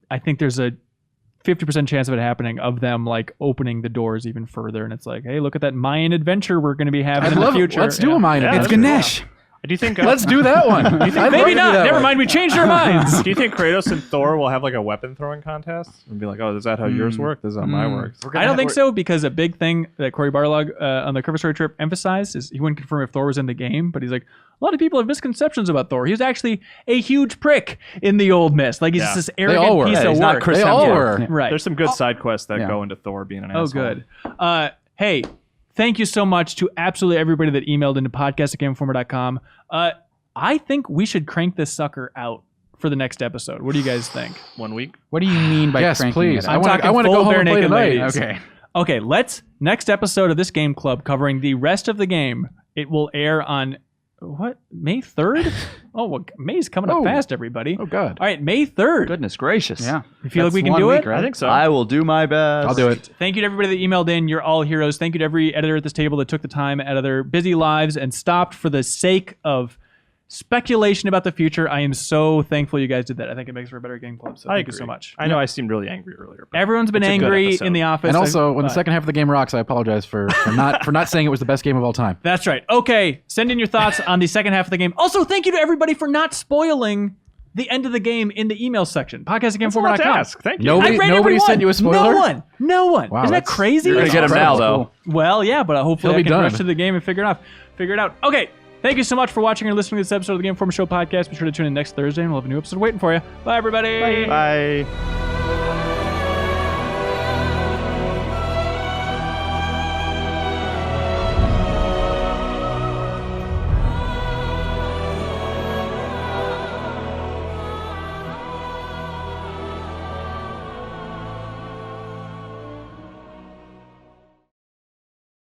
I think there's a 50% chance of it happening, of them like opening the doors even further, and it's like, hey, look at that Mayan adventure we're going to be having in the future. Let's do a Mayan adventure. It's Ganesh. Do you think? Let's do that one. Maybe not. Never mind. We changed our minds. Do you think Kratos and Thor will have like a weapon throwing contest and be like, "Oh, is that how yours work? This is how mine works." I don't think so, because a big thing that Corey Barlog on the Cover Story trip emphasized is he wouldn't confirm if Thor was in the game, but he's like, a lot of people have misconceptions about Thor. He was actually a huge prick in the old Mist. Like, he's just this arrogant piece of work. They all were. Right. There's some good side quests that go into Thor being an asshole. Oh, good. Hey, thank you so much to absolutely everybody that emailed into podcast@GameInformer.com. I think we should crank this sucker out for the next episode. What do you guys think? 1 week? What do you mean by yes, cranking please. it I out? want to go home and play tonight. Okay, let's, next episode of this game club covering the rest of the game. It will air on, May 3rd? Oh, well, May's coming up fast, everybody. Oh, God. All right, May 3rd. Goodness gracious. Yeah. You feel like we can do it? I think so. I will do my best. I'll do it. Thank you to everybody that emailed in. You're all heroes. Thank you to every editor at this table that took the time out of their busy lives and stopped for the sake of speculation about the future. I am so thankful you guys did that. I think it makes for a better game club. So thank you so much. I know I seemed really angry earlier. But everyone's been angry in the office. And also, when the second half of the game rocks, I apologize for not saying it was the best game of all time. That's right. Okay, send in your thoughts on the second half of the game. Also, thank you to everybody for not spoiling the end of the game in the email section. Podcast@GameInformer.com. Thank you. Nobody sent you a spoiler? No one. Wow, Isn't that crazy? You're going to get him now, though. Well, yeah, but hopefully He'll I be can done. rush to the game and figure it out. Okay. Thank you so much for watching or listening to this episode of the Game Informer Show podcast. Be sure to tune in next Thursday, and we'll have a new episode waiting for you. Bye, everybody. Bye.